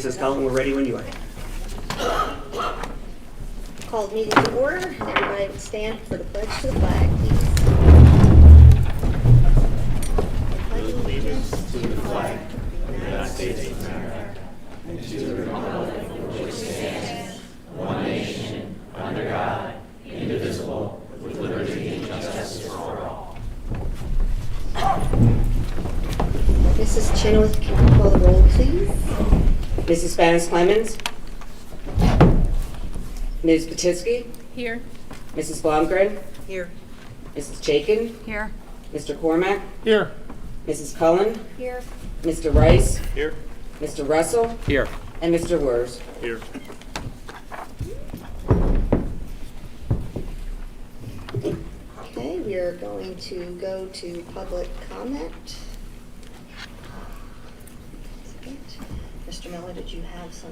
Mrs. Cullen, we're ready when you are. Called meeting to order. Everybody would stand for the pledge to the flag, please. Allegiance to the flag of the United States of America and to the republic for which stands one nation under God, indivisible, with liberty and justice for all. Mrs. Chenoweth, can you call the roll, please? Mrs. Spanish Clemens? Ms. Batitsky? Here. Mrs. Blomgren? Here. Mrs. Chaikin? Here. Mr. Cormack? Here. Mrs. Cullen? Here. Mr. Rice? Here. Mr. Russell? Here. And Mr. Wurs. Here. Okay, we are going to go to public comment. Mr. Miller, did you have some?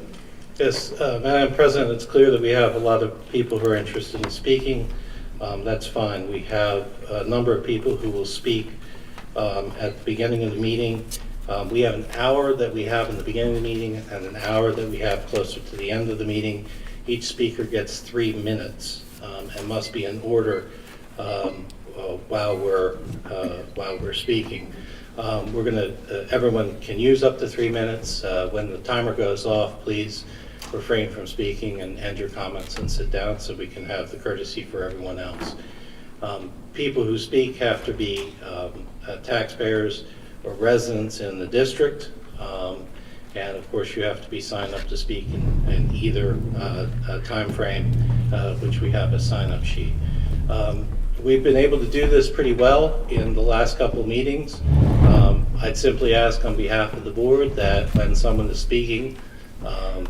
Yes, Madam President, it's clear that we have a lot of people who are interested in speaking. That's fine. We have a number of people who will speak at the beginning of the meeting. We have an hour that we have in the beginning of the meeting and an hour that we have closer to the end of the meeting. Each speaker gets 3 minutes and must be in order while we're speaking. Everyone can use up to 3 minutes. When the timer goes off, please refrain from speaking and end your comments and sit down so we can have the courtesy for everyone else. People who speak have to be taxpayers or residents in the district. And of course, you have to be signed up to speak in either time frame, which we have a sign-up sheet. We've been able to do this pretty well in the last couple meetings. I'd simply ask on behalf of the board that when someone is speaking,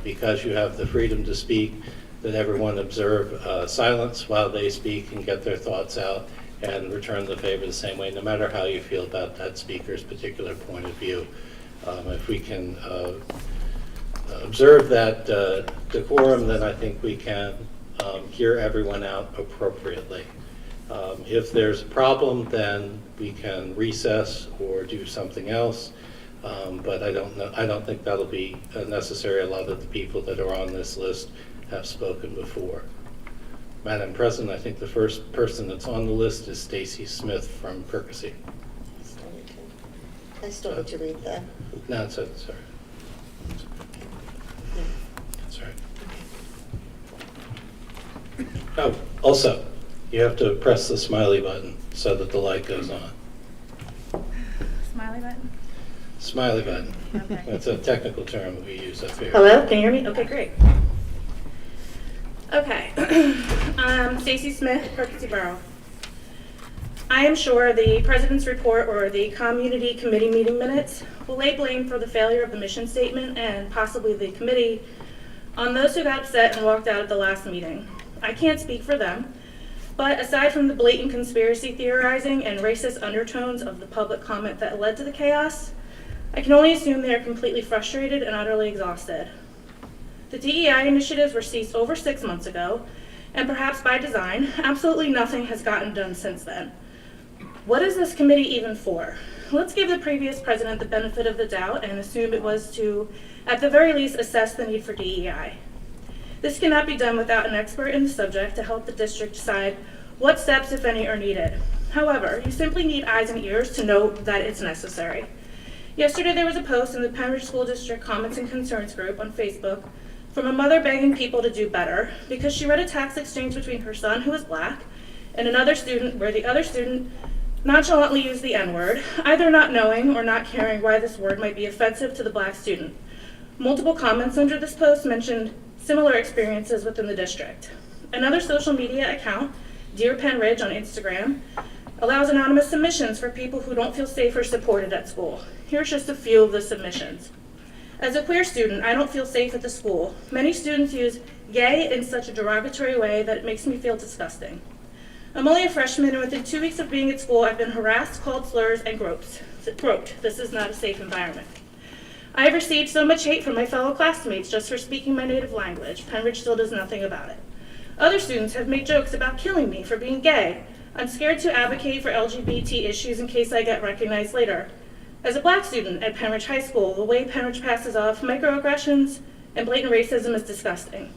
because you have the freedom to speak, that everyone observe silence while they speak and get their thoughts out and return the favor the same way, no matter how you feel about that speaker's particular point of view. If we can observe that decorum, then I think we can hear everyone out appropriately. If there's a problem, then we can recess or do something else. But I don't think that'll be necessary. A lot of the people that are on this list have spoken before. Madam President, I think the first person that's on the list is Stacy Smith from Percy. I still need to read the. No, it's sorry. That's right. Oh, also, you have to press the smiley button so that the light goes on. Smiley button? Smiley button. Okay. That's a technical term that we use up here. Hello, can you hear me? Okay, great. Okay. Stacy Smith, Percy Borough. I am sure the President's report or the Community Committee meeting minutes will lay blame for the failure of the mission statement and possibly the committee on those who got upset and walked out at the last meeting. I can't speak for them, but aside from the blatant conspiracy theorizing and racist undertones of the public comment that led to the chaos, I can only assume they are completely frustrated and utterly exhausted. The DEI initiatives were ceased over 6 months ago, and perhaps by design, absolutely nothing has gotten done since then. What is this committee even for? Let's give the previous president the benefit of the doubt and assume it was to, at the very least, assess the need for DEI. This cannot be done without an expert in the subject to help the district decide what steps, if any, are needed. However, you simply need eyes and ears to know that it's necessary. Yesterday there was a post in the Pembridge School District Comments and Concerns group on Facebook from a mother begging people to do better because she read a text exchange between her son, who is black, and another student where the other student nonchalantly used the N-word, either not knowing or not caring why this word might be offensive to the black student. Multiple comments under this post mentioned similar experiences within the district. Another social media account, Dear Penn Ridge on Instagram, allows anonymous submissions for people who don't feel safe or supported at school. Here's just a few of the submissions. As a queer student, I don't feel safe at the school. Many students use gay in such a derogatory way that it makes me feel disgusting. I'm only a freshman, and within 2 weeks of being at school, I've been harassed, called slurs, and groped. This is not a safe environment. I have received so much hate from my fellow classmates just for speaking my native language. Pembridge still does nothing about it. Other students have made jokes about killing me for being gay. I'm scared to advocate for LGBT issues in case I get recognized later. As a black student at Pembridge High School, the way Pembridge passes off microaggressions, and blatant racism is disgusting.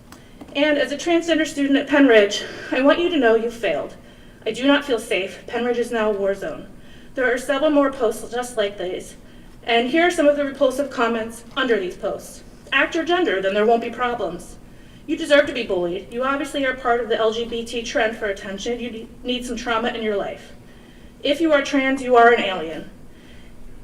And as a transgender student at Penridge, I want you to know you failed. I do not feel safe. Penridge is now a war zone. There are several more posts just like these. And here are some of the repulsive comments under these posts. Act your gender, then there won't be problems. You deserve to be bullied. You obviously are part of the LGBT trend for attention. You need some trauma in your life. If you are trans, you are an alien.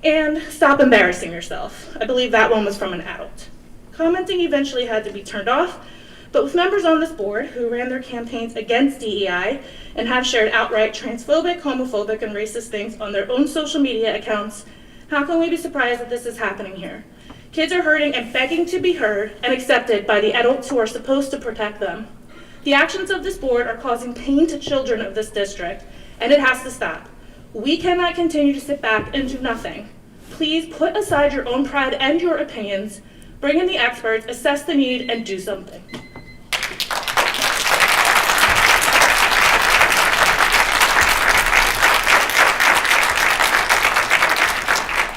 And stop embarrassing yourself. I believe that one was from an adult. Commenting eventually had to be turned off, but with members on this board who ran their campaigns against DEI and have shared outright transphobic, homophobic, and racist things on their own social media accounts, how can we be surprised that this is happening here? Kids are hurting and begging to be heard and accepted by the adults who are supposed to protect them. The actions of this board are causing pain to children of this district, and it has to stop. We cannot continue to sit back and do nothing. Please put aside your own pride and your opinions, bring in the experts, assess the need, and do something.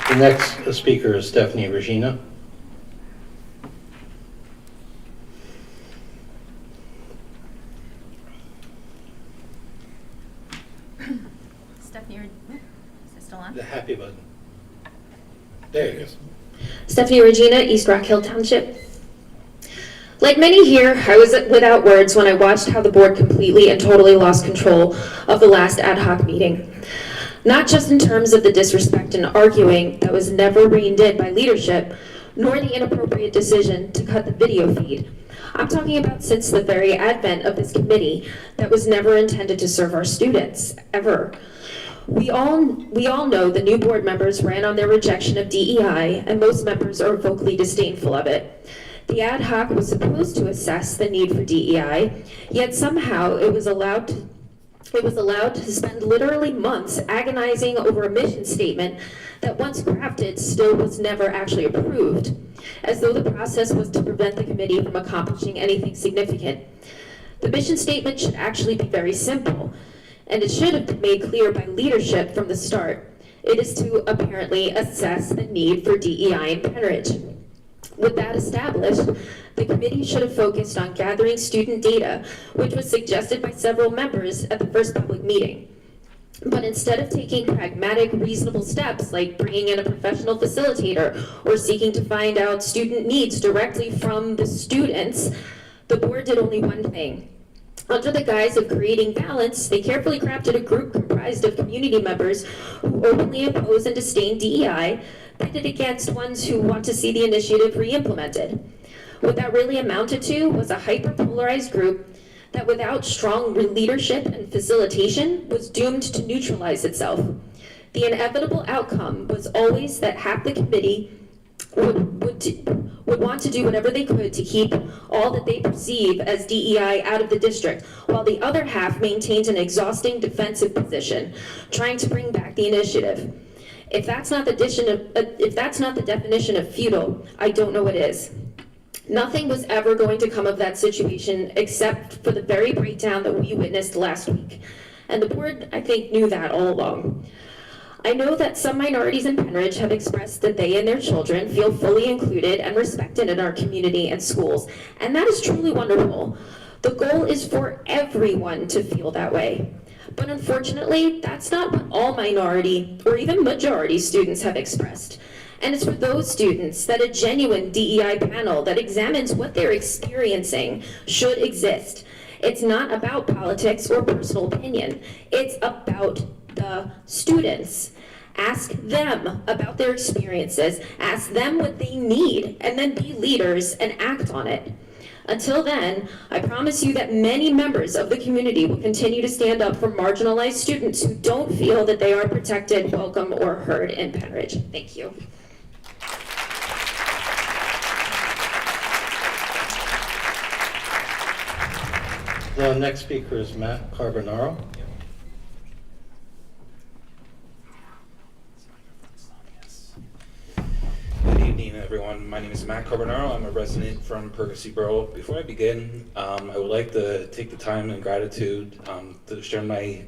The next speaker is Stephanie Regina. Stephanie, is it still on? The happy button. There you go. Stephanie Regina, East Rock Hill Township. Like many here, I was without words when I watched how the board completely and totally lost control of the last ad hoc meeting. Not just in terms of the disrespect and arguing that was never reined in by leadership, nor the inappropriate decision to cut the video feed. I'm talking about since the very advent of this committee that was never intended to serve our students, ever. We all know the new board members ran on their rejection of DEI, and most members are vocally disdainful of it. The ad hoc was supposed to assess the need for DEI, yet somehow it was allowed to spend literally months agonizing over a mission statement that once crafted still was never actually approved, as though the process was to prevent the committee from accomplishing anything significant. The mission statement should actually be very simple, and it should have been made clear by leadership from the start. It is to apparently assess the need for DEI in Penridge. With that established, the committee should have focused on gathering student data, which was suggested by several members at the first public meeting. But instead of taking pragmatic, reasonable steps like bringing in a professional facilitator or seeking to find out student needs directly from the students, the board did only one thing. Under the guise of creating balance, they carefully crafted a group comprised of community members who openly oppose and disdain DEI, pitted against ones who want to see the initiative re-implemented. What that really amounted to was a hyper-polarized group that without strong leadership and facilitation was doomed to neutralize itself. The inevitable outcome was always that half the committee would want to do whatever they could to keep all that they perceive as DEI out of the district, while the other half maintained an exhausting defensive position, trying to bring back the initiative. If that's not the definition of futile, I don't know what is. Nothing was ever going to come of that situation except for the very breakdown that we witnessed last week. And the board, I think, knew that all along. I know that some minorities in Penridge have expressed that they and their children feel fully included and respected in our community and schools, and that is truly wonderful. The goal is for everyone to feel that way. But unfortunately, that's not what all minority or even majority students have expressed. And it's for those students that a genuine DEI panel that examines what they're experiencing should exist. It's not about politics or personal opinion. It's about the students. Ask them about their experiences, ask them what they need, and then be leaders and act on it. Until then, I promise you that many members of the community will continue to stand up for marginalized students who don't feel that they are protected, welcome, or heard in Penridge. Thank you. The next speaker is Matt Carbonaro. Good evening, everyone. My name is Matt Carbonaro. I'm a resident from Percy Borough. Before I begin, I would like to take the time and gratitude to share my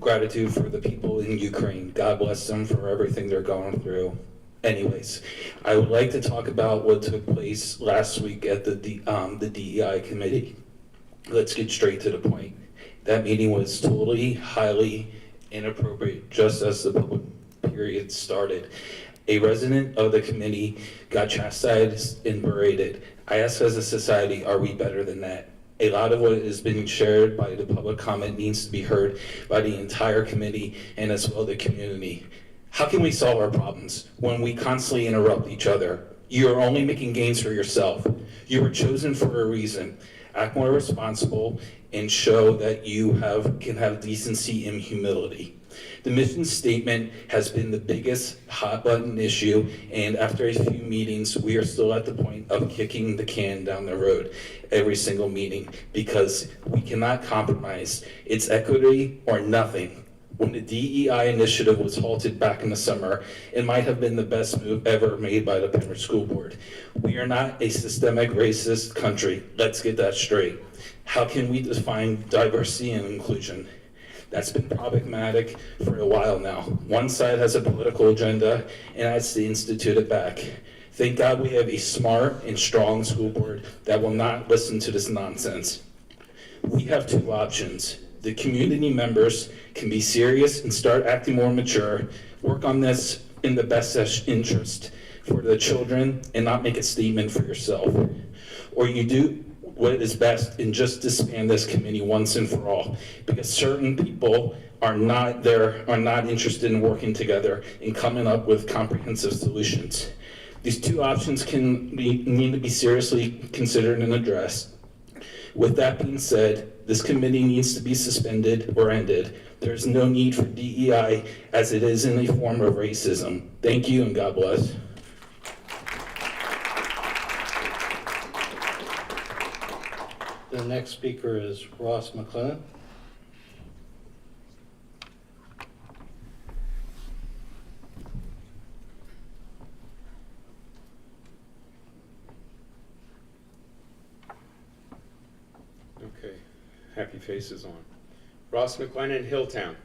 gratitude for the people in Ukraine. God bless them for everything they're going through. Anyways, I would like to talk about what took place last week at the DEI committee. Let's get straight to the point. That meeting was totally, highly inappropriate, just as the public period started. A resident of the committee got chastised and berated. I ask as a society, are we better than that? A lot of what is being shared by the public comment needs to be heard by the entire committee and as well the community. How can we solve our problems when we constantly interrupt each other? You are only making gains for yourself. You were chosen for a reason. Act more responsible and show that you can have decency and humility. The mission statement has been the biggest hot button issue, and after a few meetings, we are still at the point of kicking the can down the road every single meeting because we cannot compromise. It's equity or nothing. When the DEI initiative was halted back in the summer, it might have been the best move ever made by the Pembroke School Board. We are not a systemic racist country. Let's get that straight. How can we define diversity and inclusion? That's been problematic for a while now. One side has a political agenda and has to institute it back. Thank God we have a smart and strong school board that will not listen to this nonsense. We have two options. The community members can be serious and start acting more mature, work on this in the best interest for the children and not make a statement for yourself. Or you do what is best and just disband this committee once and for all, because certain people are not interested in working together and coming up with comprehensive solutions. These two options need to be seriously considered and addressed. With that being said, this committee needs to be suspended or ended. There's no need for DEI as it is in a form of racism. Thank you and God bless. The next speaker is Ross McLennan. Okay, happy faces on. Ross McLennan, Hilltown.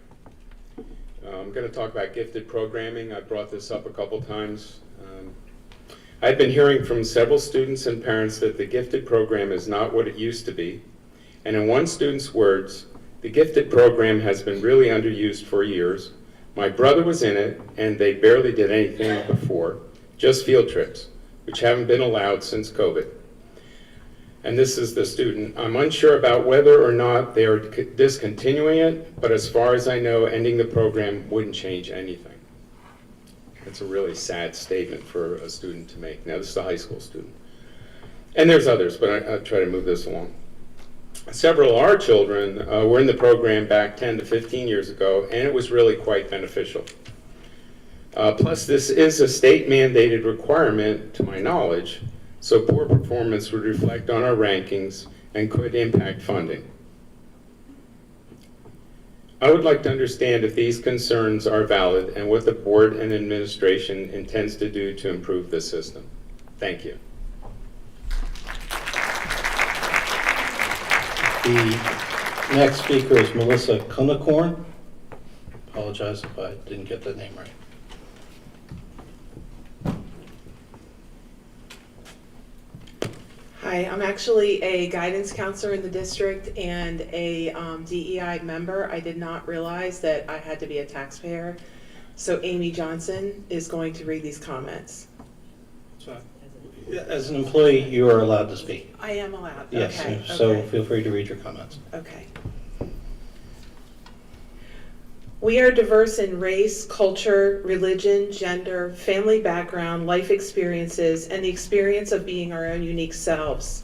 I'm going to talk about gifted programming. I brought this up a couple times. I've been hearing from several students and parents that the gifted program is not what it used to be. And in one student's words, the gifted program has been really underused for years. My brother was in it, and they barely did anything before, just field trips, which haven't been allowed since COVID. And this is the student. I'm unsure about whether or not they are discontinuing it, but as far as I know, ending the program wouldn't change anything. It's a really sad statement for a student to make. Now, this is a high school student. And there's others, but I'll try to move this along. Several of our children were in the program back 10 to 15 years ago, and it was really quite beneficial. Plus, this is a state-mandated requirement, to my knowledge, so poor performance would reflect on our rankings and could impact funding. I would like to understand if these concerns are valid and what the board and administration intends to do to improve the system. Thank you. The next speaker is Melissa Kunicorn. Apologize if I didn't get that name right. Hi, I'm actually a guidance counselor in the district and a DEI member. I did not realize that I had to be a taxpayer. So Amy Johnson is going to read these comments. As an employee, you are allowed to speak. I am allowed? Yes, Okay, so okay. feel free to read your comments. Okay. We are diverse in race, culture, religion, gender, family background, life experiences, and the experience of being our own unique selves.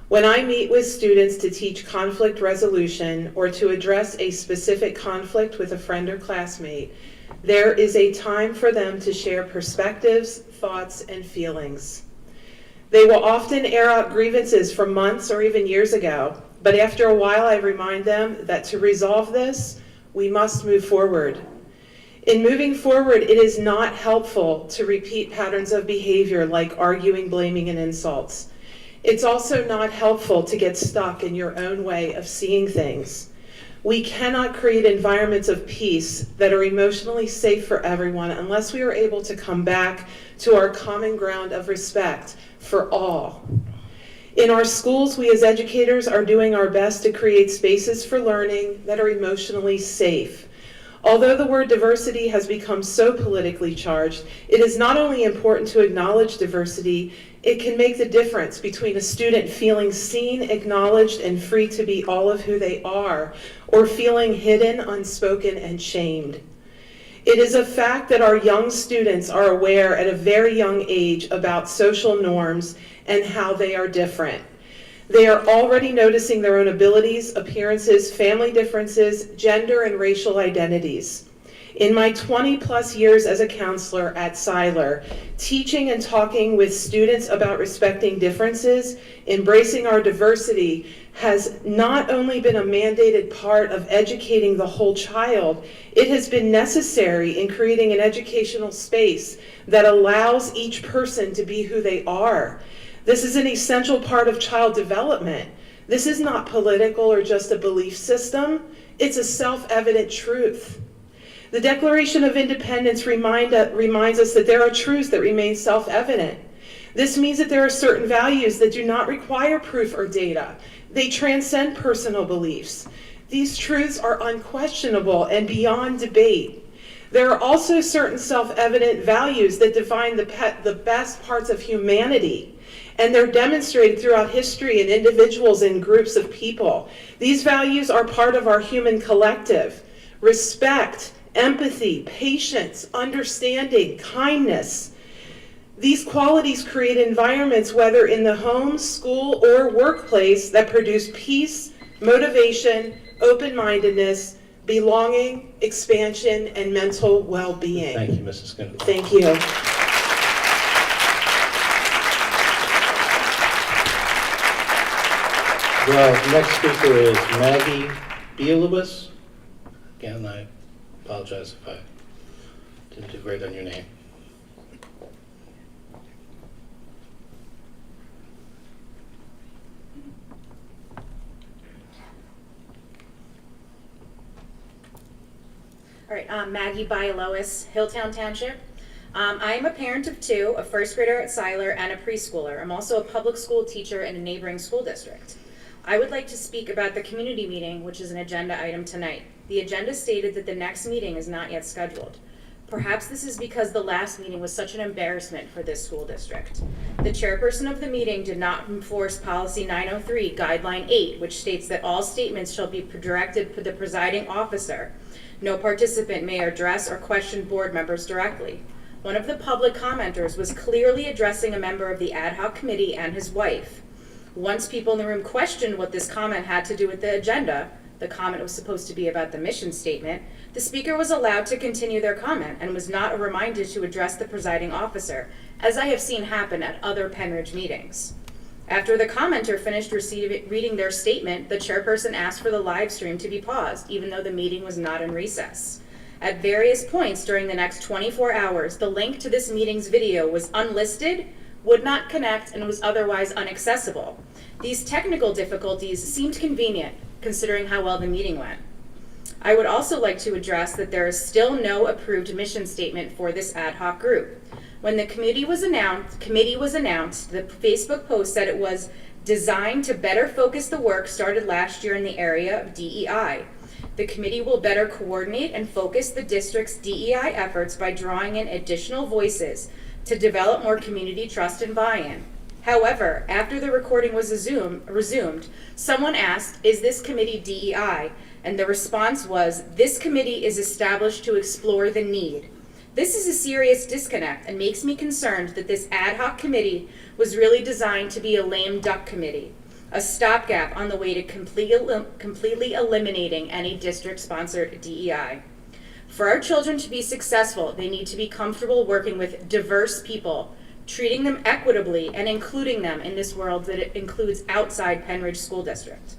When I meet with students to teach conflict resolution or to address a specific conflict with a friend or classmate, there is a time for them to share perspectives, thoughts, and feelings. They will often air out grievances from months or even years ago, but after a while I remind them that to resolve this, we must move forward. In moving forward, it is not helpful to repeat patterns of behavior like arguing, blaming, and insults. It's also not helpful to get stuck in your own way of seeing things. We cannot create environments of peace that are emotionally safe for everyone unless we are able to come back to our common ground of respect for all. In our schools, we as educators are doing our best to create spaces for learning that are emotionally safe. Although the word diversity has become so politically charged, it is not only important to acknowledge diversity, it can make the difference between a student feeling seen, acknowledged, and free to be all of who they are, or feeling hidden, unspoken, and shamed. It is a fact that our young students are aware at a very young age about social norms and how they are different. They are already noticing their own abilities, appearances, family differences, gender, and racial identities. In my 20+ years as a counselor at Siler, teaching and talking with students about respecting differences, embracing our diversity, has not only been a mandated part of educating the whole child, it has been necessary in creating an educational space that allows each person to be who they are. This is an essential part of child development. This is not political or just a belief system. It's a self-evident truth. The Declaration of Independence reminds us that there are truths that remain self-evident. This means that there are certain values that do not require proof or data. They transcend personal beliefs. These truths are unquestionable and beyond debate. There are also certain self-evident values that define the best parts of humanity, and they're demonstrated throughout history in individuals and groups of people. These values are part of our human collective: respect, empathy, patience, understanding, kindness. These qualities create environments, whether in the home, school, or workplace, that produce peace, motivation, open-mindedness, belonging, expansion, and mental well-being. Thank you, Mrs. Skinner. Thank you. Well, next speaker is Maggie Bielowis. Again, I apologize if I didn't do great on your name. All right, I'm Maggie Bielowis, Hilltown Township. I am a parent of two, a first grader at Siler and a preschooler. I'm also a public school teacher in a neighboring school district. I would like to speak about the community meeting, which is an agenda item tonight. The agenda stated that the next meeting is not yet scheduled. Perhaps this is because the last meeting was such an embarrassment for this school district. The chairperson of the meeting did not enforce Policy 903, Guideline 8, which states that all statements shall be directed to the presiding officer. No participant may address or question board members directly. One of the public commenters was clearly addressing a member of the ad hoc committee and his wife. Once people in the room questioned what this comment had to do with the agenda, the comment was supposed to be about the mission statement, the speaker was allowed to continue their comment and was not reminded to address the presiding officer, as I have seen happen at other Penridge meetings. After the commenter finished reading their statement, the chairperson asked for the live stream to be paused, even though the meeting was not in recess. At various points during the next 24 hours, the link to this meeting's video was unlisted, would not connect, and was otherwise inaccessible. These technical difficulties seemed convenient, considering how well the meeting went. I would also like to address that there is still no approved mission statement for this ad hoc group. When the committee was announced, the Facebook post said it was designed to better focus the work started last year in the area of DEI. The committee will better coordinate and focus the district's DEI efforts by drawing in additional voices to develop more community trust and buy-in. However, after the recording was resumed, someone asked, "Is this committee DEI?" And the response was, "This committee is established to explore the need." This is a serious disconnect and makes me concerned that this ad hoc committee was really designed to be a lame duck committee, a stopgap on the way to completely eliminating any district-sponsored DEI. For our children to be successful, they need to be comfortable working with diverse people, treating them equitably, and including them in this world that includes outside Penridge School District.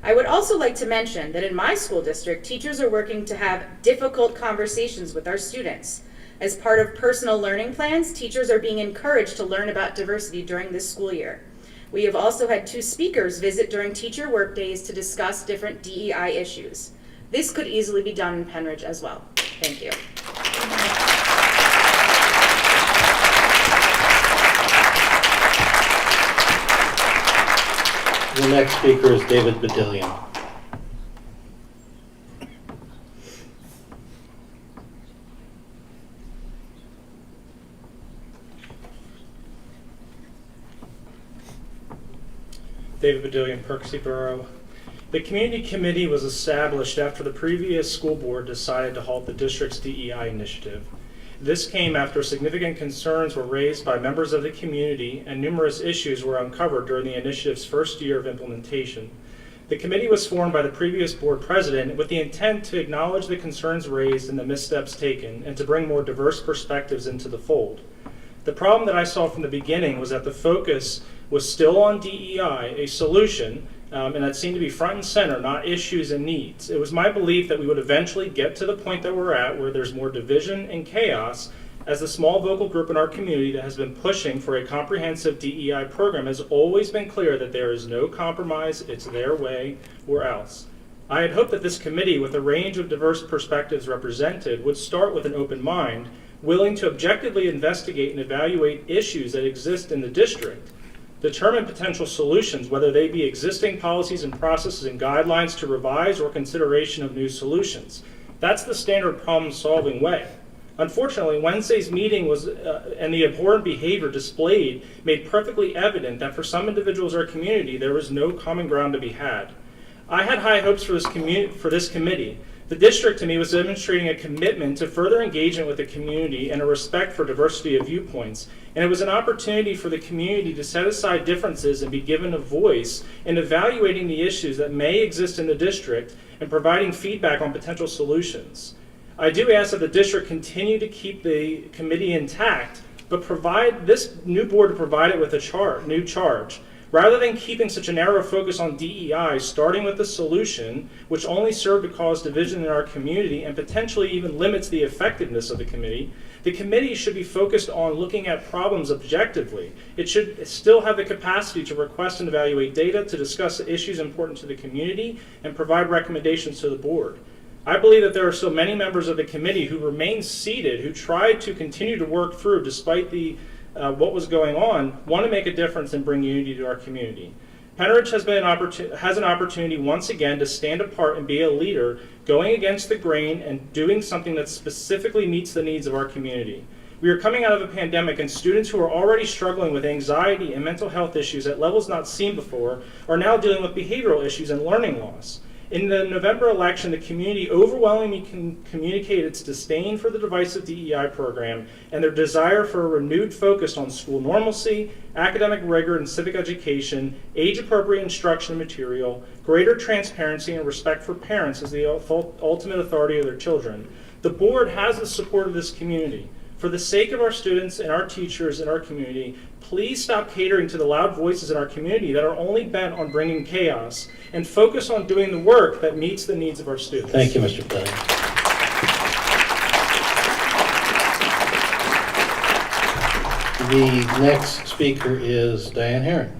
I would also like to mention that in my school district, teachers are working to have difficult conversations with our students. As part of personal learning plans, teachers are being encouraged to learn about diversity during this school year. We have also had 2 speakers visit during teacher workdays to discuss different DEI issues. This could easily be done in Penridge as well. Thank you. The next speaker is David Badillion. David Badillion, Percy Borough. The community committee was established after the previous school board decided to halt the district's DEI initiative. This came after significant concerns were raised by members of the community and numerous issues were uncovered during the initiative's first year of implementation. The committee was formed by the previous board president with the intent to acknowledge the concerns raised and the missteps taken and to bring more diverse perspectives into the fold. The problem that I saw from the beginning was that the focus was still on DEI, a solution, and that seemed to be front and center, not issues and needs. It was my belief that we would eventually get to the point that we're at where there's more division and chaos as the small vocal group in our community that has been pushing for a comprehensive DEI program has always been clear that there is no compromise, it's their way or else. I had hoped that this committee, with a range of diverse perspectives represented, would start with an open mind, willing to objectively investigate and evaluate issues that exist in the district, determine potential solutions, whether they be existing policies and processes and guidelines to revise or consideration of new solutions. That's the standard problem-solving way. Unfortunately, Wednesday's meeting was, and the abhorrent behavior displayed made perfectly evident that for some individuals in our community, there was no common ground to be had. I had high hopes for this committee. The district, to me, was demonstrating a commitment to further engagement with the community and a respect for diversity of viewpoints. And it was an opportunity for the community to set aside differences and be given a voice in evaluating the issues that may exist in the district and providing feedback on potential solutions. I do ask that the district continue to keep the committee intact, but provide this new board to provide it with a new charge. Rather than keeping such a narrow focus on DEI, starting with the solution, which only served to cause division in our community and potentially even limits the effectiveness of the committee should be focused on looking at problems objectively. It should still have the capacity to request and evaluate data, to discuss issues important to the community, and provide recommendations to the board. I believe that there are so many members of the committee who remain seated, who tried to continue to work through despite what was going on, want to make a difference and bring unity to our community. Penridge has an opportunity once again to stand apart and be a leader, going against the grain and doing something that specifically meets the needs of our community. We are coming out of a pandemic, and students who are already struggling with anxiety and mental health issues at levels not seen before are now dealing with behavioral issues and learning loss. In the November election, the community overwhelmingly communicated its disdain for the divisive DEI program and their desire for a renewed focus on school normalcy, academic rigor and civic education, age-appropriate instruction and material, greater transparency and respect for parents as the ultimate authority of their children. The board has the support of this community. For the sake of our students and our teachers and our community, please stop catering to the loud voices in our community that are only bent on bringing chaos and focus on doing the work that meets the needs of our students. Thank you, Mr. Pillay. The next speaker is Diane Herron.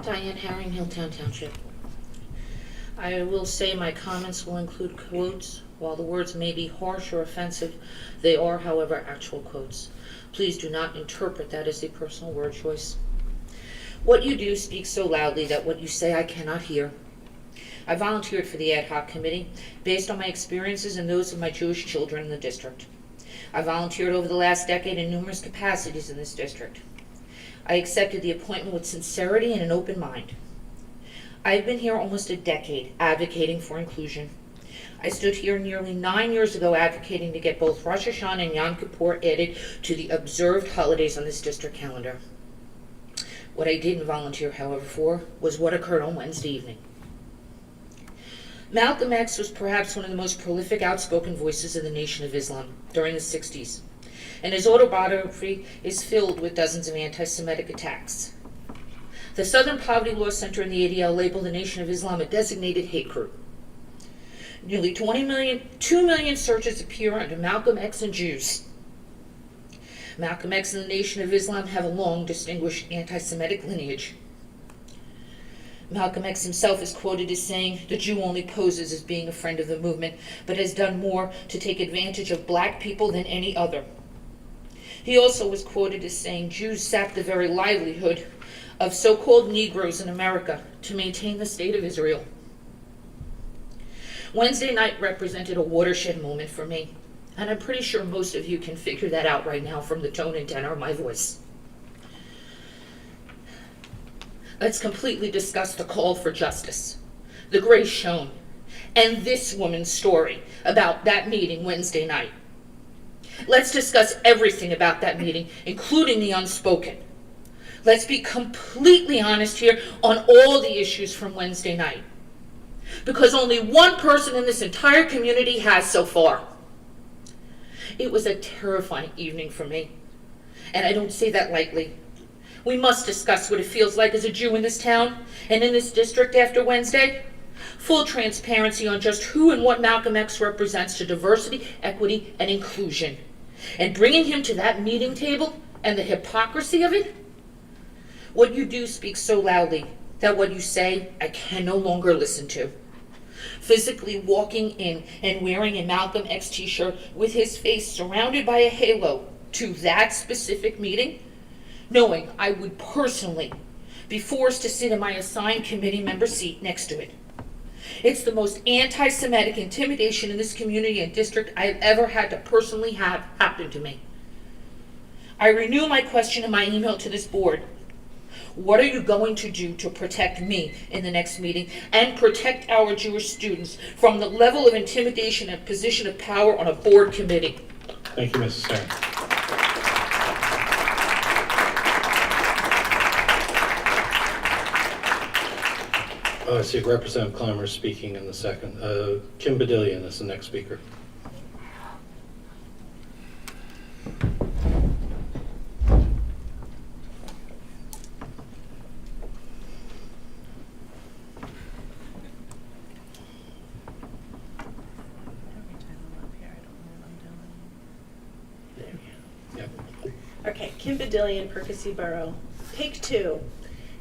Diane Herring, Hilltown Township. I will say my comments will include quotes. While the words may be harsh or offensive, they are, however, actual quotes. Please do not interpret that as a personal word choice. What you do speaks so loudly that what you say I cannot hear. I volunteered for the ad hoc committee based on my experiences and those of my Jewish children in the district. I volunteered over the last decade in numerous capacities in this district. I accepted the appointment with sincerity and an open mind. I have been here almost a decade advocating for inclusion. I stood here nearly 9 years ago advocating to get both Rosh Hashanah and Yom Kippur added to the observed holidays on this district calendar. What I didn't volunteer, however, for was what occurred on Wednesday evening. Malcolm X was perhaps one of the most prolific outspoken voices of the Nation of Islam during the 60s, and his autobiography is filled with dozens of anti-Semitic attacks. The Southern Poverty Law Center and the ADL labeled the Nation of Islam a designated hate group. Nearly 2 million searches appear under Malcolm X and Jews. Malcolm X and the Nation of Islam have a long, distinguished anti-Semitic lineage. Malcolm X himself is quoted as saying, "The Jew only poses as being a friend of the movement, but has done more to take advantage of black people than any other." He also was quoted as saying, "Jews sap the very livelihood of so-called Negroes in America to maintain the state of Israel." Wednesday night represented a watershed moment for me, and I'm pretty sure most of you can figure that out right now from the tone and tenor of my voice. Let's completely discuss the call for justice, the grace shown, and this woman's story about that meeting Wednesday night. Let's discuss everything about that meeting, including the unspoken. Let's be completely honest here on all the issues from Wednesday night, because only one person in this entire community has so far. It was a terrifying evening for me, and I don't say that lightly. We must discuss what it feels like as a Jew in this town and in this district after Wednesday. Full transparency on just who and what Malcolm X represents to diversity, equity, and inclusion. And bringing him to that meeting table and the hypocrisy of it. What you do speaks so loudly that what you say I can no longer listen to. Physically walking in and wearing a Malcolm X t-shirt with his face surrounded by a halo to that specific meeting, knowing I would personally be forced to sit in my assigned committee member seat next to it. It's the most anti-Semitic intimidation in this community and district I've ever had to personally have happen to me. I renew my question in my email to this board. What are you going to do to protect me in the next meeting and protect our Jewish students from the level of intimidation and position of power on a board committee? Thank you, Mrs. Stern. I see Representative Clymer speaking in the second. Kim Badillion is the next speaker. Okay, Kim Badillion, Percy Borough. Take 2.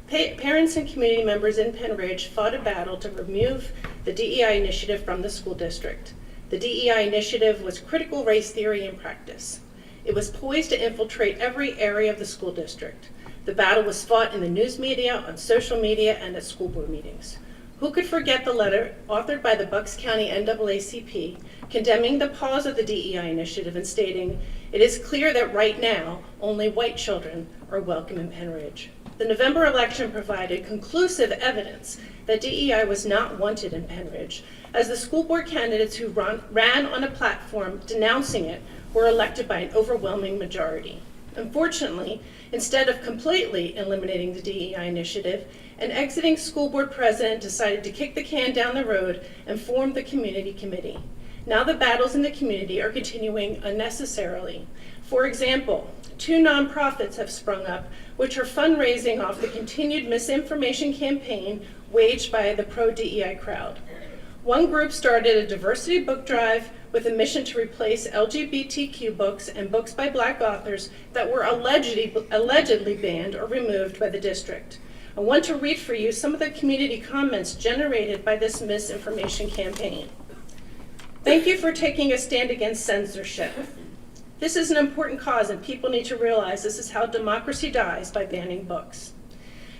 Parents and community members in Penn Ridge fought a battle to remove the DEI initiative from the school district. The DEI initiative was critical race theory in practice. It was poised to infiltrate every area of the school district. The battle was fought in the news media, on social media, and at school board meetings. Who could forget the letter authored by the Bucks County NAACP condemning the pause of the DEI initiative and stating, "It is clear that right now only white children are welcome in Penn Ridge." The November election provided conclusive evidence that DEI was not wanted in Penn Ridge, as the school board candidates who ran on a platform denouncing it were elected by an overwhelming majority. Unfortunately, instead of completely eliminating the DEI initiative, an exiting school board president decided to kick the can down the road and form the community committee. Now the battles in the community are continuing unnecessarily. For example, 2 nonprofits have sprung up which are fundraising off the continued misinformation campaign waged by the pro-DEI crowd. One group started a diversity book drive with a mission to replace LGBTQ books and books by Black authors that were allegedly banned or removed by the district. I want to read for you some of the community comments generated by this misinformation campaign. Thank you for taking a stand against censorship. This is an important cause and people need to realize this is how democracy dies, by banning books.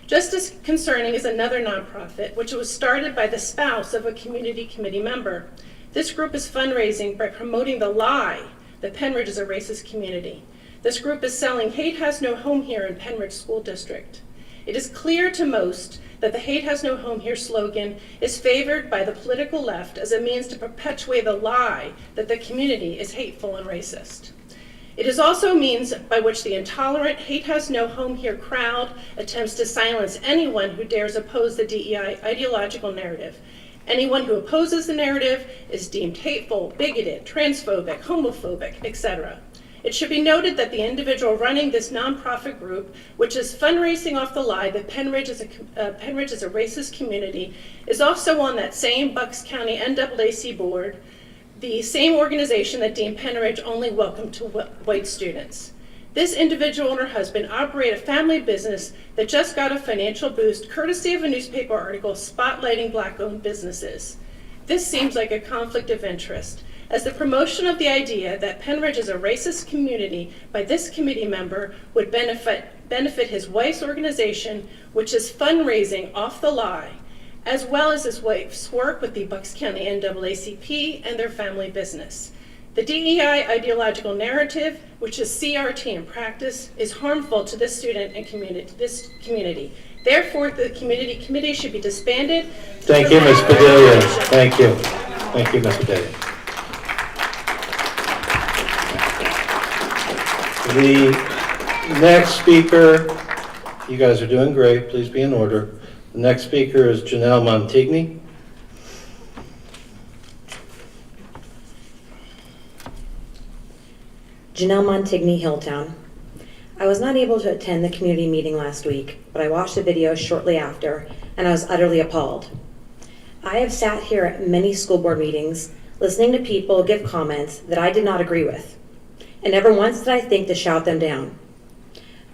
Just as concerning is another nonprofit, which was started by the spouse of a community committee member. This group is fundraising by promoting the lie that Penn Ridge is a racist community. This group is selling "Hate Has No Home Here" in Penn Ridge School District. It is clear to most that the "Hate Has No Home Here" slogan is favored by the political left as a means to perpetuate the lie that the community is hateful and racist. It is also a means by which the intolerant "Hate Has No Home Here" crowd attempts to silence anyone who dares oppose the DEI ideological narrative Anyone who opposes the narrative is deemed hateful, bigoted, transphobic, homophobic, etc. It should be noted that the individual running this nonprofit group, which is fundraising off the lie that Penridge is a racist community, is also on that same Bucks County NAAC board, the same organization that deemed Penridge only welcome to white students. This individual and her husband operate a family business that just got a financial boost courtesy of a newspaper article spotlighting Black-owned businesses. This seems like a conflict of interest, as the promotion of the idea that Penridge is a racist community by this committee member would benefit his wife's organization, which is fundraising off the lie, as well as his wife's work with the Bucks County NAACP and their family business. The DEI ideological narrative, which is CRT in practice, is harmful to this student and community. Therefore, the committee should be disbanded. Thank you, Ms. Padilla. Thank you. Thank you, Ms. Padilla. The next speaker, you guys are doing great. Please be in order. The next speaker is Janelle Montigny. Janelle Montigny, Hilltown. I was not able to attend the community meeting last week, but I watched the video shortly after, and I was utterly appalled. I have sat here at many school board meetings, listening to people give comments that I did not agree with, and never once did I think to shout them down.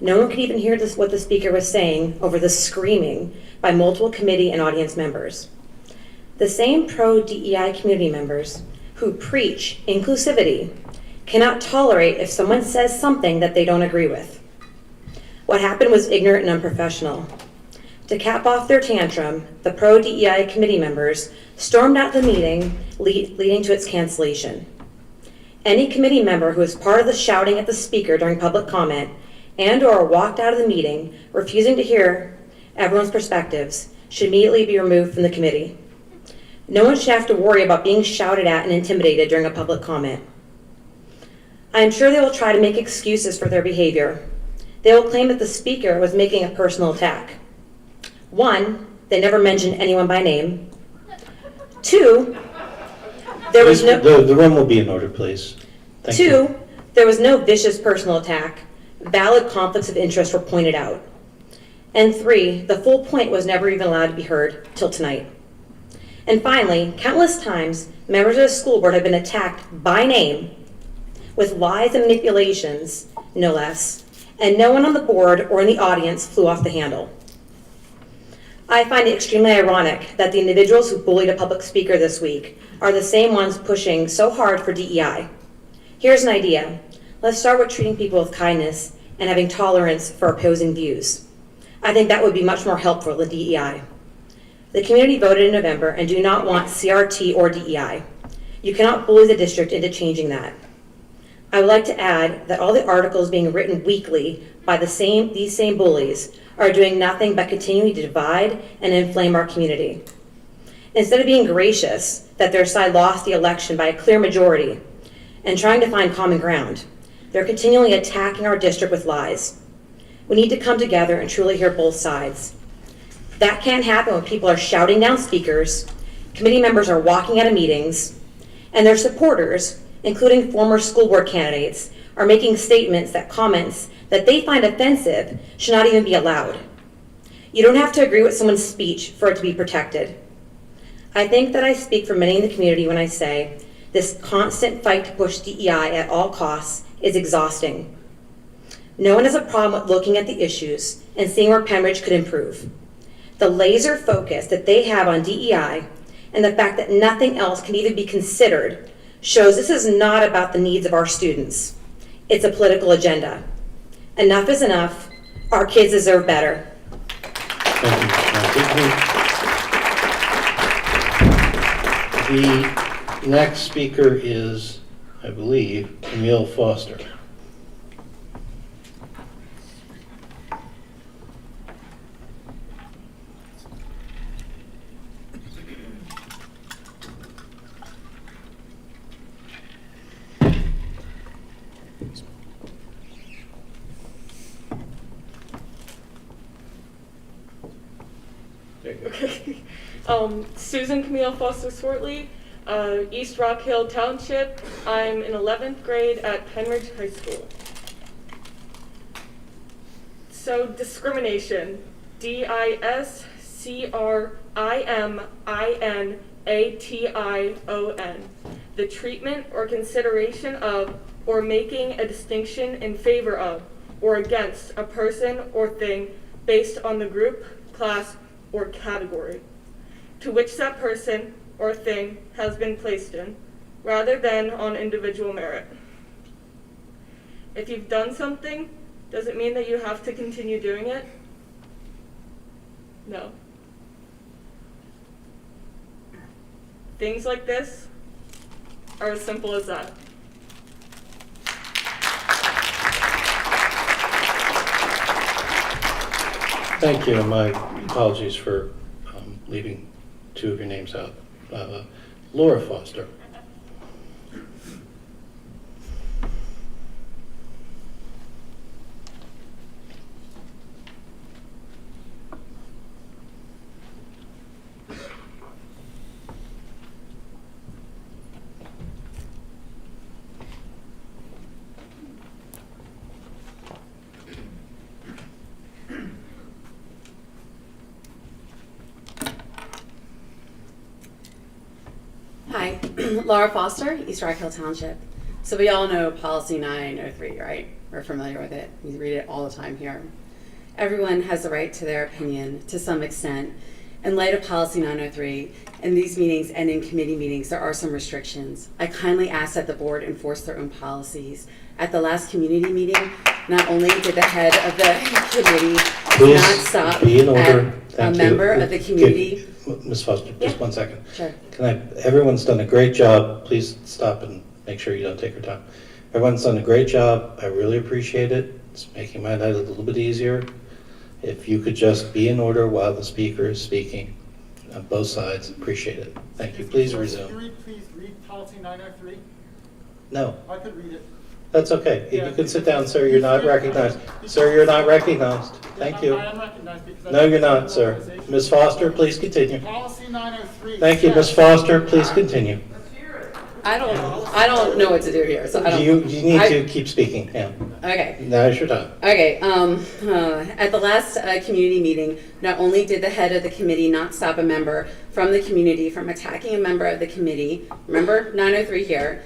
No one could even hear what the speaker was saying over the screaming by multiple committee and audience members. The same pro-DEI community members who preach inclusivity cannot tolerate if someone says something that they don't agree with. What happened was ignorant and unprofessional. To cap off their tantrum, the pro-DEI committee members stormed out the meeting, leading to its cancellation. Any committee member who was part of the shouting at the speaker during public comment and/or walked out of the meeting refusing to hear everyone's perspectives should immediately be removed from the committee. No one should have to worry about being shouted at and intimidated during a public comment. I am sure they will try to make excuses for their behavior. They will claim that the speaker was making a personal attack. 1, they never mentioned anyone by name. 2, there was no... The room will be in order, please. Thank you. 2, there was no vicious personal attack. Valid conflicts of interest were pointed out. And 3, the full point was never even allowed to be heard till tonight. And finally, countless times, members of the school board have been attacked by name with lies and manipulations, no less, and no one on the board or in the audience flew off the handle. I find it extremely ironic that the individuals who bullied a public speaker this week are the same ones pushing so hard for DEI. Here's an idea. Let's start with treating people with kindness and having tolerance for opposing views. I think that would be much more helpful to DEI. The community voted in November and do not want CRT or DEI. You cannot bully the district into changing that. I would like to add that all the articles being written weekly by these same bullies are doing nothing but continuing to divide and inflame our community. Instead of being gracious that their side lost the election by a clear majority and trying to find common ground, they're continually attacking our district with lies. We need to come together and truly hear both sides. That can't happen when people are shouting down speakers, committee members are walking out of meetings, and their supporters, including former school board candidates, are making statements that comments that they find offensive should not even be allowed. You don't have to agree with someone's speech for it to be protected. I think that I speak for many in the community when I say this constant fight to push DEI at all costs is exhausting. No one has a problem with looking at the issues and seeing where Penridge could improve. The laser focus that they have on DEI and the fact that nothing else can even be considered shows this is not about the needs of our students. It's a political agenda. Enough is enough. Our kids deserve better. Thank you. The next speaker is, I believe, Camille Foster. Okay. Susan Camille Foster Swartley, East Rock Hill Township. I'm in 11th grade at Penridge High School. So discrimination, DISCRIMINATION, the treatment or consideration of or making a distinction in favor of or against a person or thing based on the group, class, or category to which that person or thing has been placed in, rather than on individual merit. If you've done something, does it mean that you have to continue doing it? No. Things like this are as simple as that. Thank you, and my apologies for leaving two of your names out. Laura Foster. Hi, Laura Foster, East Rock Hill Township. So we all know Policy 903, right? We're familiar with it. We read it all the time here. Everyone has the right to their opinion to some extent. In light of Policy 903, in these meetings and in committee meetings, there are some restrictions. I kindly ask that the board enforce their own policies. At the last community meeting, not only did the head of the committee not stop be in order. at a member of the community. Ms. Foster, just 1 second. Sure. Everyone's done a great job. Please stop and make sure you don't take your time. Everyone's done a great job. I really appreciate it. It's making my night a little bit easier. If you could just be in order while the speaker is speaking on both sides, appreciate it. Thank you. Please resume. Could you please read Policy 903? No. I could read it. That's okay. You can sit down, sir. You're not recognized. Sir, you're not recognized. Thank you. I am recognized because No, you're not, sir. Ms. Foster, please continue. Policy 903. Thank you, Ms. Foster. Please continue. I don't know what to do here, so I don't. You need to keep speaking, yeah. Okay. Now's your time. Okay, at the last community meeting, not only did the head of the committee not stop a member from the community from attacking a member of the committee, remember 903 here,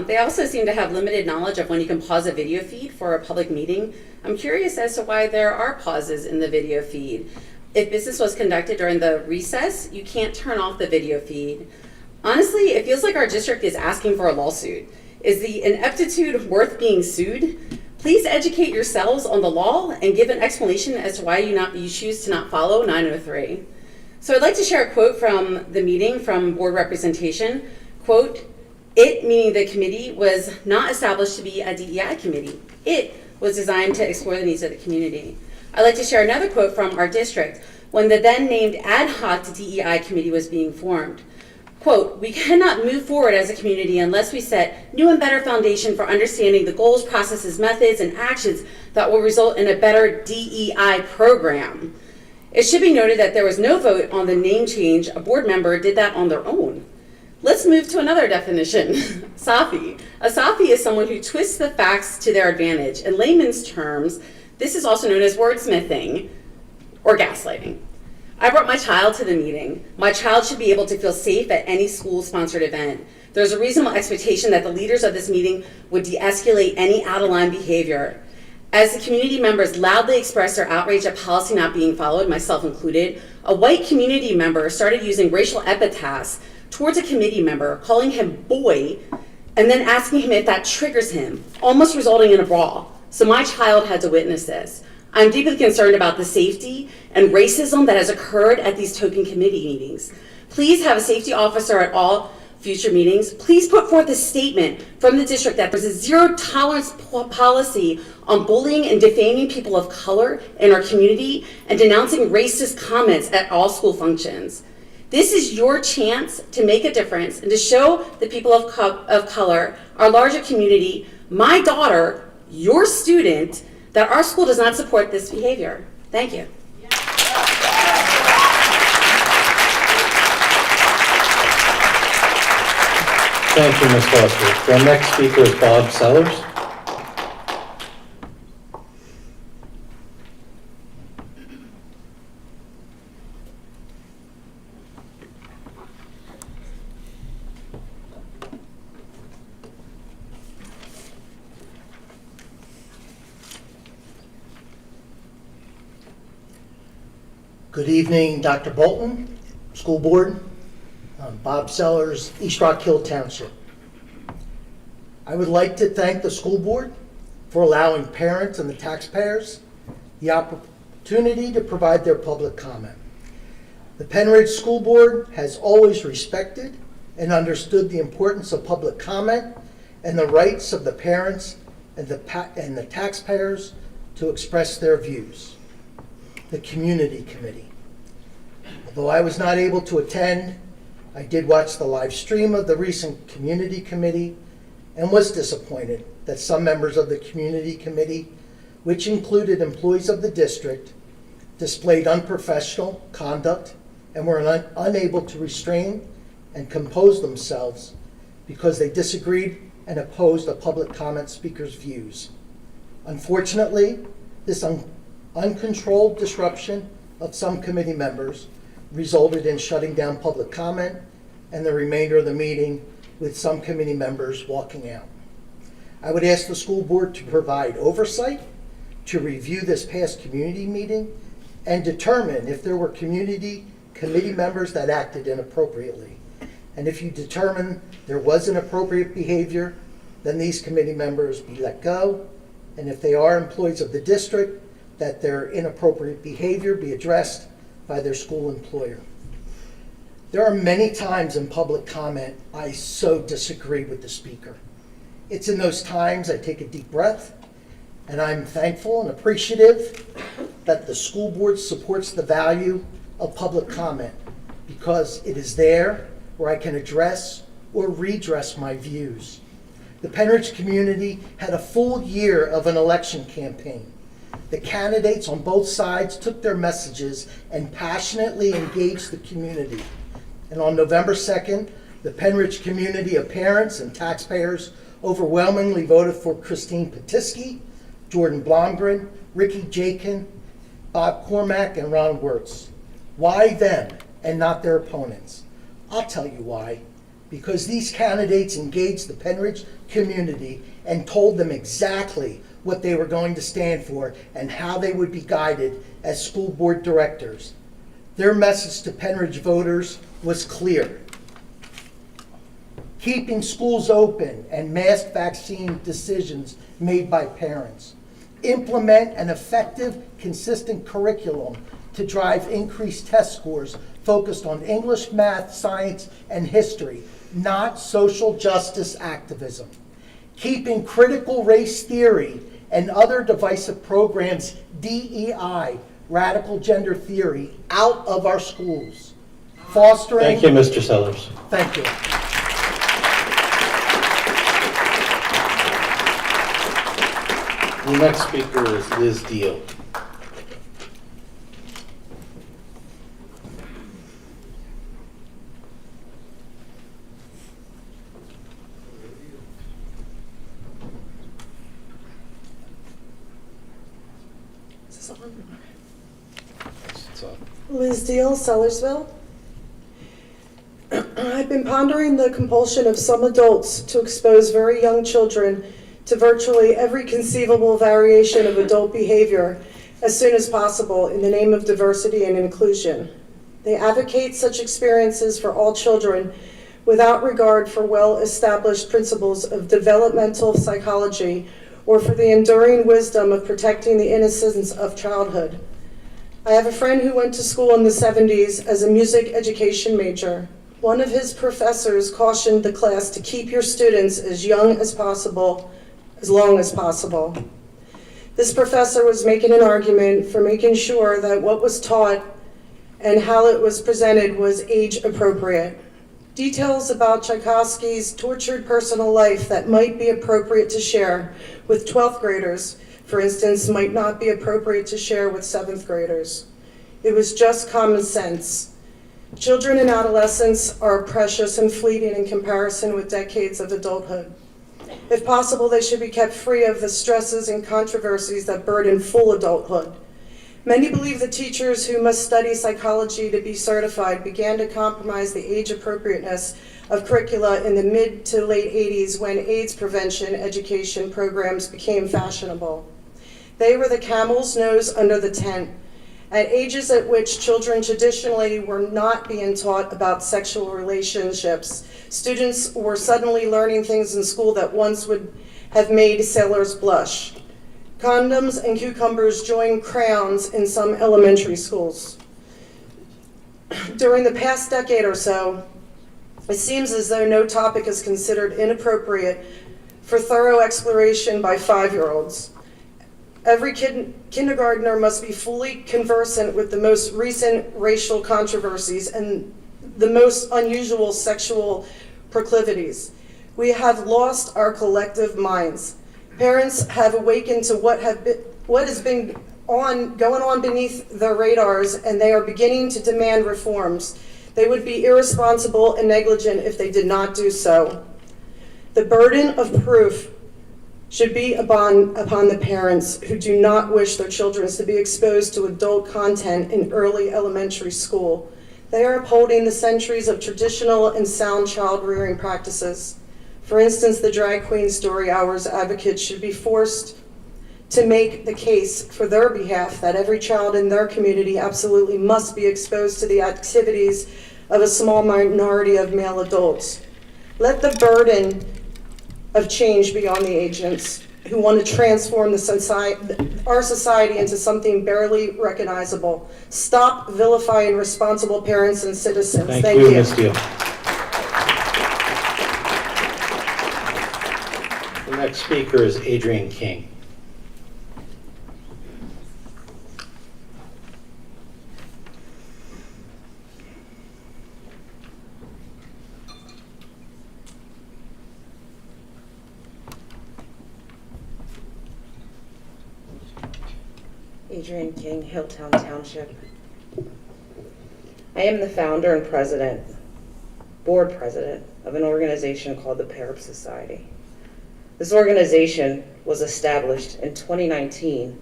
they also seem to have limited knowledge of when you can pause a video feed for a public meeting. I'm curious as to why there are pauses in the video feed. If business was conducted during the recess, you can't turn off the video feed. Honestly, it feels like our district is asking for a lawsuit. Is the ineptitude worth being sued? Please educate yourselves on the law and give an explanation as to why you choose to not follow 903. So I'd like to share a quote from the meeting from board representation. Quote, "It," meaning the committee, was not established to be a DEI committee. It was designed to explore the needs of the community. I'd like to share another quote from our district when the then named ad hoc DEI committee was being formed. Quote, "We cannot move forward as a community unless we set new and better foundation for understanding the goals, processes, methods, and actions that will result in a better DEI program." It should be noted that there was no vote on the name change. A board member did that on their own. Let's move to another definition, SAFI. A SAFI is someone who twists the facts to their advantage. In layman's terms, this is also known as wordsmithing or gaslighting. I brought my child to the meeting. My child should be able to feel safe at any school-sponsored event. There's a reasonable expectation that the leaders of this meeting would de-escalate any out-of-line behavior. As the community members loudly expressed their outrage at policy not being followed, myself included, a white community member started using racial epithets towards a committee member, calling him boy, and then asking him if that triggers him, almost resulting in a brawl. So my child had to witness this. I'm deeply concerned about the safety and racism that has occurred at these token committee meetings. Please have a safety officer at all future meetings. Please put forth a statement from the district that there's a zero tolerance policy on bullying and defaming people of color in our community and denouncing racist comments at all school functions. This is your chance to make a difference and to show the people of color, our larger community, my daughter, your student, that our school does not support this behavior. Thank you. Thank you, Ms. Foster. Our next speaker is Bob Sellers. Good evening, Dr. Bolton, School Board. I'm Bob Sellers, East Rock Hill Township. I would like to thank the school board for allowing parents and the taxpayers the opportunity to provide their public comment. The Penridge School Board has always respected and understood the importance of public comment and the rights of the parents and the taxpayers to express their views. The Community Committee. Although I was not able to attend, I did watch the live stream of the recent Community Committee and was disappointed that some members of the Community Committee, which included employees of the district, displayed unprofessional conduct and were unable to restrain and compose themselves because they disagreed and opposed a public comment speaker's views. Unfortunately, this uncontrolled disruption of some committee members resulted in shutting down public comment and the remainder of the meeting with some committee members walking out. I would ask the school board to provide oversight, to review this past community meeting, and determine if there were community committee members that acted inappropriately. And if you determine there was inappropriate behavior, then these committee members be let go. And if they are employees of the district, that their inappropriate behavior be addressed by their school employer. There are many times in public comment I so disagree with the speaker. It's in those times I take a deep breath, and I'm thankful and appreciative that the school board supports the value of public comment because it is there where I can address or redress my views. The Penridge community had a full year of an election campaign. The candidates on both sides took their messages and passionately engaged the community. And on November 2nd, the Penridge community of parents and taxpayers overwhelmingly voted for Christine Patiski, Jordan Blomgren, Ricky Jakin, Bob Cormack, and Ron Wirtz. Why them and not their opponents? I'll tell you why. Because these candidates engaged the Penridge community and told them exactly what they were going to stand for and how they would be guided as school board directors. Their message to Penridge voters was clear. Keeping schools open and mass vaccine decisions made by parents. Implement an effective, consistent curriculum to drive increased test scores focused on English, math, science, and history, not social justice activism. Keeping critical race theory and other divisive programs, DEI, radical gender theory, out of our schools. Fostering... Thank you, Mr. Sellers. Thank you. The next speaker is Liz Deal. Liz Deal, Sellersville. I've been pondering the compulsion of some adults to expose very young children to virtually every conceivable variation of adult behavior as soon as possible in the name of diversity and inclusion. They advocate such experiences for all children without regard for well-established principles of developmental psychology or for the enduring wisdom of protecting the innocence of childhood. I have a friend who went to school in the 70s as a music education major. One of his professors cautioned the class to keep your students as young as possible, as long as possible. This professor was making an argument for making sure that what was taught and how it was presented was age appropriate. Details about Tchaikovsky's tortured personal life that might be appropriate to share with 12th graders, for instance, might not be appropriate to share with 7th graders. It was just common sense. Children and adolescents are precious and fleeting in comparison with decades of adulthood. If possible, they should be kept free of the stresses and controversies that burden full adulthood. Many believe the teachers who must study psychology to be certified began to compromise the age appropriateness of curricula in the mid to late 80s when AIDS prevention education programs became fashionable. They were the camel's nose under the tent. At ages at which children traditionally were not being taught about sexual relationships, students were suddenly learning things in school that once would have made sailors blush. Condoms and cucumbers joined crayons in some elementary schools. During the past decade or so, it seems as though no topic is considered inappropriate for thorough exploration by 5-year-olds. Every kindergartner must be fully conversant with the most recent racial controversies and the most unusual sexual proclivities. We have lost our collective minds. Parents have awakened to what has been going on beneath their radars, and they are beginning to demand reforms. They would be irresponsible and negligent if they did not do so. The burden of proof should be upon the parents who do not wish their children to be exposed to adult content in early elementary school. They are upholding the centuries of traditional and sound child-rearing practices. For instance, the drag queen story hours advocates should be forced to make the case for their behalf that every child in their community absolutely must be exposed to the activities of a small minority of male adults. Let the burden of change be on the agents who want to transform our society into something barely recognizable. Stop vilifying responsible parents and citizens. Thank you, Ms. Deal. The next speaker is Adrian King. Adrian King, Hilltown Township. I am the founder and board president of an organization called the Parab Society. This organization was established in 2019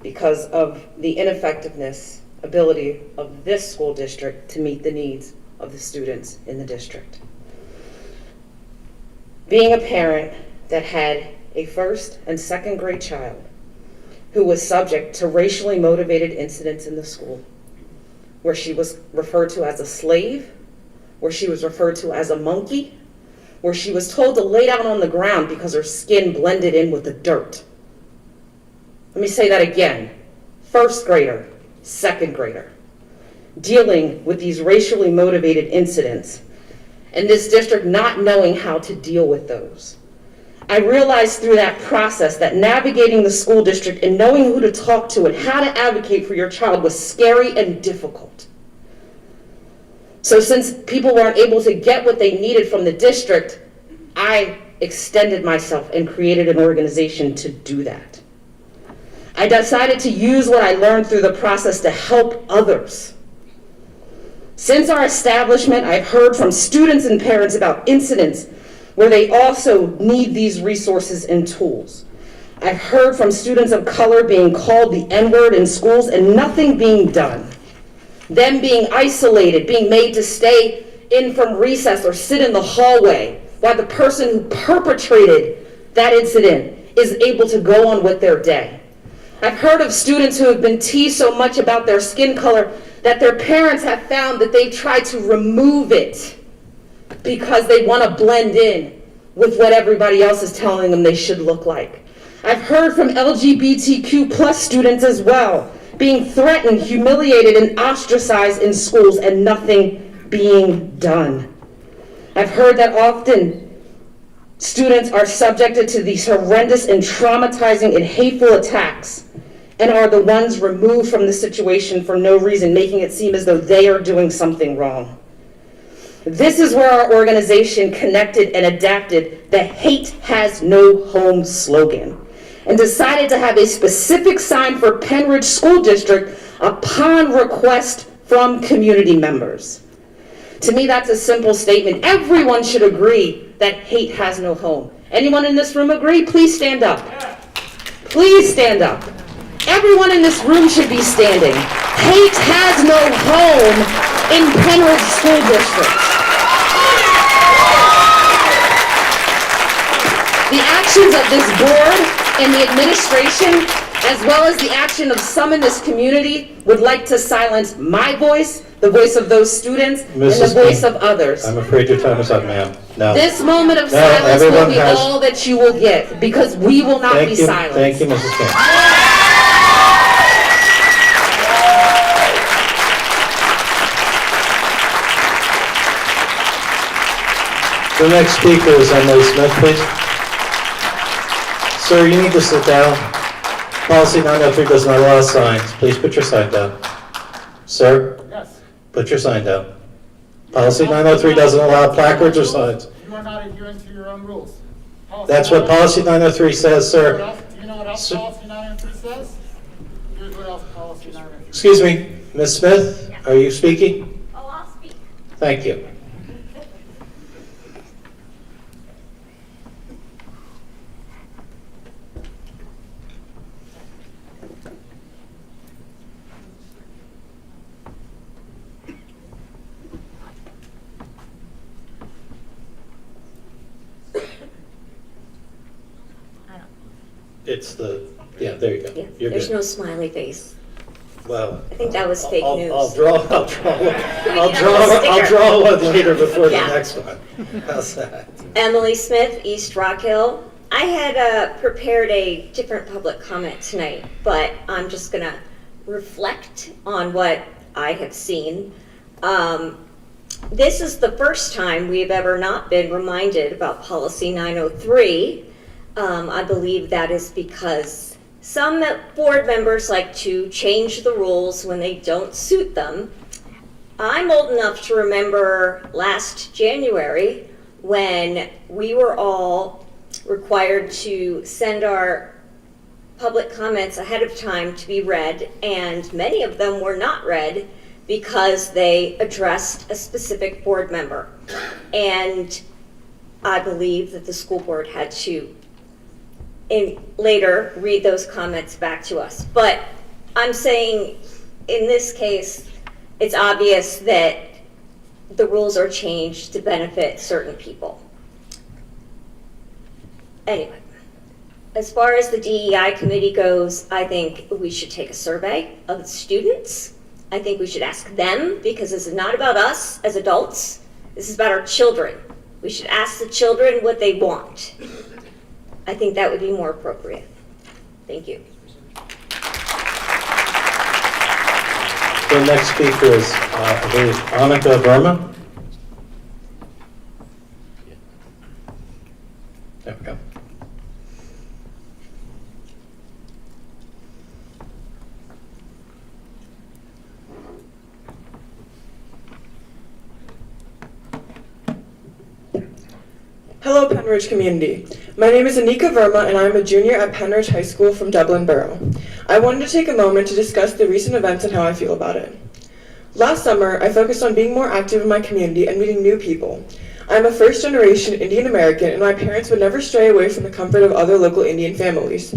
because of the ineffectiveness ability of this school district to meet the needs of the students in the district. Being a parent that had a first and second grade child who was subject to racially motivated incidents in the school, where she was referred to as a slave, where she was referred to as a monkey, where she was told to lay down on the ground because her skin blended in with the dirt. Let me say that again. First grader, second grader, dealing with these racially motivated incidents, and this district not knowing how to deal with those. I realized through that process that navigating the school district and knowing who to talk to and how to advocate for your child was scary and difficult. So since people weren't able to get what they needed from the district, I extended myself and created an organization to do that. I decided to use what I learned through the process to help others. Since our establishment, I've heard from students and parents about incidents where they also need these resources and tools. I've heard from students of color being called the N-word in schools and nothing being done. Them being isolated, being made to stay in from recess or sit in the hallway while the person who perpetrated that incident is able to go on with their day. I've heard of students who have been teased so much about their skin color that their parents have found that they try to remove it because they want to blend in with what everybody else is telling them they should look like. I've heard from LGBTQ plus students as well, being threatened, humiliated, and ostracized in schools and nothing being done. I've heard that often students are subjected to these horrendous and traumatizing and hateful attacks and are the ones removed from the situation for no reason, making it seem as though they are doing something wrong. This is where our organization connected and adapted the Hate Has No Home slogan and decided to have a specific sign for Penn Ridge School District upon request from community members. To me, that's a simple statement. Everyone should agree that hate has no home. Anyone in this room agree? Please stand up. Please stand up. Everyone in this room should be standing. Hate has no home in Penridge School District. The actions of this board and the administration, as well as the action of some in this community, would like to silence my voice, the voice of those students, and the voice of others. I'm afraid your time is up, ma'am. No. This moment of No, silence will everyone be has- all that you will get, because we will not be silenced. Thank you, Mrs. King. The next speaker is Emily Smith, please. Sir, you need to sit down. Policy 903 does not allow signs. Please put your sign down. Sir? Yes. Put your sign down. Policy 903 doesn't allow placards or signs. You are not adhering to your own rules. Policy That's what policy 903 says, Do you know what sir. else- do you know what else policy 903 says? Here's what else policy 903. Excuse me, Ms. Smith, are you speaking? Oh, I'll speak. Thank you. It's the, yeah, there you go. Yeah, You're there's good. no smiley face. Well. I think that was fake news. I'll draw one later before the Yeah. next one. How's that? Emily Smith, East Rock Hill. I had prepared a different public comment tonight, but I'm just going to reflect on what I have seen. This is the first time we've ever not been reminded about Policy 903. I believe that is because some board members like to change the rules when they don't suit them. I'm old enough to remember last January when we were all required to send our public comments ahead of time to be read, and many of them were not read because they addressed a specific board member. And I believe that the school board had to later read those comments back to us. But I'm saying in this case, it's obvious that the rules are changed to benefit certain people. Anyway, as far as the DEI committee goes, I think we should take a survey of the students. I think we should ask them, because this is not about us as adults. This is about our children. We should ask the children what they want. I think that would be more appropriate. Thank you. The next speaker is, I believe, Annika Verma. There we go. Hello, Penridge community. My name is Anika Verma, and I am a junior at Penridge High School from Dublin Borough. I wanted to take a moment to discuss the recent events and how I feel about it. Last summer, I focused on being more active in my community and meeting new people. I am a first-generation Indian American, and my parents would never stray away from the comfort of other local Indian families.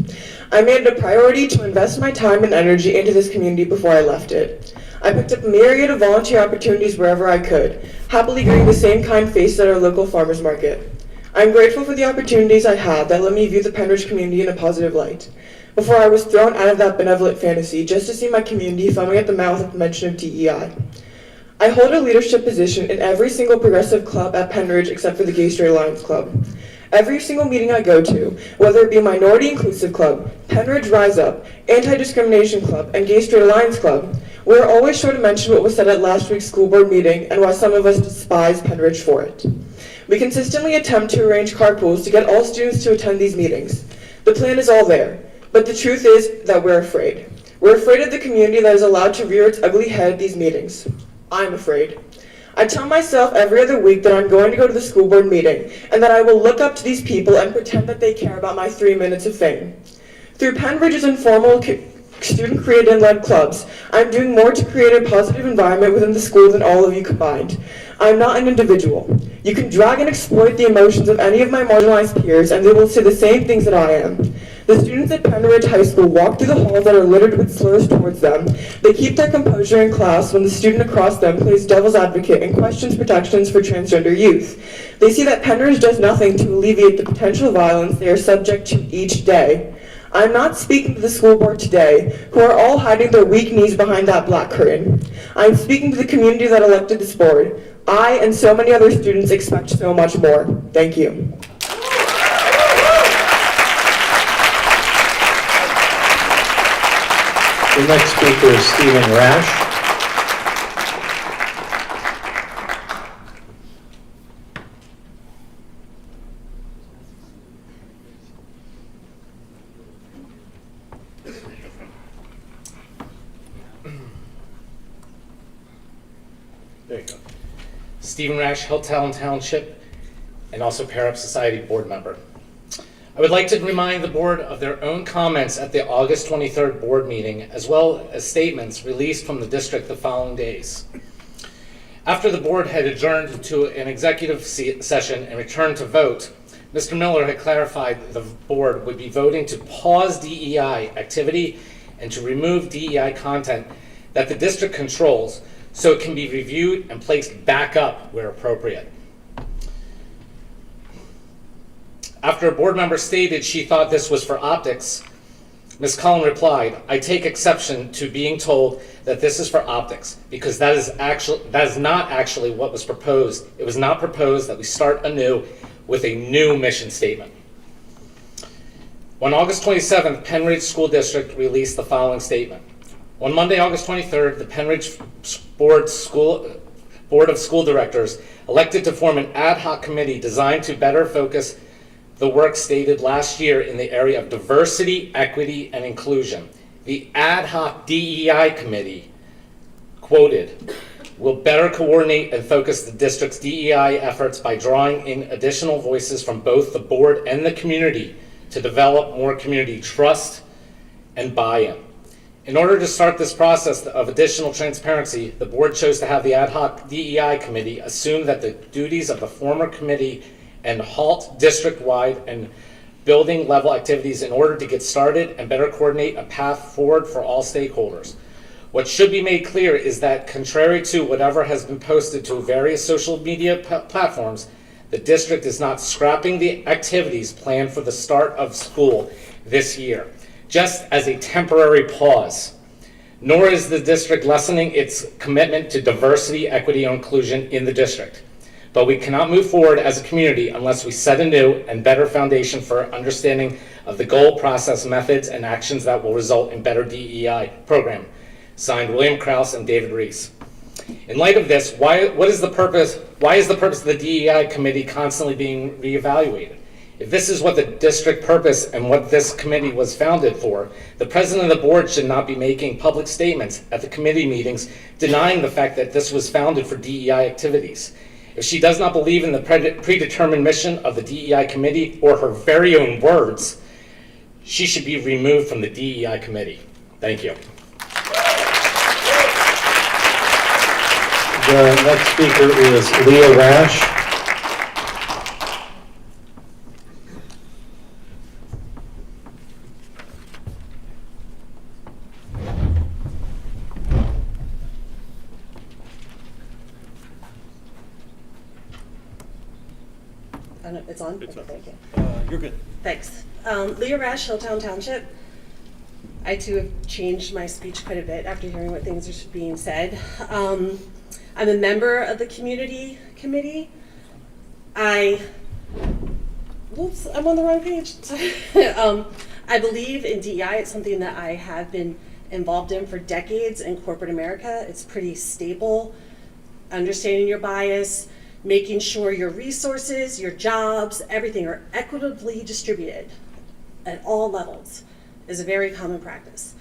I made it a priority to invest my time and energy into this community before I left it. I picked up a myriad of volunteer opportunities wherever I could, happily greeting the same kind faces at our local farmers market. I'm grateful for the opportunities I had that let me view the Penridge community in a positive light, before I was thrown out of that benevolent fantasy just to see my community foaming at the mouth at the mention of DEI. I hold a leadership position in every single progressive club at Penridge except for the Gay Straight Alliance Club. Every single meeting I go to, whether it be Minority Inclusive Club, Penridge Rise Up, Anti-Discrimination Club, and Gay Straight Alliance Club, we are always sure to mention what was said at last week's school board meeting and why some of us despise Penridge for it. We consistently attempt to arrange carpools to get all students to attend these meetings. The plan is all there, but the truth is that we're afraid. We're afraid of the community that is allowed to rear its ugly head at these meetings. I'm afraid. I tell myself every other week that I'm going to go to the school board meeting and that I will look up to these people and pretend that they care about my 3 minutes of fame. Through Penridge's informal student-created and led clubs, I'm doing more to create a positive environment within the school than all of you combined. I'm not an individual. You can drag and exploit the emotions of any of my marginalized peers, and they will say the same things that I am. The students at Penridge High School walk through the halls that are littered with slurs towards them. They keep their composure in class when the student across them plays devil's advocate and questions protections for transgender youth. They see that Penridge does nothing to alleviate the potential violence they are subject to each day. I'm not speaking to the school board today, who are all hiding their weak knees behind that black curtain. I'm speaking to the community that elected this board. I and so many other students expect so much more. Thank you. The next speaker is Stephen Rash. There you go. Stephen Rash, Hilltown Township, and also Pair Up Society board member. I would like to remind the board of their own comments at the August 23rd board meeting, as well as statements released from the district the following days. After the board had adjourned to an executive session and returned to vote, Mr. Miller had clarified the board would be voting to pause DEI activity and to remove DEI content that the district controls so it can be reviewed and placed back up where appropriate. After a board member stated she thought this was for optics, Ms. Cullen replied, "I take exception to being told that this is for optics because that is not actually what was proposed. It was not proposed that we start anew with a new mission statement." On August 27th, Penridge School District released the following statement. On Monday, August 23rd, the Penridge Board of School Directors elected to form an ad hoc committee designed to better focus the work stated last year in the area of diversity, equity, and inclusion. The ad hoc DEI committee, quoted, will better coordinate and focus the district's DEI efforts by drawing in additional voices from both the board and the community to develop more community trust and buy-in. In order to start this process of additional transparency, the board chose to have the ad hoc DEI committee assume that the duties of the former committee and halt district-wide and building level activities in order to get started and better coordinate a path forward for all stakeholders. What should be made clear is that contrary to whatever has been posted to various social media platforms, the district is not scrapping the activities planned for the start of school this year, just as a temporary pause. Nor is the district lessening its commitment to diversity, equity, and inclusion in the district. But we cannot move forward as a community unless we set a new and better foundation for understanding of the goal, process, methods, and actions that will result in better DEI program. Signed, William Krause and David Reese. In light of this, why is the purpose of the DEI committee constantly being reevaluated? If this is what the district purpose and what this committee was founded for, the president of the board should not be making public statements at the committee meetings denying the fact that this was founded for DEI activities. If she does not believe in the predetermined mission of the DEI committee or her very own words, she should be removed from the DEI committee. Thank you. The next speaker is Leah Rash. It's on? It's Okay, on. thank you. You're good. Thanks. Leah Rash, Hilltown Township. I too have changed my speech quite a bit after hearing what things are being said. I'm a member of the community committee. Whoops, I'm on the wrong page. I believe in DEI. It's something that I have been involved in for decades in corporate America. It's pretty stable. Understanding your bias, making sure your resources, your jobs, everything are equitably distributed at all levels is a very common practice.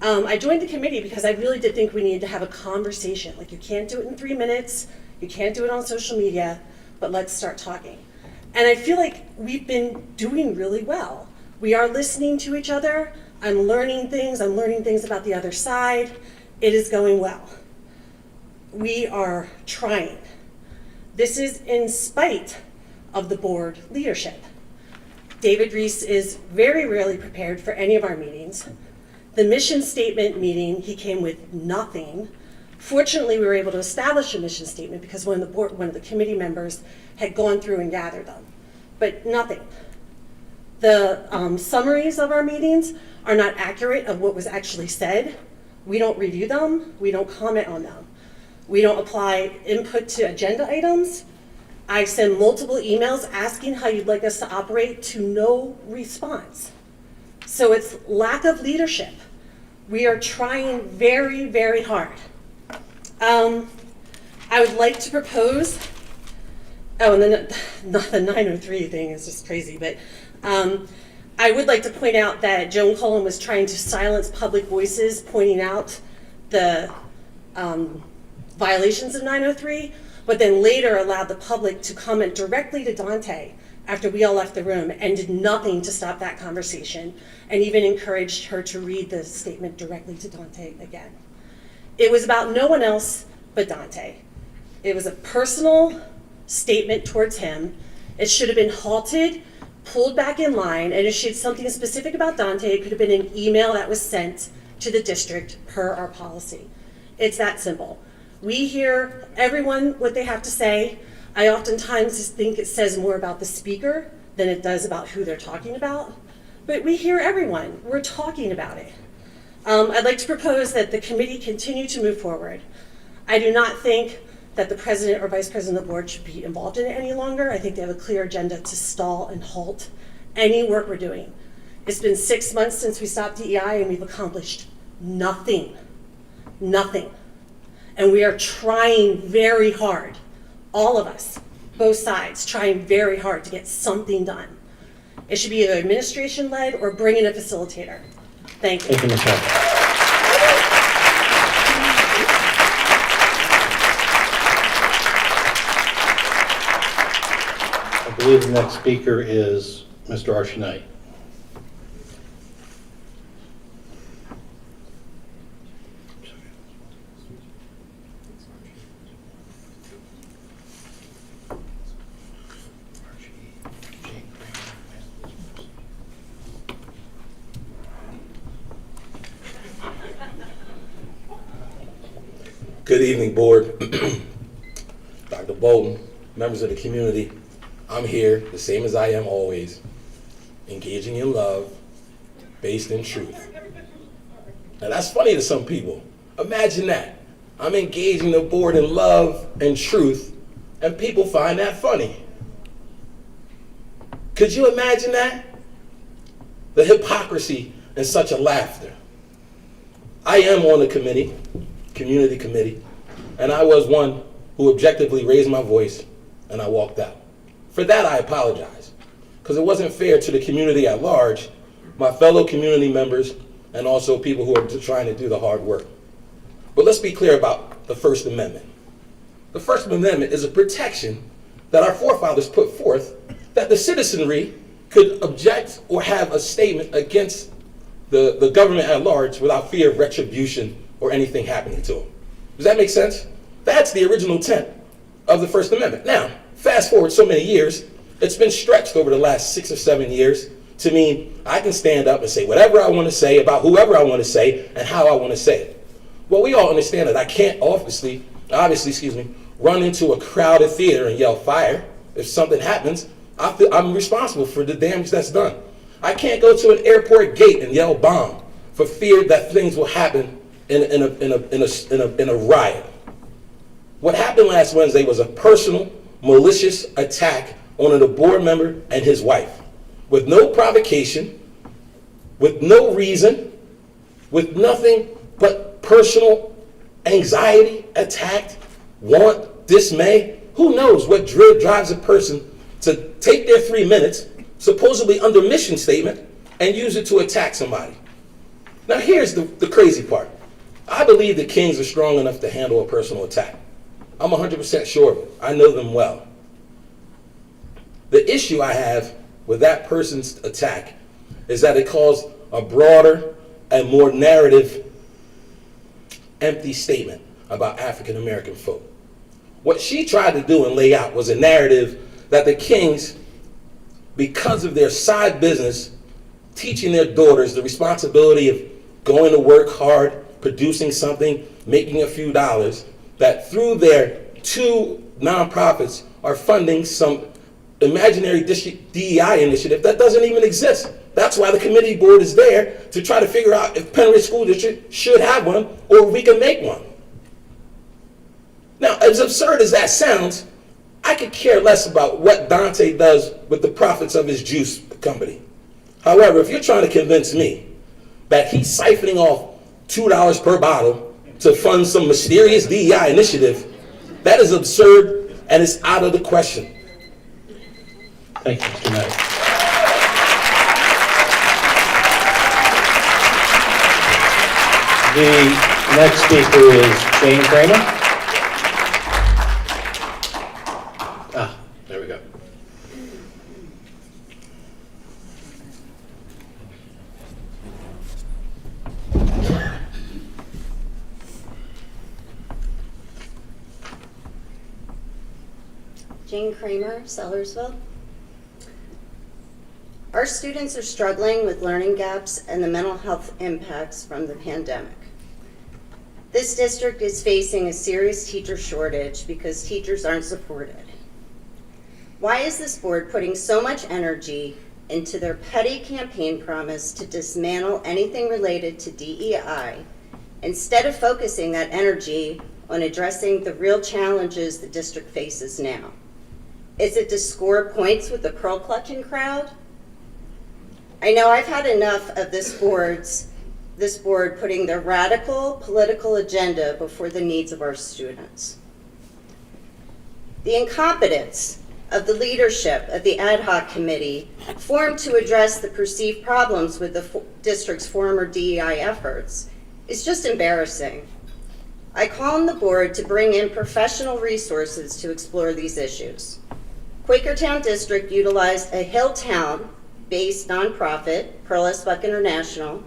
I joined the committee because I really did think we needed to have a conversation. Like, you can't do it in 3 minutes, you can't do it on social media, but let's start talking. And I feel like we've been doing really well. We are listening to each other. I'm learning things about the other side. It is going well. We are trying. This is in spite of the board leadership. David Reese is very rarely prepared for any of our meetings. The mission statement meeting, he came with nothing. Fortunately, we were able to establish a mission statement because one of the committee members had gone through and gathered them, but nothing. The summaries of our meetings are not accurate of what was actually said. We don't review them. We don't comment on them. We don't apply input to agenda items. I send multiple emails asking how you'd like us to operate to no response. So it's lack of leadership. We are trying very, very hard. I would like to propose, and then not the 903 thing is just crazy, but I would like to point out that Joan Cullen was trying to silence public voices pointing out the violations of 903, but then later allowed the public to comment directly to Dante after we all left the room and did nothing to stop that conversation, and even encouraged her to read the statement directly to Dante again. It was about no one else but Dante. It was a personal statement towards him. It should have been halted, pulled back in line, and if she had something specific about Dante, it could have been an email that was sent to the district per our policy. It's that simple. We hear everyone what they have to say. I oftentimes just think it says more about the speaker than it does about who they're talking about. But we hear everyone. We're talking about it. I'd like to propose that the committee continue to move forward. I do not think that the president or vice president of the board should be involved in it any longer. I think they have a clear agenda to stall and halt any work we're doing. It's been 6 months since we stopped DEI and we've accomplished nothing. Nothing. And we are trying very hard, all of us, both sides, trying very hard to get something done. It should be either administration-led or bring in a facilitator. Thank you. Thank you, Michelle. I believe the next speaker is Mr. Archie Knight. Good evening, board. Dr. Bolton, members of the community, I'm here, the same as I am always, engaging in love, based in truth. Now that's funny to some people. Imagine that. I'm engaging the board in love and truth, and people find that funny. Could you imagine that? The hypocrisy in such a laughter. I am on the committee, community committee, and I was one who objectively raised my voice and I walked out. For that I apologize, because it wasn't fair to the community at large, my fellow community members, and also people who are trying to do the hard work. But let's be clear about the First Amendment. The First Amendment is a protection that our forefathers put forth that the citizenry could object or have a statement against the government at large without fear of retribution or anything happening to them. Does that make sense? That's the original intent of the First Amendment. Now, fast forward so many years, it's been stretched over the last 6 or 7 years to mean I can stand up and say whatever I want to say about whoever I want to say and how I want to say it. Well, we all understand that I can't obviously, run into a crowded theater and yell fire. If something happens, I'm responsible for the damage that's done. I can't go to an airport gate and yell bomb for fear that things will happen in a riot. What happened last Wednesday was a personal, malicious attack on a board member and his wife, with no provocation, with no reason, with nothing but personal anxiety, attack, want, dismay. Who knows what drives a person to take their 3 minutes, supposedly under mission statement, and use it to attack somebody. Now here's the crazy part. I believe the Kings are strong enough to handle a personal attack. I'm 100% sure of it. I know them well. The issue I have with that person's attack is that it caused a broader and more narrative, empty statement about African American folk. What she tried to do and lay out was a narrative that the Kings, because of their side business, teaching their daughters the responsibility of going to work hard, producing something, making a few dollars, that through their 2 nonprofits are funding some imaginary DEI initiative that doesn't even exist. That's why the committee board is there, to try to figure out if Penn School District should have one or we can make one. Now, as absurd as that sounds, I could care less about what Dante does with the profits of his juice company. However, if you're trying to convince me that he's siphoning off $2 per bottle to fund some mysterious DEI initiative, that is absurd and it's out of the question. Thank you, Mr. Knight. The next speaker is Jane Kramer. There we go. Jane Kramer, Sellersville. Our students are struggling with learning gaps and the mental health impacts from the pandemic. This district is facing a serious teacher shortage because teachers aren't supported. Why is this board putting so much energy into their petty campaign promise to dismantle anything related to DEI instead of focusing that energy on addressing the real challenges the district faces now? Is it to score points with the pearl clutching crowd? I know I've had enough of this board putting their radical political agenda before the needs of our students. The incompetence of the leadership of the ad hoc committee formed to address the perceived problems with the district's former DEI efforts is just embarrassing. I call on the board to bring in professional resources to explore these issues. Quakertown District utilized a Hilltown-based nonprofit, Pearl S. Buck International,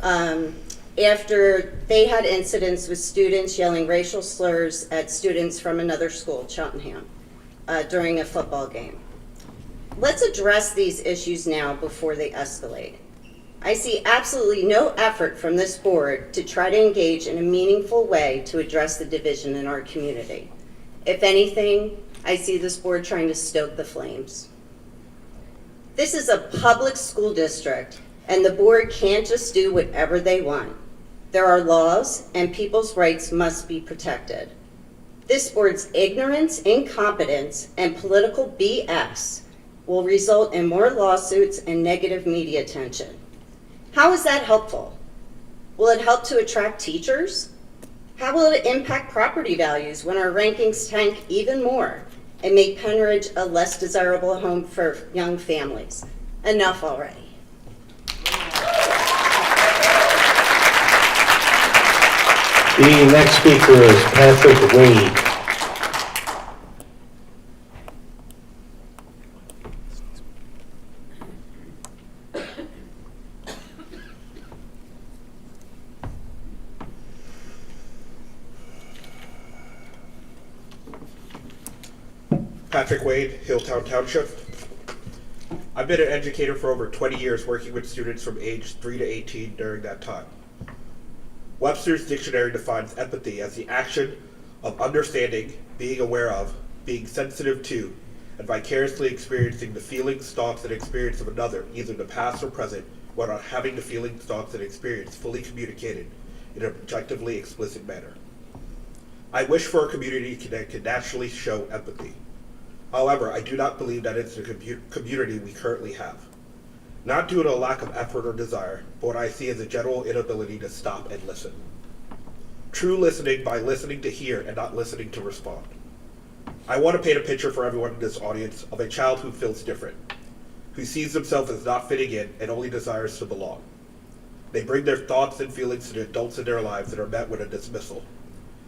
after they had incidents with students yelling racial slurs at students from another school, Cheltenham, during a football game. Let's address these issues now before they escalate. I see absolutely no effort from this board to try to engage in a meaningful way to address the division in our community. If anything, I see this board trying to stoke the flames. This is a public school district, and the board can't just do whatever they want. There are laws, and people's rights must be protected. This board's ignorance, incompetence, and political BS will result in more lawsuits and negative media attention. How is that helpful? Will it help to attract teachers? How will it impact property values when our rankings tank even more and make Penridge a less desirable home for young families? Enough already. The next speaker is Patrick Wade. Patrick Wade, Hilltown Township. I've been an educator for over 20 years, working with students from age 3 to 18 during that time. Webster's dictionary defines empathy as the action of understanding, being aware of, being sensitive to, and vicariously experiencing the feelings, thoughts, and experience of another, either the past or present, while not having the feelings, thoughts, and experience fully communicated in an objectively explicit manner. I wish for a community that could naturally show empathy. However, I do not believe that it's the community we currently have. Not due to a lack of effort or desire, but what I see as a general inability to stop and listen. True listening by listening to hear and not listening to respond. I want to paint a picture for everyone in this audience of a child who feels different, who sees themselves as not fitting in and only desires to belong. They bring their thoughts and feelings to the adults in their lives and are met with a dismissal.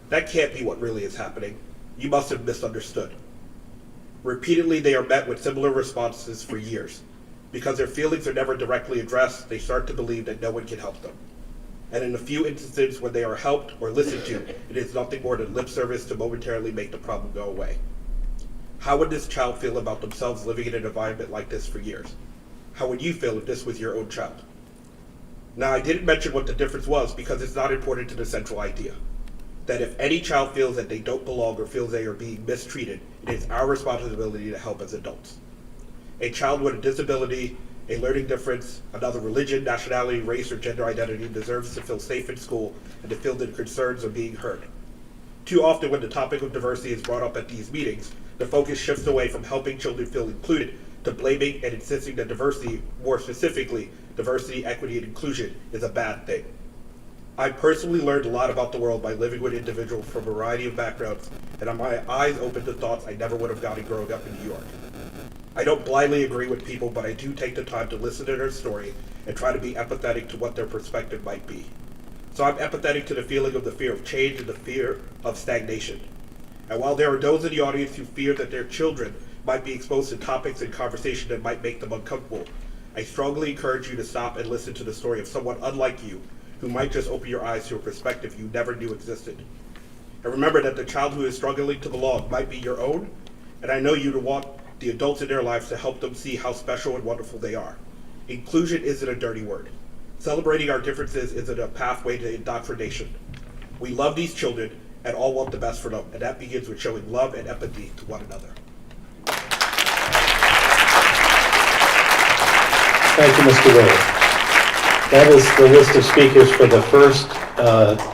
That can't be what really is happening. You must have misunderstood. Repeatedly, they are met with similar responses for years. Because their feelings are never directly addressed, they start to believe that no one can help them. and in a few instances when they are helped or listened to, it is nothing more than lip service to momentarily make the problem go away. How would this child feel about themselves living in an environment like this for years? How would you feel if this was your own child? Now, I didn't mention what the difference was because it's not important to the central idea. That if any child feels that they don't belong or feels they are being mistreated, it is our responsibility to help as adults. A child with a disability, a learning difference, another religion, nationality, race, or gender identity deserves to feel safe in school and to feel that their concerns are being heard. Too often when the topic of diversity is brought up at these meetings, the focus shifts away from helping children feel included to blaming and insisting that diversity, more specifically, diversity, equity, and inclusion, is a bad thing. I personally learned a lot about the world by living with individuals from a variety of backgrounds, and my eyes opened to thoughts I never would have gotten growing up in New York. I don't blindly agree with people, but I do take the time to listen to their story and try to be empathetic to what their perspective might be. So I'm empathetic to the feeling of the fear of change and the fear of stagnation. And while there are those in the audience who fear that their children might be exposed to topics and conversation that might make them uncomfortable, I strongly encourage you to stop and listen to the story of someone unlike you who might just open your eyes to a perspective you never knew existed. And remember that the child who is struggling to belong might be your own, and I know you to want the adults in their lives to help them see how special and wonderful they are. Inclusion isn't a dirty word. Celebrating our differences isn't a pathway to indoctrination. We love these children and all want the best for them, and that begins with showing love and empathy to one another. Thank you, Mr. Wade. That is the list of speakers for the first.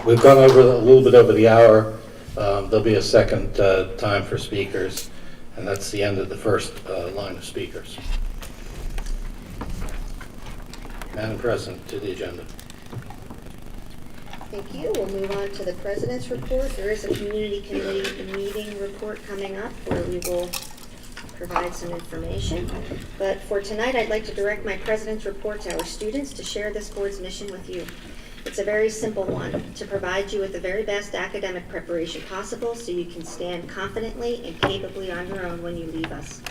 We've gone over a little bit over the hour. There'll be a second time for speakers, and that's the end of the first line of speakers. Madam President, to the agenda. Thank you. We'll move on to the President's report. There is a community committee meeting report coming up where we will provide some information. But for tonight, I'd like to direct my President's report to our students to share this board's mission with you. It's a very simple one, to provide you with the very best academic preparation possible so you can stand confidently and capably on your own when you leave us.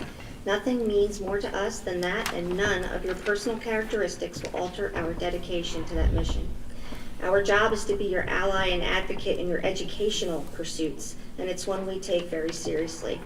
Nothing means more to us than that, and none of your personal characteristics will alter our dedication to that mission. Our job is to be your ally and advocate in your educational pursuits, and it's one we take very seriously.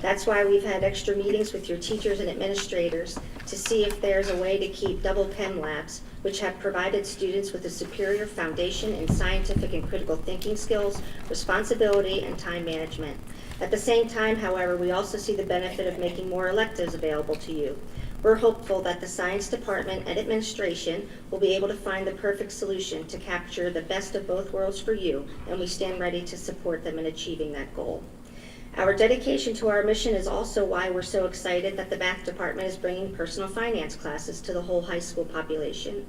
That's why we've had extra meetings with your teachers and administrators to see if there's a way to keep double chem labs, which have provided students with a superior foundation in scientific and critical thinking skills, responsibility, and time management. At the same time, however, we also see the benefit of making more electives available to you. We're hopeful that the science department and administration will be able to find the perfect solution to capture the best of both worlds for you, and we stand ready to support them in achieving that goal. Our dedication to our mission is also why we're so excited that the math department is bringing personal finance classes to the whole high school population.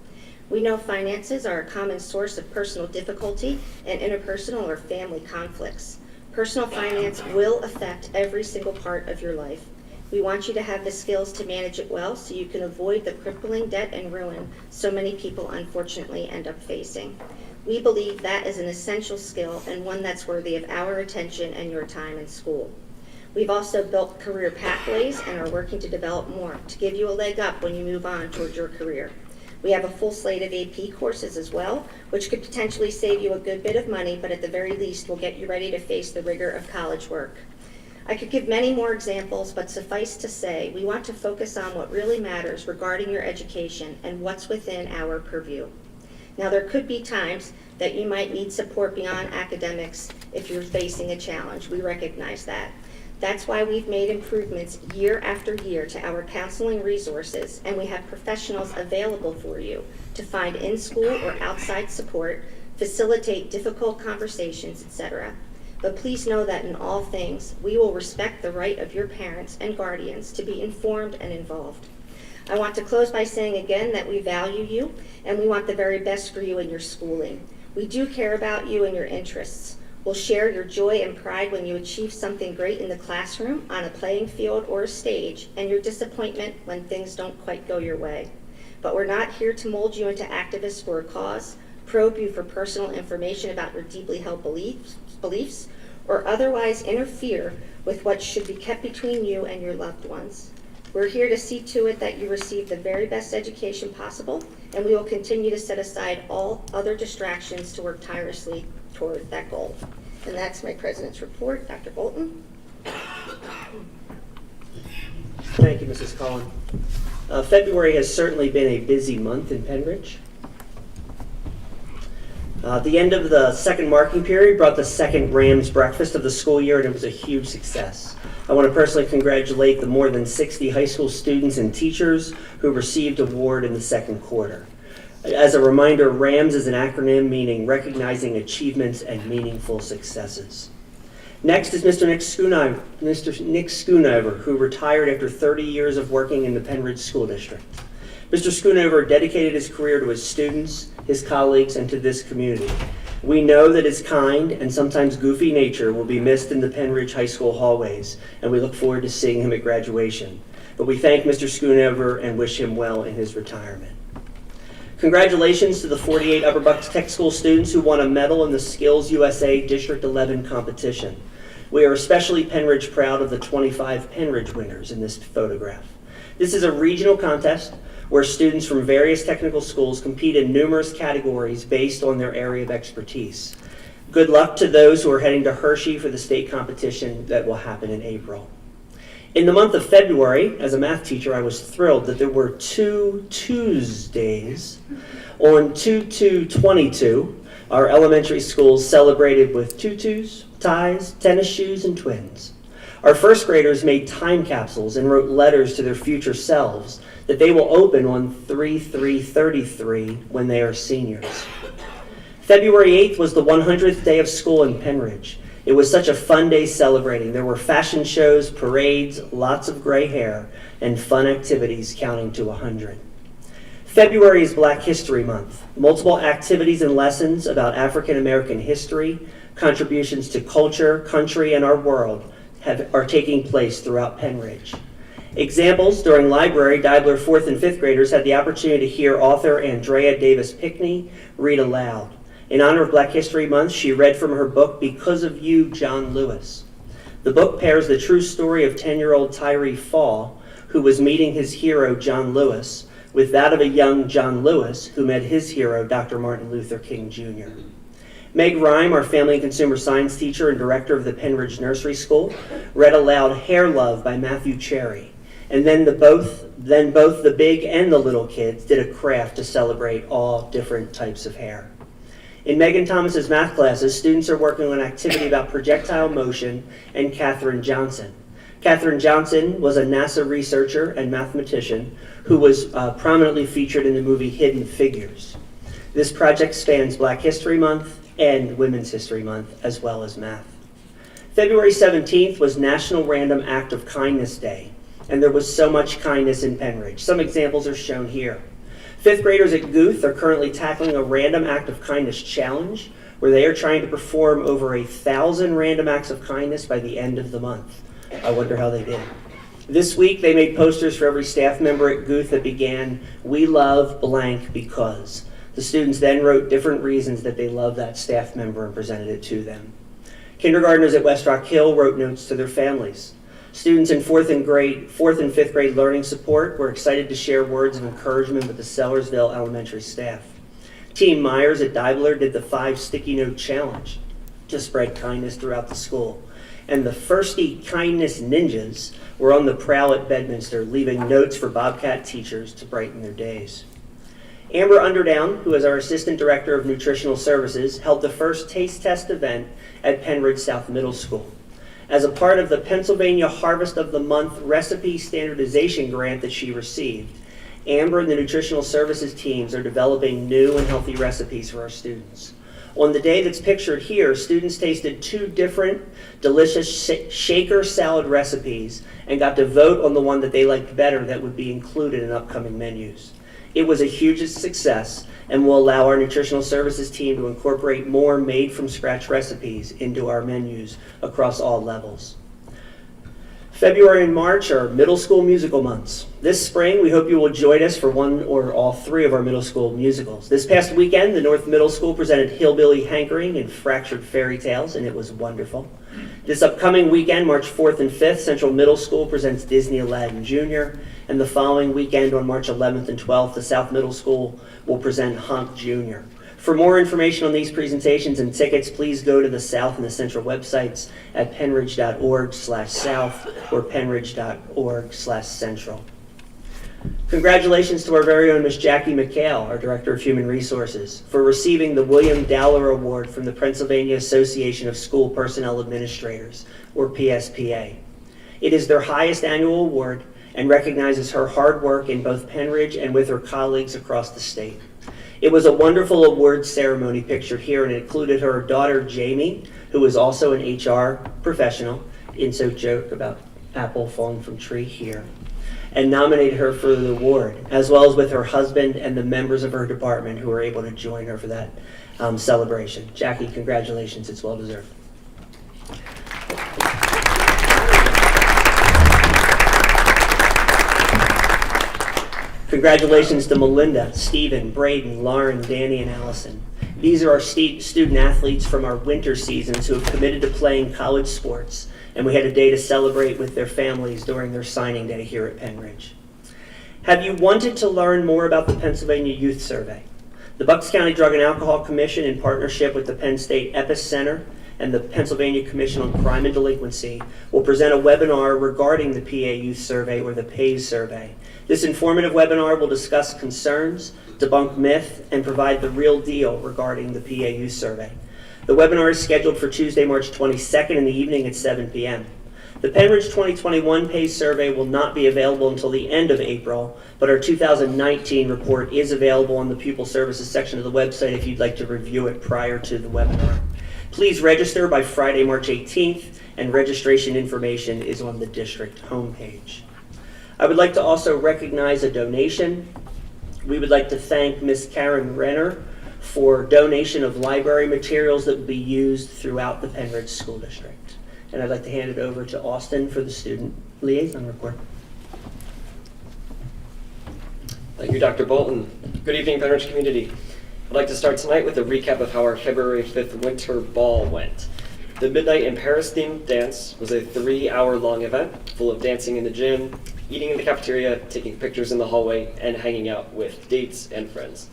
We know finances are a common source of personal difficulty and interpersonal or family conflicts. Personal finance will affect every single part of your life. We want you to have the skills to manage it well so you can avoid the crippling debt and ruin so many people unfortunately end up facing. We believe that is an essential skill and one that's worthy of our attention and your time in school. We've also built career pathways and are working to develop more to give you a leg up when you move on toward your career. We have a full slate of AP courses as well, which could potentially save you a good bit of money, but at the very least will get you ready to face the rigor of college work. I could give many more examples, but suffice to say, we want to focus on what really matters regarding your education and what's within our purview. Now, there could be times that you might need support beyond academics if you're facing a challenge. We recognize that. That's why we've made improvements year after year to our counseling resources, and we have professionals available for you to find in-school or outside support, facilitate difficult conversations, etc. But please know that in all things, we will respect the right of your parents and guardians to be informed and involved. I want to close by saying again that we value you and we want the very best for you in your schooling. We do care about you and your interests. We'll share your joy and pride when you achieve something great in the classroom, on a playing field, or a stage, and your disappointment when things don't quite go your way. But we're not here to mold you into activists for a cause, probe you for personal information about your deeply held beliefs, or otherwise interfere with what should be kept between you and your loved ones. We're here to see to it that you receive the very best education possible and we will continue to set aside all other distractions to work tirelessly toward that goal. And that's my president's report. Dr. Bolton? Thank you, Mrs. Cullen. February has certainly been a busy month in Pennridge. The end of the second marking period brought the second Rams breakfast of the school year, and it was a huge success. I want to personally congratulate the more than 60 high school students and teachers who received award in the second quarter. As a reminder, RAMS is an acronym meaning Recognizing Achievements and Meaningful Successes. Next is Mr. Nick Schoonover, who retired after 30 years of working in the Pennridge School District. Mr. Schoonover dedicated his career to his students, his colleagues, and to this community. We know that his kind and sometimes goofy nature will be missed in the Pennridge High School hallways, and we look forward to seeing him at graduation. But we thank Mr. Schoonover and wish him well in his retirement. Congratulations to the 48 Upper Bucks Tech School students who won a medal in the Skills USA District 11 competition. We are especially Pennridge proud of the 25 Pennridge winners in this photograph. This is a regional contest where students from various technical schools compete in numerous categories based on their area of expertise. Good luck to those who are heading to Hershey for the state competition that will happen in April. In the month of February, as a math teacher, I was thrilled that there were 2 Tuesdays. On 2/2/22, our elementary schools celebrated with tutus, ties, tennis shoes, and twins. Our first graders made time capsules and wrote letters to their future selves that they will open on 3/3/33 when they are seniors. February 8th was the 100th day of school in Pennridge. It was such a fun day celebrating. There were fashion shows, parades, lots of gray hair, and fun activities counting to 100. February is Black History Month. Multiple activities and lessons about African American history, contributions to culture, country, and our world are taking place throughout Pennridge. Examples: during library, Deibler 4th and 5th graders had the opportunity to hear author Andrea Davis Pickney read aloud. In honor of Black History Month, she read from her book, Because of You, John Lewis. The book pairs the true story of 10-year-old Tyree Fall, who was meeting his hero, John Lewis, with that of a young John Lewis, who met his hero, Dr. Martin Luther King Jr. Meg Rhyme, our family and consumer science teacher and director of the Pennridge Nursery School, read aloud Hair Love by Matthew Cherry. And then both the big and the little kids did a craft to celebrate all different types of hair. In Megan Thomas's math classes, students are working on an activity about projectile motion and Katherine Johnson. Katherine Johnson was a NASA researcher and mathematician who was prominently featured in the movie Hidden Figures. This project spans Black History Month and Women's History Month, as well as math. February 17th was National Random Act of Kindness Day, and there was so much kindness in Pennridge. Some examples are shown here. 5th graders at Guth are currently tackling a Random Act of Kindness challenge, where they are trying to perform over 1,000 random acts of kindness by the end of the month. I wonder how they did. This week, they made posters for every staff member at Guth that began, "We love blank because." The students then wrote different reasons that they love that staff member and presented it to them. Kindergartners at West Rock Hill wrote notes to their families. Students in 4th and 5th grade learning support were excited to share words of encouragement with the Sellersville elementary staff. Team Myers at Deibler did the 5 sticky note challenge to spread kindness throughout the school. And the Firsty Kindness Ninjas were on the prowl at Bedminster, leaving notes for Bobcat teachers to brighten their days. Amber Underdown, who is our Assistant Director of Nutritional Services, held the first taste test event at Pennridge South Middle School. As a part of the Pennsylvania Harvest of the Month recipe standardization grant that she received, Amber and the nutritional services teams are developing new and healthy recipes for our students. On the day that's pictured here, students tasted 2 different delicious shaker salad recipes and got to vote on the one that they liked better that would be included in upcoming menus. It was a huge success and will allow our nutritional services team to incorporate more made-from-scratch recipes into our menus across all levels. February and March are middle school musical months. This spring, we hope you will join us for one or all three of our middle school musicals. This past weekend, the North Middle School presented Hillbilly Hankering and Fractured Fairy Tales, and it was wonderful. This upcoming weekend, March 4th and 5th, Central Middle School presents Disney Aladdin Jr., and the following weekend on March 11th and 12th, the South Middle School will present Honk Jr. For more information on these presentations and tickets, please go to the South and the Central websites at penridge.org/south or penridge.org/central. Congratulations to our very own Ms. Jackie McHale, our Director of Human Resources, for receiving the William Dowler Award from the Pennsylvania Association of School Personnel Administrators, or PSPA. It is their highest annual award and recognizes her hard work in both Penridge and with her colleagues across the state. It was a wonderful awards ceremony pictured here, and it included her daughter, Jamie, who is also an HR professional, insert joke about apple falling from tree here, and nominated her for the award, as well as with her husband and the members of her department who were able to join her for that celebration. Jackie, congratulations. It's well deserved. Congratulations to Melinda, Stephen, Braden, Lauren, Danny, and Allison. These are our student athletes from our winter seasons who have committed to playing college sports, and we had a day to celebrate with their families during their signing day here at Penridge. Have you wanted to learn more about the Pennsylvania Youth Survey? The Bucks County Drug and Alcohol Commission, in partnership with the Penn State EPIS Center and the Pennsylvania Commission on Crime and Delinquency, will present a webinar regarding the PA Youth Survey, or the PAYS survey. This informative webinar will discuss concerns, debunk myth, and provide the real deal regarding the PA Youth Survey. The webinar is scheduled for Tuesday, March 22nd in the evening at 7 p.m. The Penridge 2021 PAYS survey will not be available until the end of April, but our 2019 report is available on the Pupil Services section of the website if you'd like to review it prior to the webinar. Please register by Friday, March 18th, and registration information is on the district homepage. I would like to also recognize a donation. We would like to thank Ms. Karen Renner for donation of library materials that will be used throughout the Penridge School District. And I'd like to hand it over to Austin for the student liaison report. Thank you, Dr. Bolton. Good evening, Penridge community. I'd like to start tonight with a recap of how our February 5th winter ball went. The Midnight in Paris themed dance was a 3-hour-long event full of dancing in the gym, eating in the cafeteria, taking pictures in the hallway, and hanging out with dates and friends.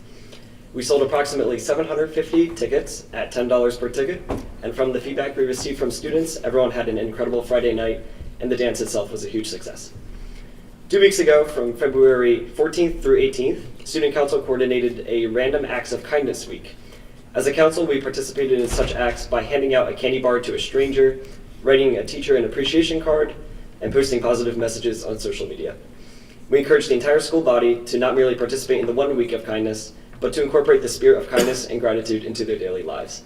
We sold approximately 750 tickets at $10 per ticket, and from the feedback we received from students, everyone had an incredible Friday night, and the dance itself was a huge success. 2 weeks ago, from February 14th through 18th, Student Council coordinated a Random Acts of Kindness week. As a council, we participated in such acts by handing out a candy bar to a stranger, writing a teacher an appreciation card, and posting positive messages on social media. We encouraged the entire school body to not merely participate in the 1 week of kindness, but to incorporate the spirit of kindness and gratitude into their daily lives.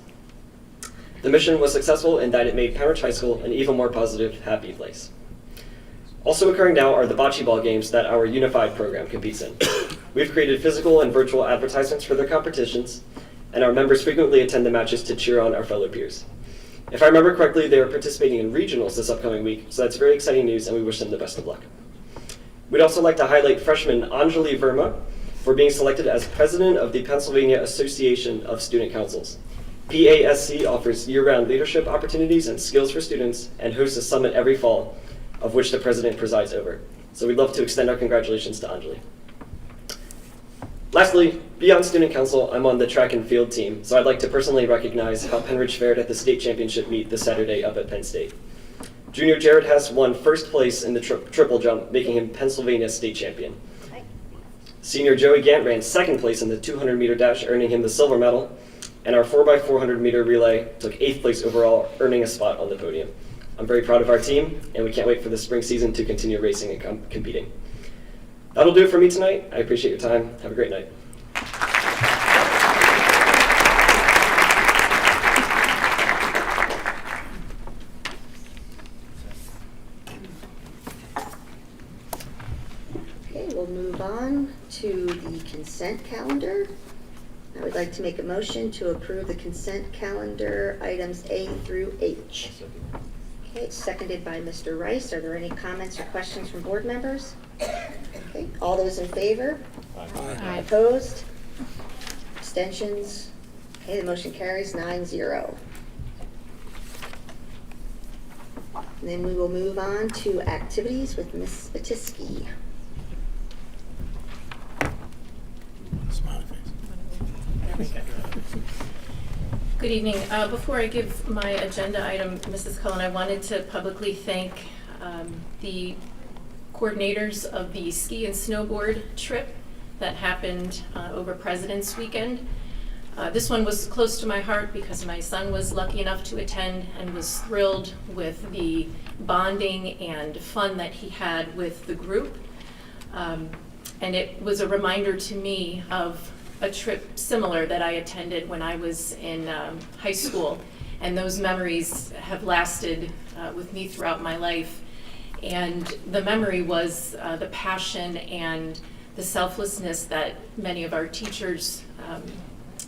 The mission was successful in that it made Penridge High School an even more positive, happy place. Also occurring now are the bocce ball games that our Unified program competes in. We've created physical and virtual advertisements for their competitions, and our members frequently attend the matches to cheer on our fellow peers. If I remember correctly, they are participating in regionals this upcoming week, so that's very exciting news, and we wish them the best of luck. We'd also like to highlight freshman Anjali Verma for being selected as president of the Pennsylvania Association of Student Councils. PASC offers year-round leadership opportunities and skills for students and hosts a summit every fall, of which the president presides over. So we'd love to extend our congratulations to Anjali. Lastly, beyond Student Council, I'm on the track and field team, so I'd like to personally recognize how Penridge fared at the state championship meet this Saturday up at Penn State. Junior Jared Hess won first place in the triple jump, making him Pennsylvania state champion. Senior Joey Gant ran second place in the 200-meter dash, earning him the silver medal, and our 4x400-meter relay took 8th place overall, earning a spot on the podium. I'm very proud of our team, and we can't wait for the spring season to continue racing and competing. That'll do it for me tonight. I appreciate your time. Have a great night. Okay, we'll move on to the consent calendar. I would like to make a motion to approve the consent calendar items A through H. Okay, it's seconded by Mr. Rice. Are there any comments or questions from board members? Okay, all those in favor? Aye. Opposed? Abstentions? Okay, the motion carries 9-0. And then we will move on to activities with Ms. Batisky. Good evening. Before I give my agenda item, Mrs. Cullen, I wanted to publicly thank the coordinators of the ski and snowboard trip that happened over President's Weekend. This one was close to my heart because my son was lucky enough to attend and was thrilled with the bonding and fun that he had with the group. And it was a reminder to me of a trip similar that I attended when I was in high school. And those memories have lasted with me throughout my life. And the memory was the passion and the selflessness that many of our teachers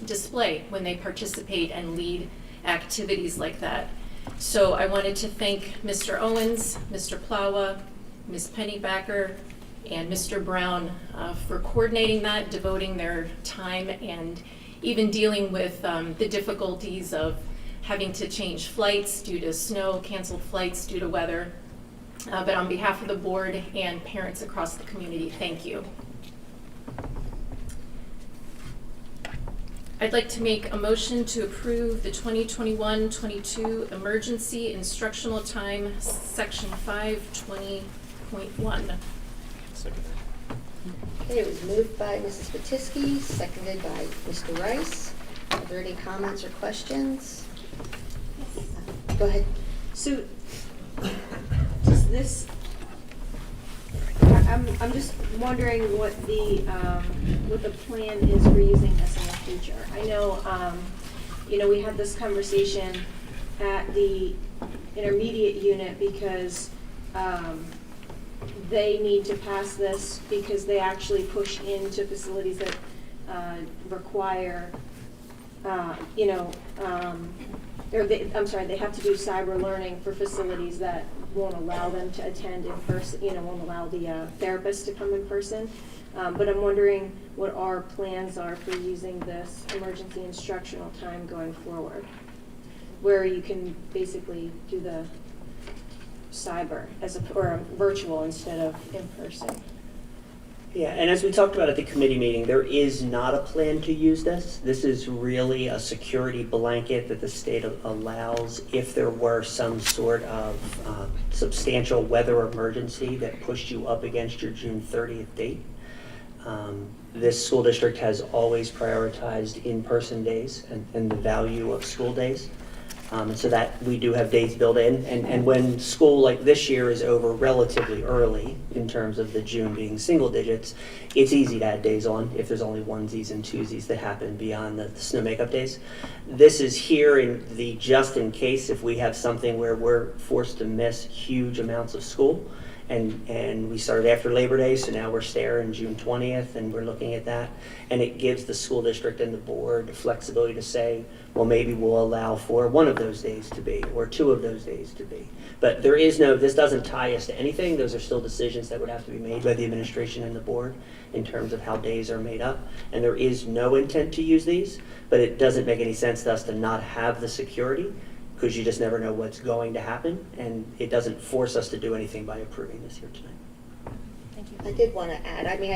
display when they participate and lead activities like that. So I wanted to thank Mr. Owens, Mr. Plawa, Ms. Pennybacker, and Mr. Brown for coordinating that, devoting their time, and even dealing with the difficulties of having to change flights due to snow, canceled flights due to weather. But on behalf of the board and parents across the community, thank you. I'd like to make a motion to approve the 2021-22 emergency instructional time, section 520.1. Okay, it was moved by Mrs. Batisky, seconded by Mr. Rice. Are there any comments or questions? Go ahead. So, does this, I'm just wondering what the plan is for using this in the future. I know, we had this conversation at the intermediate unit because they need to pass this because they actually push into facilities that require, they have to do cyber learning for facilities that won't allow them to attend in person, won't allow the therapist to come in person. But I'm wondering what our plans are for using this emergency instructional time going forward, where you can basically do the cyber or virtual instead of in person. Yeah, and as we talked about at the committee meeting, there is not a plan to use this. This is really a security blanket that the state allows if there were some sort of substantial weather emergency that pushed you up against your June 30th date. This school district has always prioritized in-person days and the value of school days. And so that we do have dates built in. And when school like this year is over relatively early in terms of the June being single digits, it's easy to add days on if there's only onesies and twosies that happen beyond the snow makeup days. This is here in the just in case if we have something where we're forced to miss huge amounts of school. And we started after Labor Day, so now we're staring June 20th, and we're looking at that. And it gives the school district and the board flexibility to say, well, maybe we'll allow for one of those days to be, or two of those days to be. But there is this doesn't tie us to anything. Those are still decisions that would have to be made by the administration and the board in terms of how days are made up. And there is no intent to use these, but it doesn't make any sense to us to not have the security, because you just never know what's going to happen, and it doesn't force us to do anything by approving this here tonight. Thank you. I did want to add, I think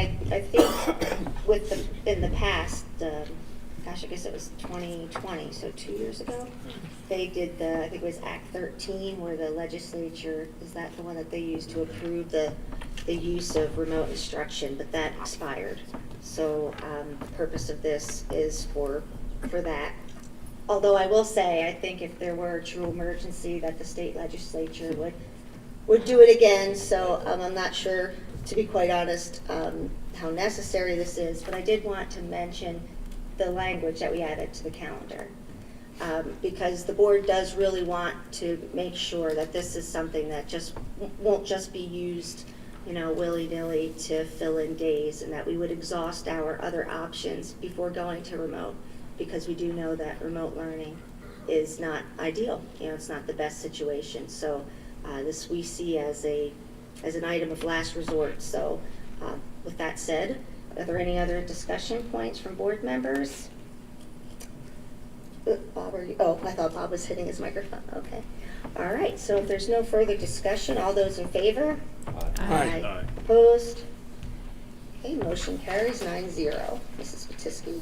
in the past, I guess it was 2020, so 2 years ago, they did I think it was Act 13, where the legislature, is that the one that they used to approve the use of remote instruction, but that expired. So the purpose of this is for that. Although I will say, I think if there were a true emergency, that the state legislature would do it again. So I'm not sure, to be quite honest, how necessary this is. But I did want to mention the language that we added to the calendar. Because the board does really want to make sure that this is something that won't just be used, willy-nilly to fill in days, and that we would exhaust our other options before going to remote. Because we do know that remote learning is not ideal. It's not the best situation. So this we see as an item of last resort. So with that said, are there any other discussion points from board members? Bob, I thought Bob was hitting his microphone. Okay. All right. So if there's no further discussion, all those in favor? Aye. Aye. Opposed? Okay, motion carries 9-0. Mrs. Batisky.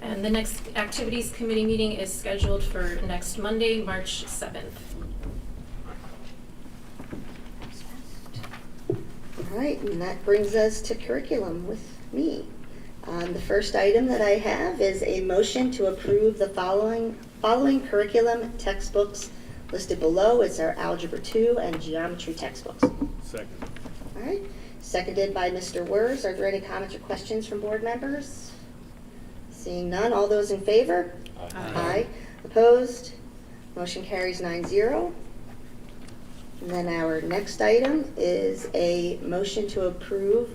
And the next Activities Committee meeting is scheduled for next Monday, March 7th. All right, and that brings us to curriculum with me. The first item that I have is a motion to approve the following curriculum textbooks listed below. It's our Algebra 2 and Geometry textbooks. Second. All right, seconded by Mr. Wers. Are there any comments or questions from board members? Seeing none, all those in favor? Aye. Opposed? Motion carries 9-0. And then our next item is a motion to approve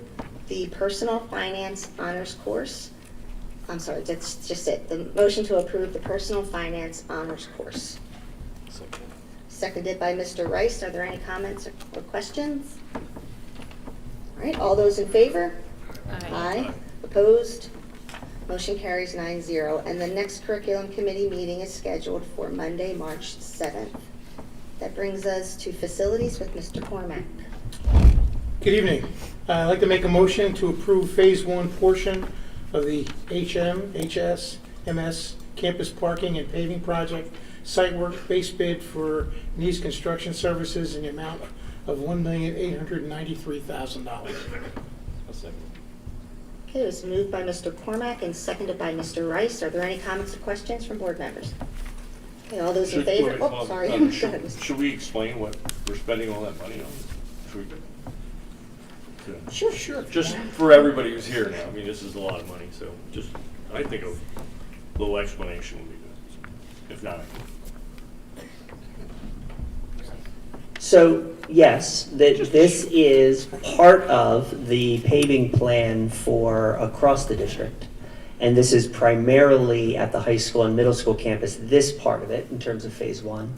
the Personal Finance Honors Course. I'm sorry, that's just it. The motion to approve the Personal Finance Honors Course. Second. Seconded by Mr. Rice. Are there any comments or questions? All right, all those in favor? Aye. Opposed? Motion carries 9-0. And the next curriculum committee meeting is scheduled for Monday, March 7th. That brings us to facilities with Mr. Cormack. Good evening. I'd like to make a motion to approve Phase 1 portion of the MS campus parking and paving project site work base bid for Nees Construction Services in the amount of $1,893,000. Okay, it was moved by Mr. Cormack and seconded by Mr. Rice. Are there any comments or questions from board members? Okay, all those in favor? Oh, sorry. Go ahead, Mr. Should we explain what we're spending all that money on? Should we? Sure. Just for everybody who's here now, I mean, this is a lot of money, so just, I think a little explanation would be good. If not, So, yes, this is part of the paving plan for across the district. And this is primarily at the high school and middle school campus, this part of it, in terms of Phase 1.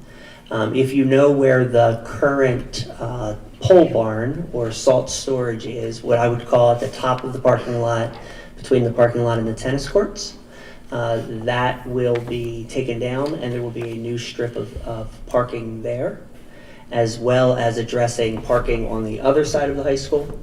If you know where the current pole barn or salt storage is, what I would call at the top of the parking lot, between the parking lot and the tennis courts, that will be taken down and there will be a new strip of parking there, as well as addressing parking on the other side of the high school,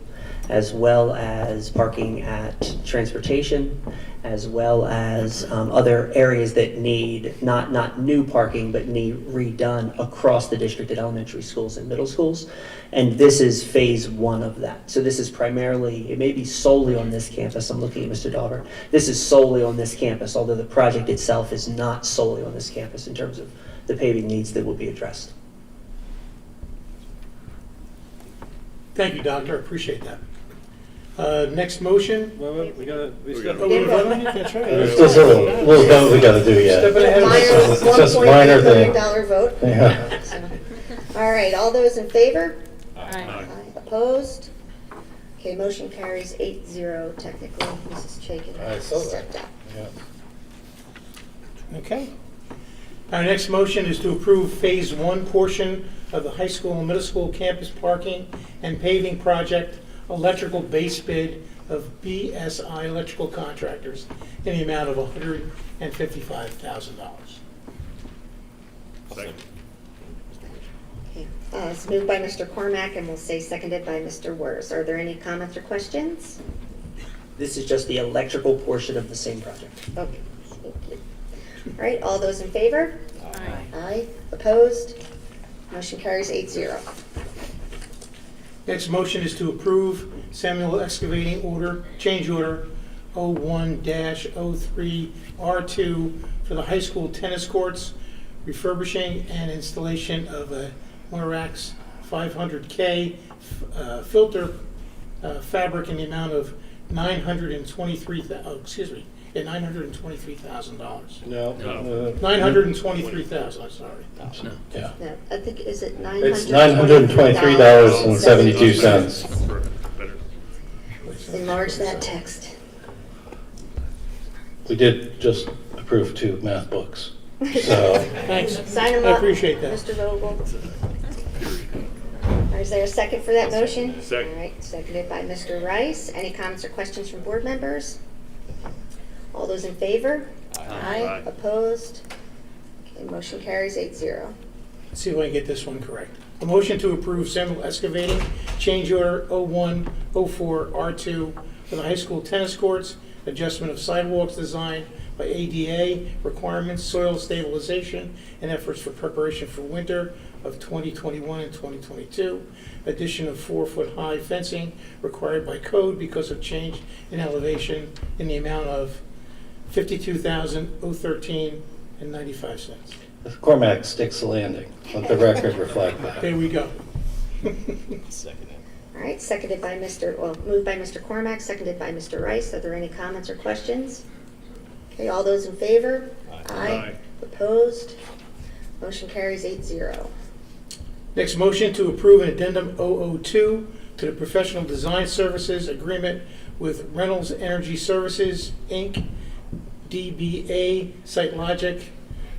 as well as parking at transportation, as well as other areas that need not new parking, but need redone across the district at elementary schools and middle schools. And this is Phase 1 of that. So this is primarily, it may be solely on this campus. I'm looking at Mr. Dauber. This is solely on this campus, although the project itself is not solely on this campus in terms of the paving needs that will be addressed. Thank you, Doctor. I appreciate that. Next motion. we got. That's right. There's still a little vote we gotta do yet. Stepping ahead of It's us. just a minor thing. $1.8 vote. Yeah. So, all right, all those in favor? Aye. Opposed? Okay, motion carries 8-0 technically. Mrs. Chaikin I saw that. stepped up. Okay. Our next motion is to approve Phase 1 portion of the high school and middle school campus parking and paving project electrical base bid of BSI Electrical Contractors in the amount of $155,000. Second. Okay, it's moved by Mr. Cormack and we'll say seconded by Mr. Wers. Are there any comments or questions? This is just the electrical portion of the same project. Okay, thank you. All right, all those in favor? Aye. Aye. Opposed? Motion carries 8-0. Next motion is to approve Samuel Excavating change order 01-03R2 for the high school tennis courts, refurbishing and installation of a Morax 500K filter fabric in the amount of $923,000. No. $923,000, I'm sorry. Yeah. No, I think, is it It's $923.72. Enlarge that text. We did just approve 2 math books. So, Thanks. Sign them I up. appreciate that. Mr. Vogel. Is there a second for that motion? Second. All right, seconded by Mr. Rice. Any comments or questions from board members? All those in favor? Aye. Opposed? Okay, motion carries 8-0. Let's see if I can get this one correct. A motion to approve Semble Excavating change order 0104R2 for the high school tennis courts, adjustment of sidewalks designed by ADA requirements, soil stabilization, and efforts for preparation for winter of 2021 and 2022. Addition of 4-foot-high fencing required by code because of change in elevation in the amount of $52,013.95. Cormac sticks the landing. Let the record reflect that. There we go. All right, seconded by moved by Mr. Cormack, seconded by Mr. Rice. Are there any comments or questions? Okay, all those in favor? Aye. Opposed? Motion carries 8-0. Next motion to approve an addendum 002 to the professional design services agreement with Reynolds Energy Services, Inc., DBA SiteLogic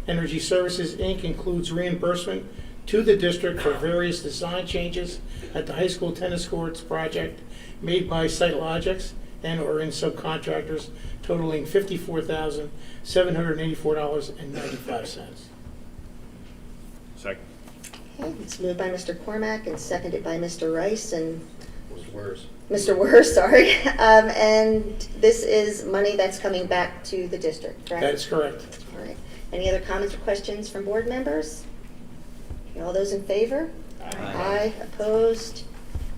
Energy Services, Inc. includes reimbursement to the district for various design changes at the high school tennis courts project made by SiteLogics and or in subcontractors totaling $54,784.95. Second. Okay, it's moved by Mr. Cormack and seconded by Mr. Rice and Worse. Mr. Wurst, sorry. And this is money that's coming back to the district, correct? That is correct. All right. Any other comments or questions from board members? Okay, all those in favor? Aye. Opposed?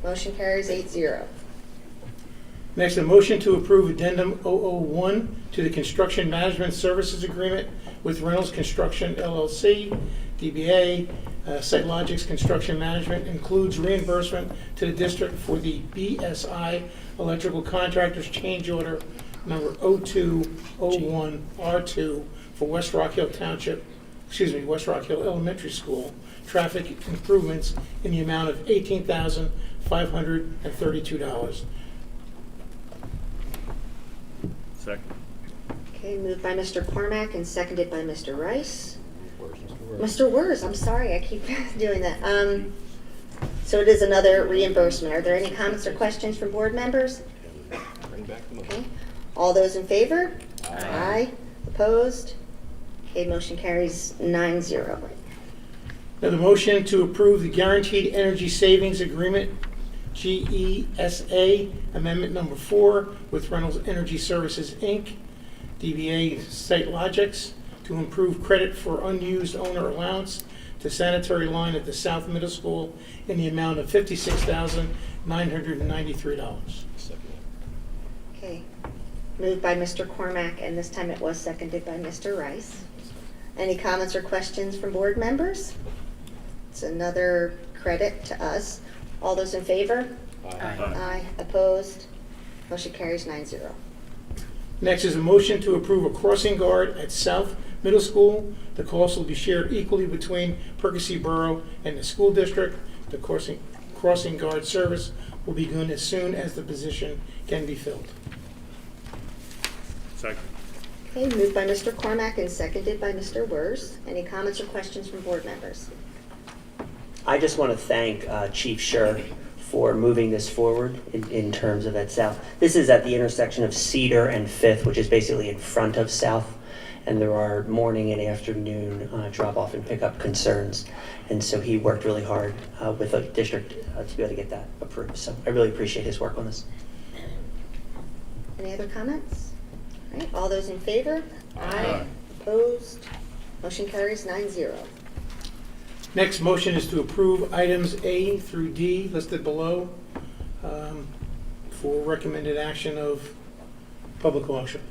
Motion carries 8-0. Next, a motion to approve addendum 001 to the construction management services agreement with Reynolds Construction LLC, DBA SiteLogics Construction Management includes reimbursement to the district for the BSI Electrical Contractors Change Order number 0201R2 for West Rock Hill West Rock Hill Elementary School traffic improvements in the amount of $18,532. Second. Okay, moved by Mr. Cormack and seconded by Mr. Rice. Mr. Wurst, I'm sorry, I keep doing that. So it is another reimbursement. Are there any comments or questions from board members? Okay. All those in favor? Aye. Opposed? Okay, motion carries 9-0. Now the motion to approve the Guaranteed Energy Savings Agreement, GESA, Amendment Number 4 with Reynolds Energy Services, Inc., DBA SiteLogics, to improve credit for unused owner allowance to sanitary line at the South Middle School in the amount of $56,993. Okay. Moved by Mr. Cormack, and this time it was seconded by Mr. Rice. Any comments or questions from board members? It's another credit to us. All those in favor? Aye. Opposed? Motion carries 9-0. Next is a motion to approve a crossing guard at South Middle School. The cost will be shared equally between Percy Borough and the school district. The crossing guard service will begin as soon as the position can be filled. Second. Okay, moved by Mr. Cormack and seconded by Mr. Wurst. Any comments or questions from board members? I just want to thank Chief Scher for moving this forward in terms of at South. This is at the intersection of Cedar and 5th, which is basically in front of South. And there are morning and afternoon drop-off and pickup concerns. And so he worked really hard with the district to be able to get that approved. So I really appreciate his work on this. Any other comments? All right, all those in favor? Aye. Opposed? Motion carries 9-0. Next motion is to approve items A through D listed below for recommended action of public auction.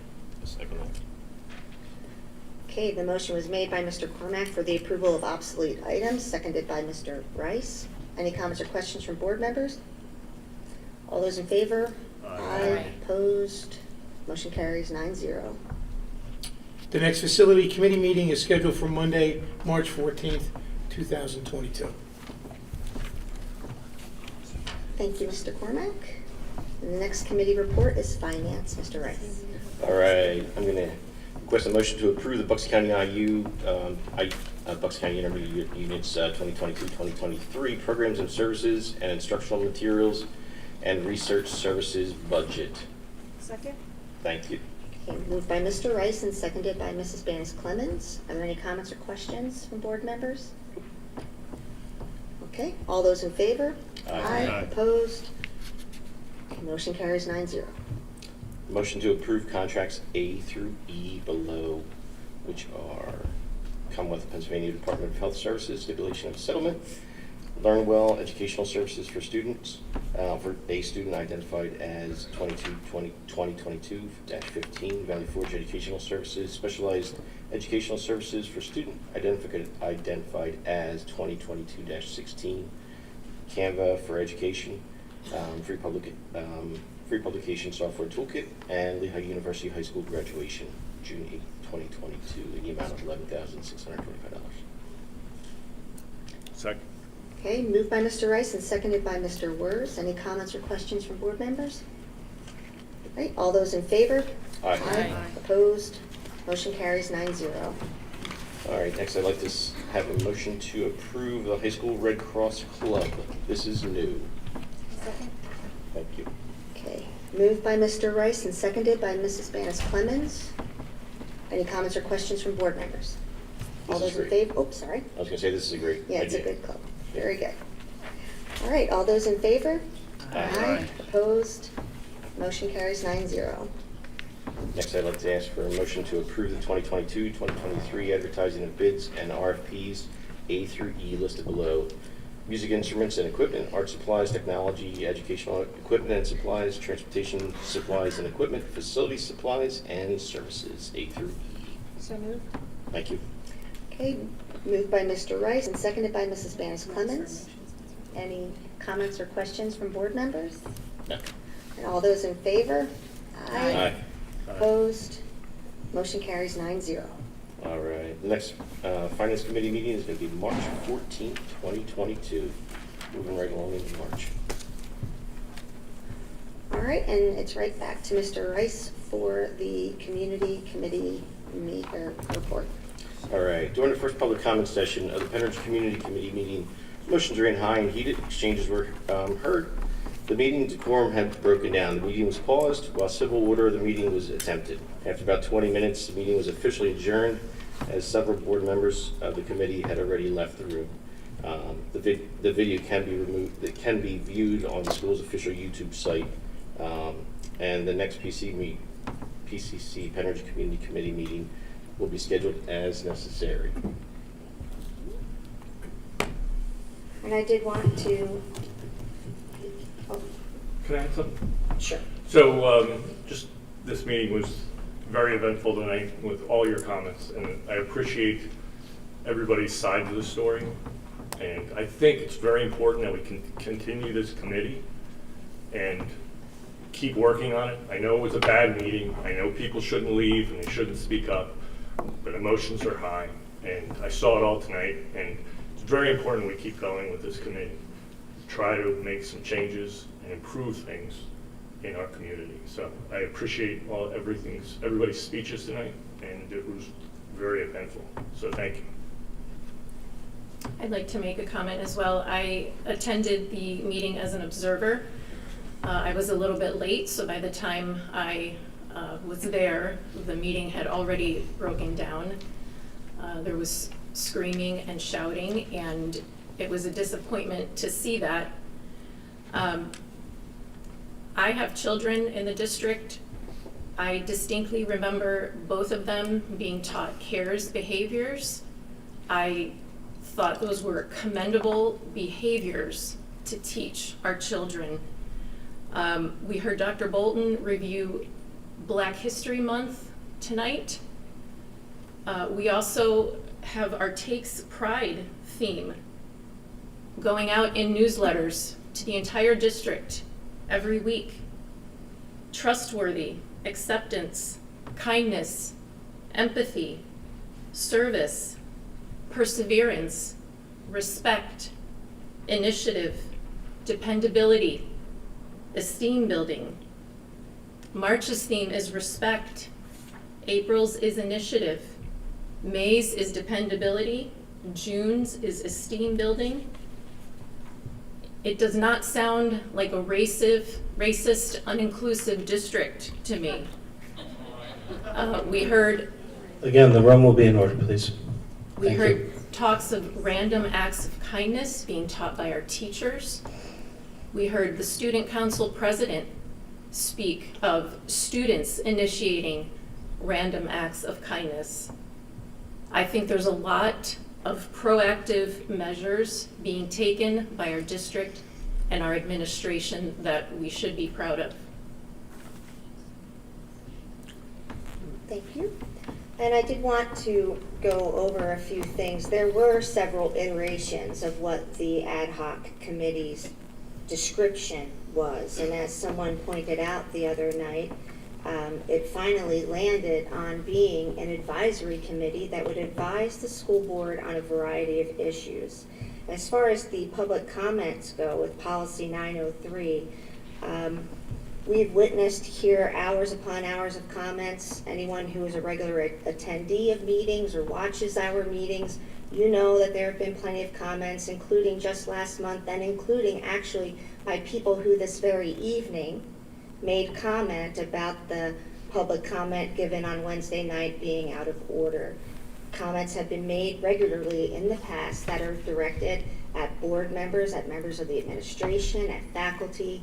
Okay, the motion was made by Mr. Cormack for the approval of obsolete items, seconded by Mr. Rice. Any comments or questions from board members? All those in favor? Aye. Opposed? Motion carries 9-0. The next facility committee meeting is scheduled for Monday, March 14th, 2022. Thank you, Mr. Cormack. And the next committee report is Finance, Mr. Rice. All right, I'm going to Request a motion to approve the Bucks County IU, Bucks County Intermediate Units 2022-2023 Programs and Services and Instructional Materials and Research Services budget. Second. Thank you. Okay, moved by Mr. Rice and seconded by Mrs. Banis Clemens. Are there any comments or questions from board members? Okay, all those in favor? Aye. Opposed? Okay, motion carries 9-0. Motion to approve contracts A through E below, which are Commonwealth of Pennsylvania Department of Health Services, stipulation of settlement, Learn Well Educational Services for students, for a student identified as 2022-15, Valley Forge Educational Services, Specialized Educational Services for student identified as 2022-16, Canva for Education, Free Publication Software Toolkit, and Lehigh University High School graduation, June 8, 2022, in the amount of $11,625. Second. Okay, moved by Mr. Rice and seconded by Mr. Wurz. Any comments or questions from board members? All right, all those in favor? Aye. Opposed? Motion carries 9-0. All right, next I'd like to have a motion to approve the High School Red Cross Club. This is new. Second. Thank you. Okay, moved by Mr. Rice and seconded by Mrs. Banis Clemens. Any comments or questions from board members? All This is those in great. favor? Oh, sorry. I was going to say this is a great Yeah, it's a idea. good club. Very good. All right, all those in favor? Aye. Opposed? Motion carries 9-0. Next, I'd like to ask for a motion to approve the 2022-2023 advertising of bids and RFPs A through E listed below. Music instruments and equipment, art supplies, technology, educational equipment and supplies, transportation supplies and equipment, facility supplies and services, A through E. So moved. Thank you. Okay, moved by Mr. Rice and seconded by Mrs. Banis Clemens. Any comments or questions from board members? No. And all those in favor? Aye. Opposed? Motion carries 9-0. All right. The next Finance Committee meeting is going to be March 14th, 2022. Moving right along into March. All right, and it's right back to Mr. Rice for the community committee report. All right. During the first public comment session of the Penridge Community Committee meeting, motions ran high and heated exchanges were heard. The meeting decorum had broken down. The meeting was paused while civil order of the meeting was attempted. After about 20 minutes, the meeting was officially adjourned as several board members of the committee had already left the room. The video can be removed. It can be viewed on the school's official YouTube site. And the next PCC Penridge Community Committee meeting will be scheduled as necessary. And I did want to, Can I add something? Sure. So, just this meeting was very eventful tonight with all your comments, and I appreciate everybody's side of the story. And I think it's very important that we can continue this committee and keep working on it. I know it was a bad meeting. I know people shouldn't leave and they shouldn't speak up, but emotions are high, and I saw it all tonight. And it's very important we keep going with this committee, try to make some changes and improve things in our community. So I appreciate everybody's speeches tonight, and it was very eventful. So thank you. I'd like to make a comment as well. I attended the meeting as an observer. I was a little bit late, so by the time I was there, the meeting had already broken down. There was screaming and shouting, and it was a disappointment to see that. I have children in the district. I distinctly remember both of them being taught CARES behaviors. I thought those were commendable behaviors to teach our children. We heard Dr. Bolton review Black History Month tonight. We also have our Takes Pride theme going out in newsletters to the entire district every week. Trustworthy, acceptance, kindness, empathy, service, perseverance, respect, initiative, dependability, esteem building. March's theme is respect, April's is initiative. May's is dependability. June's is esteem building. It does not sound like a racist, uninclusive district to me. We heard Again, the room will be in order, please. We Thank heard you. talks of random acts of kindness being taught by our teachers. We heard the student council president speak of students initiating random acts of kindness. I think there's a lot of proactive measures being taken by our district and our administration that we should be proud of. Thank you. And I did want to go over a few things. There were several iterations of what the ad hoc committee's description was. And as someone pointed out the other night, it finally landed on being an advisory committee that would advise the school board on a variety of issues. As far as the public comments go with policy 903, we've witnessed here hours upon hours of comments. Anyone who is a regular attendee of meetings or watches our meetings, you know that there have been plenty of comments, including just last month and including actually by people who this very evening made comment about the public comment given on Wednesday night being out of order. Comments have been made regularly in the past that are directed at board members, at members of the administration, at faculty.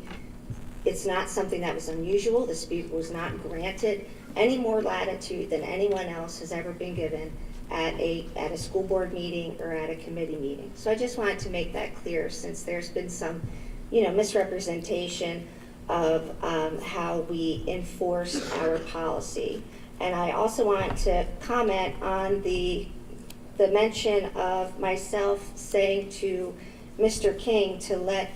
It's not something that was unusual. The speaker was not granted any more latitude than anyone else has ever been given at a school board meeting or at a committee meeting. So I just wanted to make that clear, since there's been some, misrepresentation of how we enforce our policy. And I also want to comment on the mention of myself saying to Mr. King to let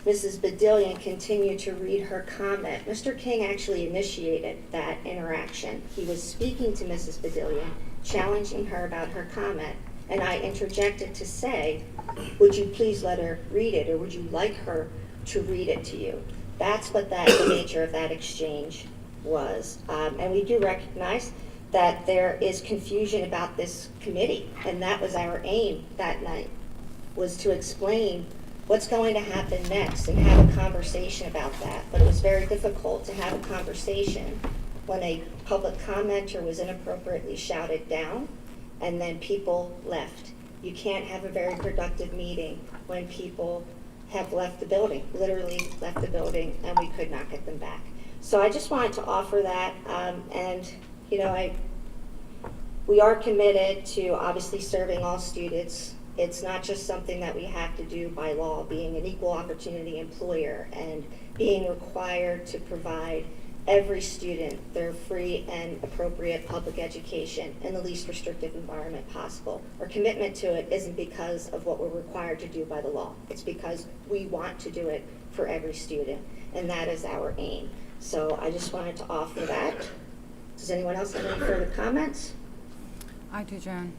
Mrs. Badillion continue to read her comment. Mr. King actually initiated that interaction. He was speaking to Mrs. Badillion, challenging her about her comment, and I interjected to say, would you please let her read it, or would you like her to read it to you? That's what that nature of that exchange was. And we do recognize that there is confusion about this committee, and that was our aim that night, was to explain what's going to happen next and have a conversation about that. But it was very difficult to have a conversation when a public commenter was inappropriately shouted down and then people left. You can't have a very productive meeting when people have left the building, literally left the building, and we could not get them back. So I just wanted to offer that, we are committed to obviously serving all students. It's not just something that we have to do by law, being an equal opportunity employer and being required to provide every student their free and appropriate public education in the least restrictive environment possible. Our commitment to it isn't because of what we're required to do by the law. It's because we want to do it for every student, and that is our aim. So I just wanted to offer that. Does anyone else have any further comments? I do, Joan.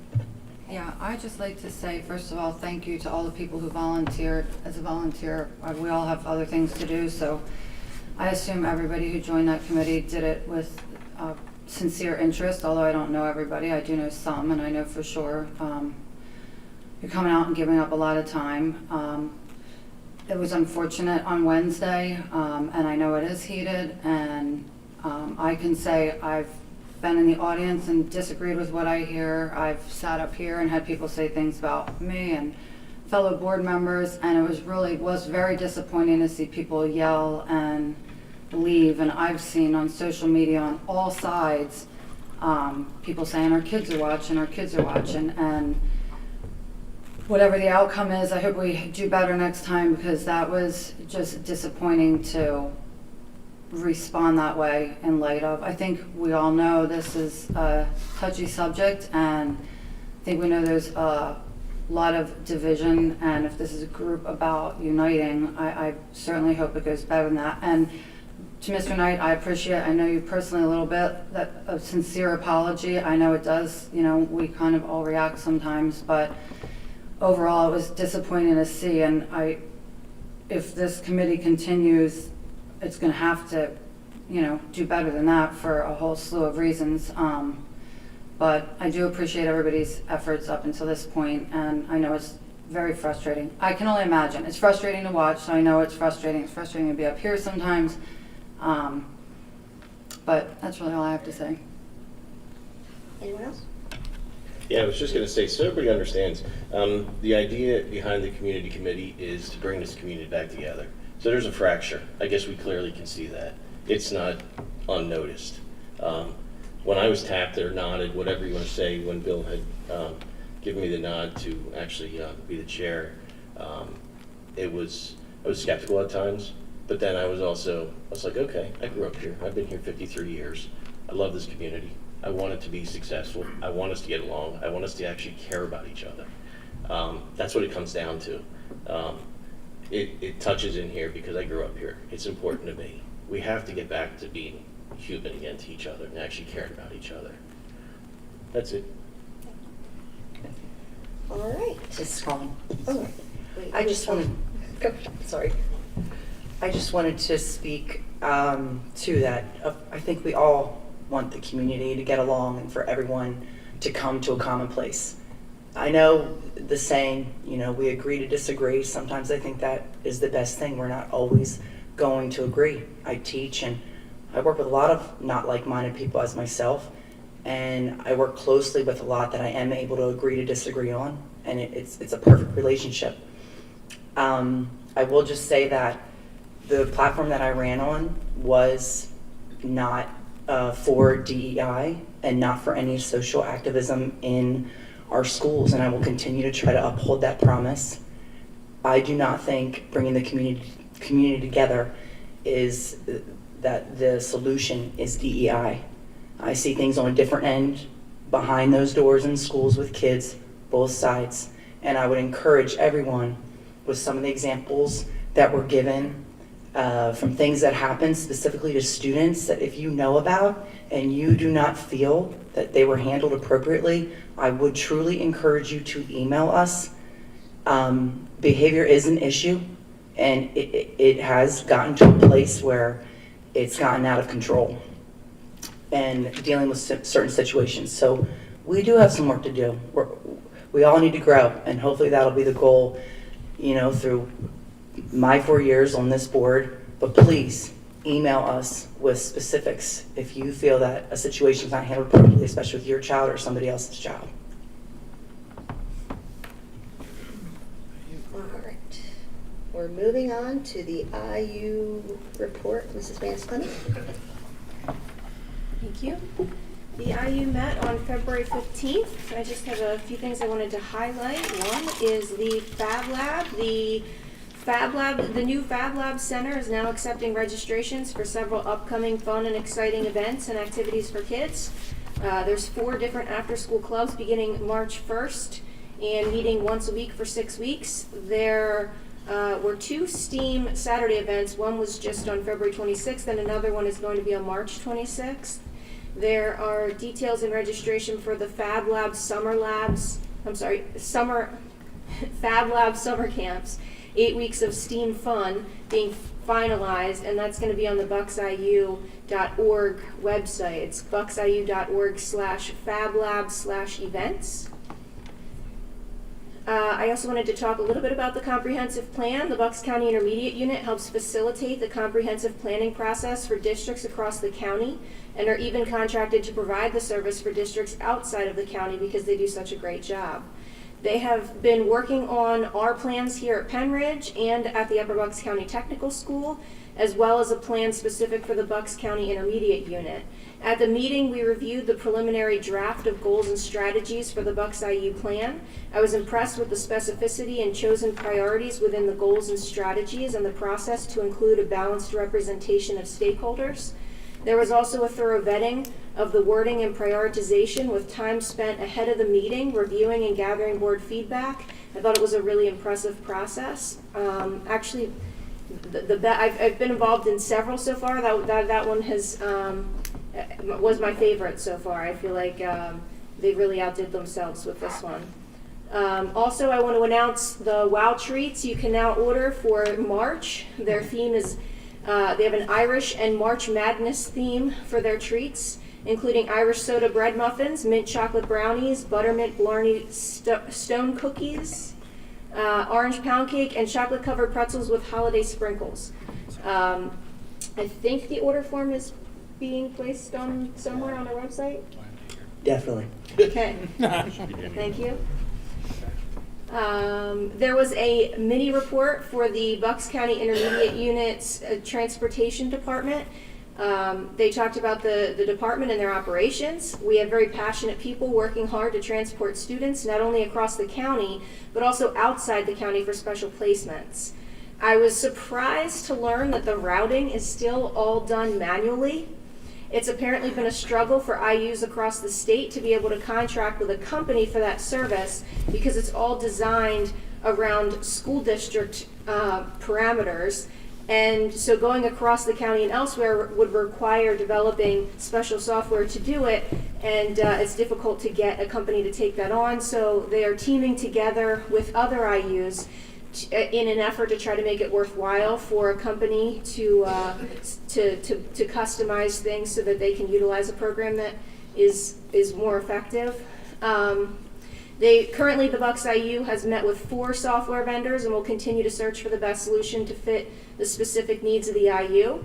Yeah, I'd just like to say, first of all, thank you to all the people who volunteered. As a volunteer, we all have other things to do, so I assume everybody who joined that committee did it with sincere interest, although I don't know everybody. I do know some, and I know for sure you're coming out and giving up a lot of time. It was unfortunate on Wednesday, and I know it is heated, and I can say I've been in the audience and disagreed with what I hear. I've sat up here and had people say things about me and fellow board members, and it was very disappointing to see people yell and leave. And I've seen on social media on all sides people saying our kids are watching, and whatever the outcome is, I hope we do better next time, because that was just disappointing to respond that way in light of, I think we all know this is a touchy subject, and I think we know there's a lot of division, and if this is a group about uniting, I certainly hope it goes better than that. And to Mr. Knight, I appreciate, I know you personally a little bit, that a sincere apology. I know it does, we kind of all react sometimes, but overall it was disappointing to see, and if this committee continues, it's going to have to do better than that for a whole slew of reasons. But I do appreciate everybody's efforts up until this point, and I know it's very frustrating. I can only imagine. It's frustrating to watch, so I know it's frustrating. It's frustrating to be up here sometimes. But that's really all I have to say. Anyone else? Yeah, I was just going to say, so everybody understands, the idea behind the community committee is to bring this community back together. So there's a fracture. I guess we clearly can see that. It's not unnoticed. When I was tapped or nodded, whatever you want to say, when Bill had given me the nod to actually be the chair, I was skeptical at times, but then I was like, okay, I grew up here. I've been here 53 years. I love this community. I want it to be successful. I want us to get along. I want us to actually care about each other. That's what it comes down to. It touches in here because I grew up here. It's important to me. We have to get back to being human again to each other and actually caring about each other. That's it. All right. This is Colin. Oh, wait, I just wanted, Sorry. I just wanted to speak to that. I think we all want the community to get along and for everyone to come to a common place. I know the saying, we agree to disagree. Sometimes I think that is the best thing. We're not always going to agree. I teach and I work with a lot of not like-minded people as myself, and I work closely with a lot that I am able to agree to disagree on, and it's a perfect relationship. I will just say that the platform that I ran on was not for DEI and not for any social activism in our schools, and I will continue to try to uphold that promise. I do not think bringing the community together is that the solution is DEI. I see things on a different end behind those doors in schools with kids, both sides, and I would encourage everyone with some of the examples that were given from things that happen specifically to students that if you know about and you do not feel that they were handled appropriately, I would truly encourage you to email us. Behavior is an issue, and it has gotten to a place where it's gotten out of control and dealing with certain situations. So we do have some work to do. We all need to grow, and hopefully that'll be the goal, through my 4 years on this board. But please email us with specifics if you feel that a situation is not handled appropriately, especially with your child or somebody else's child. All right. We're moving on to the IU report. Mrs. Vance Clement. Thank you. The IU met on February 15th. I just have a few things I wanted to highlight. One is the Fab Lab. The new Fab Lab Center is now accepting registrations for several upcoming fun and exciting events and activities for kids. There's 4 different after-school clubs beginning March 1st and meeting once a week for 6 weeks. There were 2 STEAM Saturday events. One was just on February 26th and another one is going to be on March 26th. There are details in registration for the Fab Lab Fab Lab summer camps, 8 weeks of STEAM fun being finalized, and that's going to be on the bucksiu.org website. It's bucksiu.org/fablab/events. I also wanted to talk a little bit about the comprehensive plan. The Bucks County Intermediate Unit helps facilitate the comprehensive planning process for districts across the county and are even contracted to provide the service for districts outside of the county because they do such a great job. They have been working on our plans here at Penridge and at the Upper Bucks County Technical School, as well as a plan specific for the Bucks County Intermediate Unit. At the meeting, we reviewed the preliminary draft of goals and strategies for the Bucks IU plan. I was impressed with the specificity and chosen priorities within the goals and strategies and the process to include a balanced representation of stakeholders. There was also a thorough vetting of the wording and prioritization with time spent ahead of the meeting, reviewing and gathering board feedback. I thought it was a really impressive process. Actually, I've been involved in several so far. That one was my favorite so far. I feel like they really outdid themselves with this one. Also, I want to announce the WOW treats you can now order for March. Their theme is They have an Irish and March Madness theme for their treats, including Irish soda bread muffins, mint chocolate brownies, buttermint Blarney stone cookies, orange pound cake, and chocolate-covered pretzels with holiday sprinkles. I think the order form is being placed on somewhere on our website. Definitely. Okay. Thank you. There was a mini report for the Bucks County Intermediate Unit's Transportation Department. They talked about the department and their operations. We have very passionate people working hard to transport students, not only across the county, but also outside the county for special placements. I was surprised to learn that the routing is still all done manually. It's apparently been a struggle for IUs across the state to be able to contract with a company for that service because it's all designed around school district parameters. And so going across the county and elsewhere would require developing special software to do it, and it's difficult to get a company to take that on. So they are teaming together with other IUs in an effort to try to make it worthwhile for a company to customize things so that they can utilize a program that is more effective. Currently the Bucks IU has met with 4 software vendors and will continue to search for the best solution to fit the specific needs of the IU.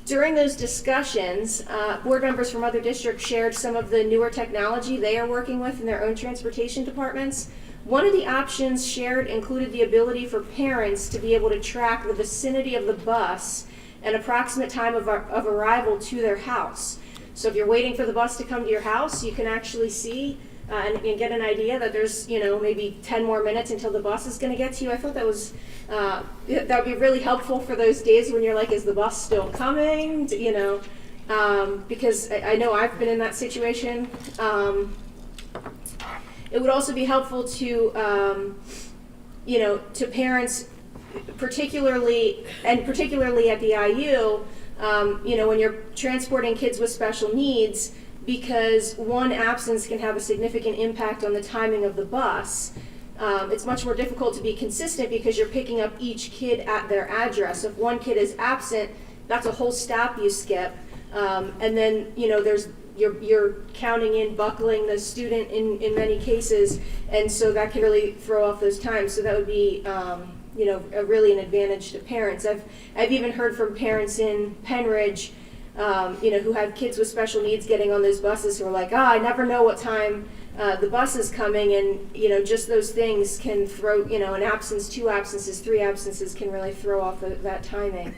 During those discussions, board members from other districts shared some of the newer technology they are working with in their own transportation departments. One of the options shared included the ability for parents to be able to track the vicinity of the bus and approximate time of arrival to their house. So if you're waiting for the bus to come to your house, you can actually see and get an idea that there's, maybe 10 more minutes until the bus is going to get to you. I thought that was that would be really helpful for those days when you're like, is the bus still coming? Because I know I've been in that situation. It would also be helpful to, to parents, particularly at the IU, when you're transporting kids with special needs, because one absence can have a significant impact on the timing of the bus. It's much more difficult to be consistent because you're picking up each kid at their address. If one kid is absent, that's a whole stop you skip. And then, you're counting in buckling the student in many cases, and so that can really throw off those times. So that would be, really an advantage to parents. I've even heard from parents in Penridge, who have kids with special needs getting on those buses who are like, I never know what time the bus is coming, and just those things can throw, an absence, 2 absences, 3 absences can really throw off that timing.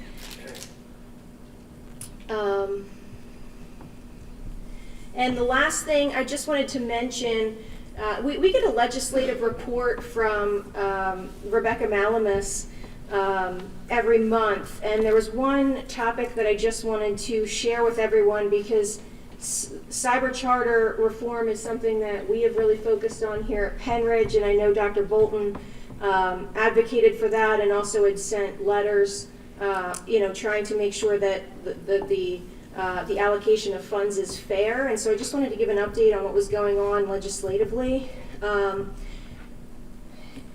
And the last thing I just wanted to mention, we get a legislative report from Rebecca Malamus every month, and there was one topic that I just wanted to share with everyone because cyber charter reform is something that we have really focused on here at Penridge, and I know Dr. Bolton advocated for that and also had sent letters, trying to make sure that the allocation of funds is fair. And so I just wanted to give an update on what was going on legislatively.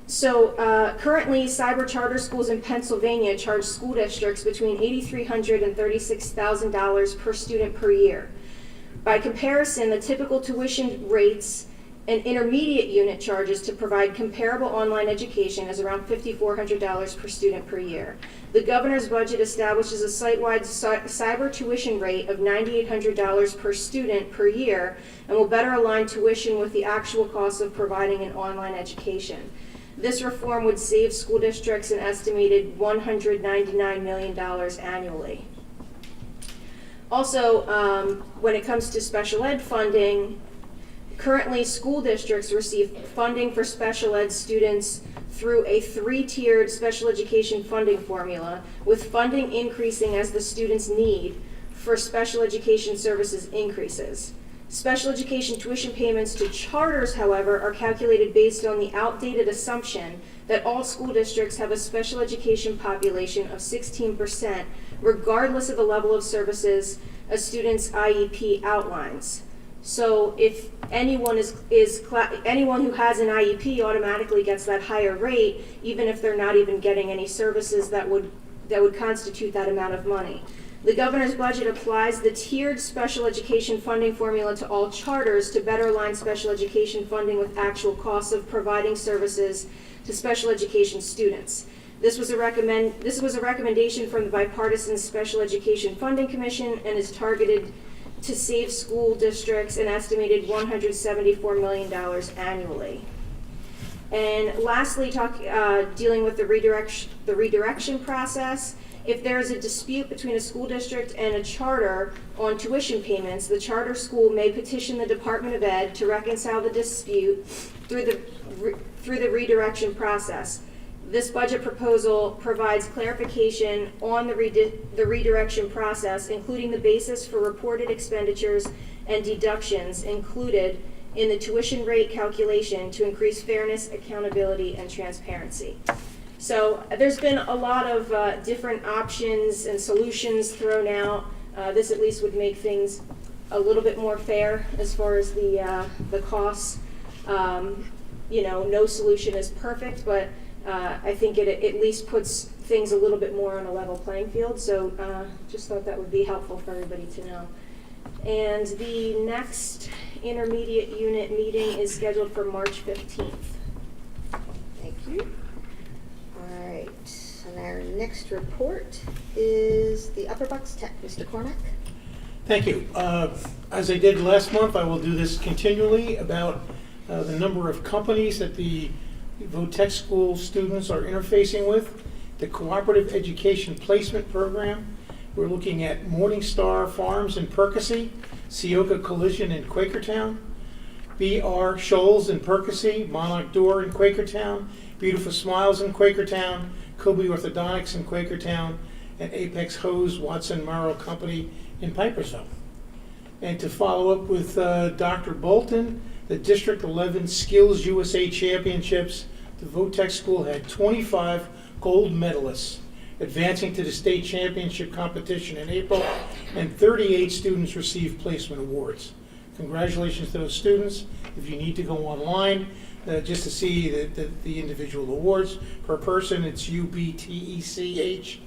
Currently, cyber charter schools in Pennsylvania charge school districts between $8,300 and $36,000 per student per year. By comparison, the typical tuition rates and intermediate unit charges to provide comparable online education is around $5,400 per student per year. The governor's budget establishes a site-wide cyber tuition rate of $9,800 per student per year and will better align tuition with the actual cost of providing an online education. This reform would save school districts an estimated $199 million annually. Also, when it comes to special ed funding, currently school districts receive funding for special ed students through a 3-tiered special education funding formula, with funding increasing as the student's need for special education services increases. Special education tuition payments to charters, however, are calculated based on the outdated assumption that all school districts have a special education population of 16%, regardless of the level of services a student's IEP outlines. So if anyone anyone who has an IEP automatically gets that higher rate, even if they're not even getting any services that would that would constitute that amount of money. The governor's budget applies the tiered special education funding formula to all charters to better align special education funding with actual costs of providing services to special education students. This was a recommendation from the Bipartisan Special Education Funding Commission and is targeted to save school districts an estimated $174 million annually. And lastly, dealing with the redirection process. If there is a dispute between a school district and a charter on tuition payments, the charter school may petition the Department of Ed to reconcile the dispute through the redirection process. This budget proposal provides clarification on the redirection process, including the basis for reported expenditures and deductions included in the tuition rate calculation to increase fairness, accountability, and transparency. So there's been a lot of different options and solutions thrown out. This at least would make things a little bit more fair as far as the costs. No solution is perfect, but I think it at least puts things a little bit more on a level playing field. So just thought that would be helpful for everybody to know. And the next intermediate unit meeting is scheduled for March 15th. Thank you. All right, and our next report is the Upper Bucks Tech. Mr. Cormack? Thank you. As I did last month, I will do this continually about the number of companies that the VOTech school students are interfacing with. The Cooperative Education Placement Program. We're looking at Morningstar Farms in Percy, Sioka Collision in Quakertown, B.R. Scholes in Percy, Monarch Door in Quakertown, Beautiful Smiles in Quakertown, Kobe Orthodontics in Quakertown, and Apex Hose Watson Morrow Company in Pipersville. And to follow up with Dr. Bolton, the District 11 Skills USA Championships, the VOTech school had 25 gold medalists advancing to the state championship competition in April, and 38 students received placement awards. Congratulations to those students. If you need to go online just to see the individual awards per person, it's ubtech.org.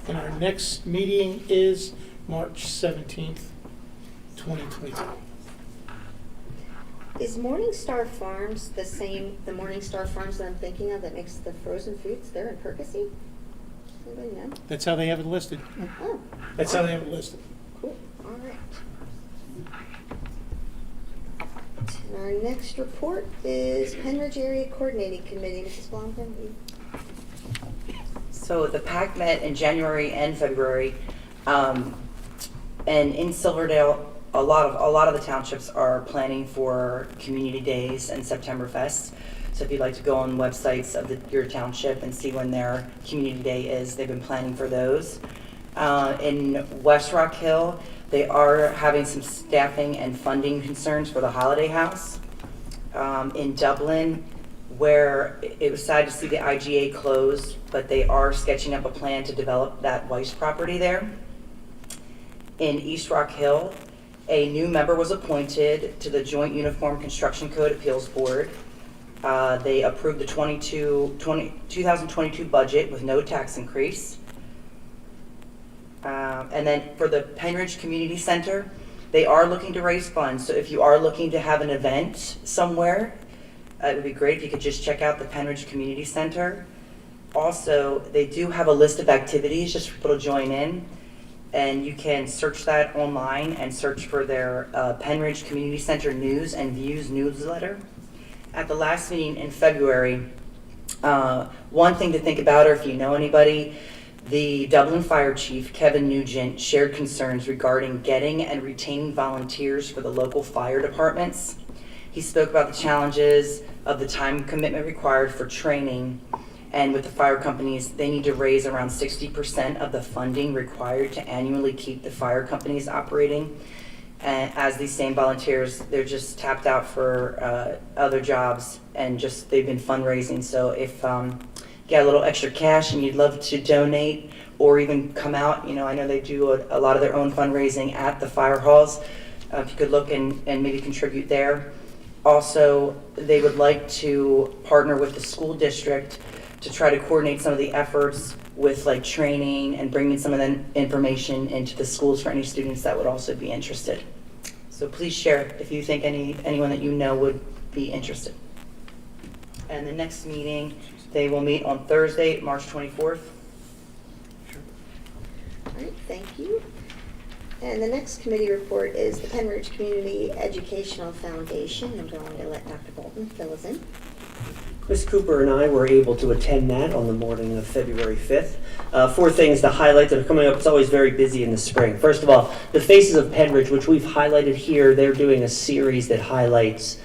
And our next meeting is March 17th, 2022. Is Morningstar Farms the Morningstar Farms that I'm thinking of that makes the frozen foods there in Percy? Anybody know? That's how they have it listed. Oh. That's how they have it listed. Cool. All right. And our next report is Penridge Area Coordinating Committee. Mrs. Blomgren. So the PAC met in January and February, and in Silverdale, a lot of the townships are planning for community days and Septemberfest. So if you'd like to go on websites of your township and see when their community day is, they've been planning for those. In West Rock Hill, they are having some staffing and funding concerns for the Holiday House. In Dublin, where it was sad to see the IGA closed, but they are sketching up a plan to develop that Weiss property there. In East Rock Hill, a new member was appointed to the Joint Uniform Construction Code Appeals Board. They approved the 2022 budget with no tax increase. And then for the Penridge Community Center, they are looking to raise funds. So if you are looking to have an event somewhere, it would be great if you could just check out the Penridge Community Center. Also, they do have a list of activities just for people to join in. And you can search that online and search for their Penridge Community Center News and Views newsletter. At the last meeting in February, one thing to think about, or if you know anybody, the Dublin Fire Chief, Kevin Nugent, shared concerns regarding getting and retaining volunteers for the local fire departments. He spoke about the challenges of the time commitment required for training, and with the fire companies, they need to raise around 60% of the funding required to annually keep the fire companies operating. And as these same volunteers, they're just tapped out for other jobs, and just they've been fundraising. So if you got a little extra cash and you'd love to donate or even come out, I know they do a lot of their own fundraising at the fire halls. If you could look and maybe contribute there. Also, they would like to partner with the school district to try to coordinate some of the efforts with like training and bringing some of that information into the schools for any students that would also be interested. So please share if you think anyone that you know would be interested. And the next meeting, they will meet on Thursday, March 24th. All right, thank you. And the next committee report is the Penridge Community Educational Foundation. I'm going to let Dr. Bolton fill us in. Ms. Cooper and I were able to attend that on the morning of February 5th. 4 things to highlight that are coming up. It's always very busy in the spring. First of all, the Faces of Penridge, which we've highlighted here, they're doing a series that highlights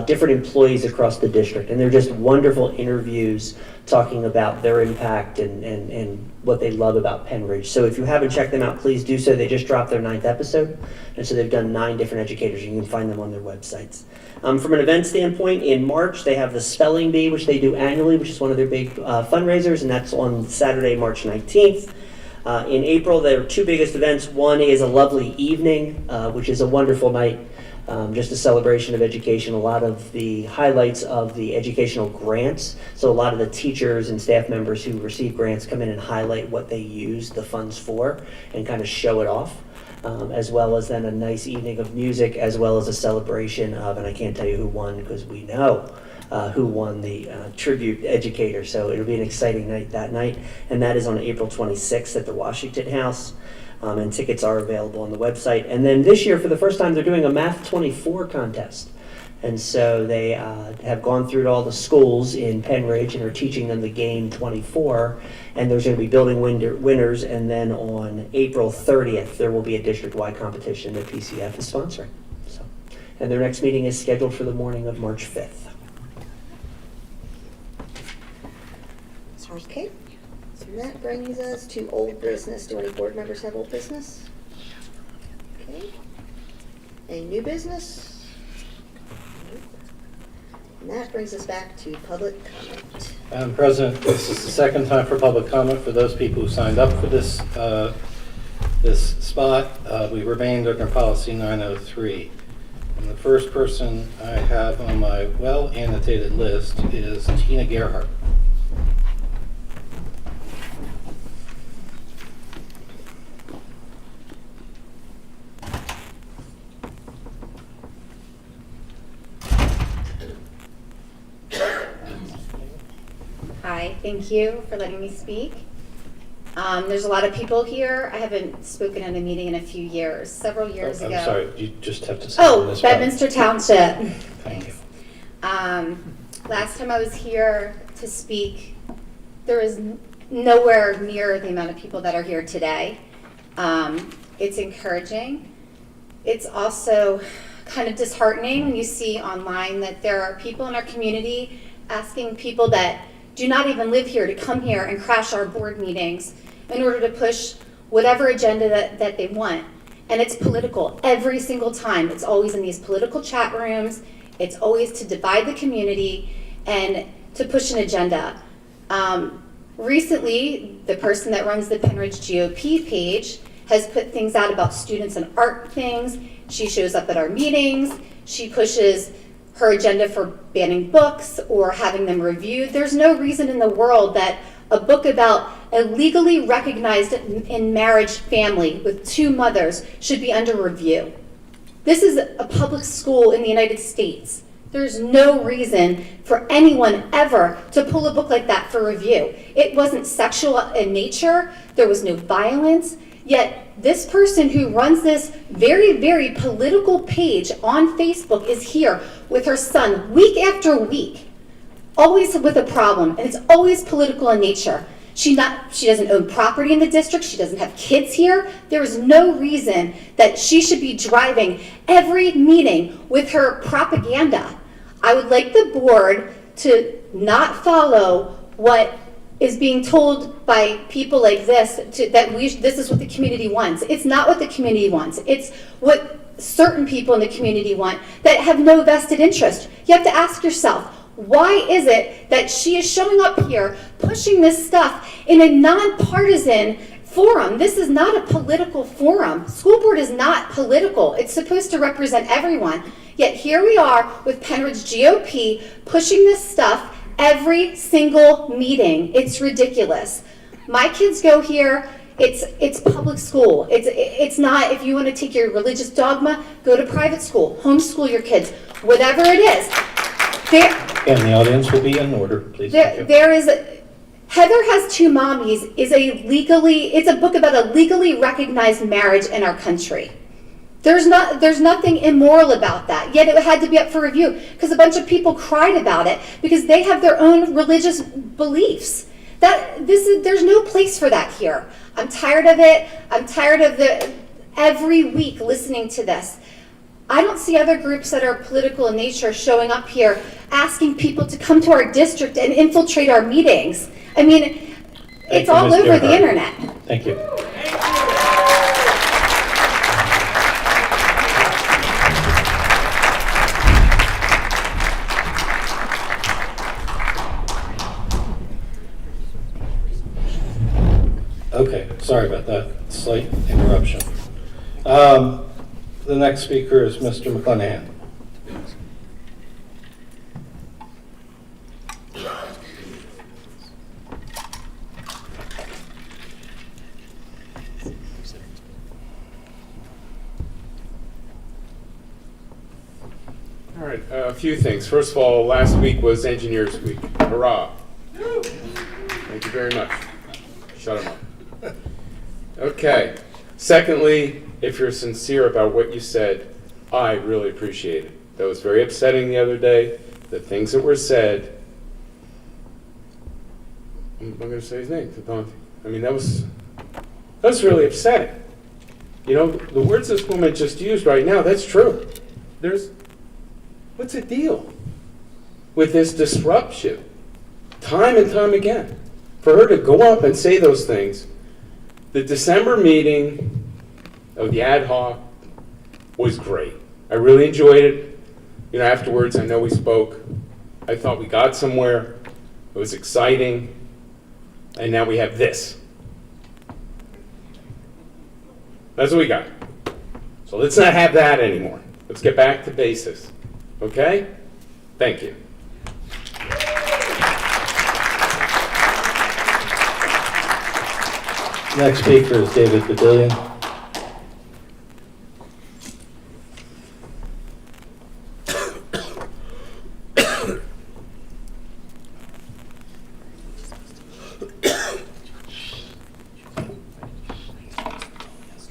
different employees across the district. And they're just wonderful interviews talking about their impact and what they love about Penridge. So if you haven't checked them out, please do so. They just dropped their 9th episode. And so they've done 9 different educators. You can find them on their websites. From an event standpoint, in March, they have the Spelling Bee, which they do annually, which is one of their big fundraisers, and that's on Saturday, March 19th. In April, their 2 biggest events. One is a lovely evening, which is a wonderful night, just a celebration of education. A lot of the highlights of the educational grants. So a lot of the teachers and staff members who receive grants come in and highlight what they use the funds for and kind of show it off. As well as then a nice evening of music, as well as a celebration of, and I can't tell you who won because we know who won the tribute educator. So it'll be an exciting night that night, and that is on April 26th at the Washington House. And tickets are available on the website. And then this year, for the first time, they're doing a Math 24 contest. And so they have gone through all the schools in Penridge and are teaching them the game 24. And there's going to be building winners. And then on April 30th, there will be a district-wide competition that PCF is sponsoring. So, and their next meeting is scheduled for the morning of March 5th. Okay. So that brings us to old business. Do any board members have old business? Okay. Any new business? And that brings us back to public comment. Madam President, this is the second time for public comment for those people who signed up for this this spot. We remained under policy 903. And the first person I have on my well-annotated list is Tina Gerhardt. Hi, thank you for letting me speak. There's a lot of people here. I haven't spoken at a meeting in a few years, several years ago. I'm sorry, you just have to say on this part. Bedminster Township. Thank you. Last time I was here to speak, there was nowhere near the amount of people that are here today. It's encouraging. It's also kind of disheartening when you see online that there are people in our community asking people that do not even live here to come here and crash our board meetings in order to push whatever agenda that they want. And it's political every single time. It's always in these political chat rooms. It's always to divide the community and to push an agenda. Recently, the person that runs the Penridge GOP page has put things out about students and art things. She shows up at our meetings. She pushes her agenda for banning books or having them reviewed. There's no reason in the world that a book about a legally recognized in marriage family with 2 mothers should be under review. This is a public school in the United States. There's no reason for anyone ever to pull a book like that for review. It wasn't sexual in nature. There was no violence. Yet this person who runs this very, very political page on Facebook is here with her son week after week, always with a problem, and it's always political in nature. She doesn't own property in the district. She doesn't have kids here. There is no reason that she should be driving every meeting with her propaganda. I would like the board to not follow what is being told by people like this this is what the community wants. It's not what the community wants. It's what certain people in the community want that have no vested interest. You have to ask yourself, why is it that she is showing up here pushing this stuff in a nonpartisan forum? This is not a political forum. School board is not political. It's supposed to represent everyone. Yet here we are with Penridge GOP pushing this stuff every single meeting. It's ridiculous. My kids go here. It's public school. It's not, if you want to take your religious dogma, go to private school, homeschool your kids, whatever it is. And the audience will be in order, please. Thank you. There is, Heather Has Two Mommies it's a book about a legally recognized marriage in our country. There's nothing immoral about that, yet it had to be up for review because a bunch of people cried about it because they have their own religious beliefs. There's no place for that here. I'm tired of it. I'm tired of every week listening to this. I don't see other groups that are political in nature showing up here asking people to come to our district and infiltrate our meetings. I mean, it's all over the internet. Thank you. Okay, sorry about that slight interruption. The next speaker is Mr. McClenahan. All right, a few things. First of all, last week was Engineers Week. Hurrah. Thank you very much. Shut them up. Okay. Secondly, if you're sincere about what you said, I really appreciate it. That was very upsetting the other day. The things that were said, I'm not going to say his name. I mean, that was really upsetting. You know, the words this woman just used right now, that's true. What's the deal with this disruption? Time and time again. For her to go up and say those things, the December meeting of the ad hoc was great. I really enjoyed it. You know, afterwards, I know we spoke. I thought we got somewhere. It was exciting. And now we have this. That's what we got. So let's not have that anymore. Let's get back to basics. Okay? Thank you. Next speaker is David Badillion.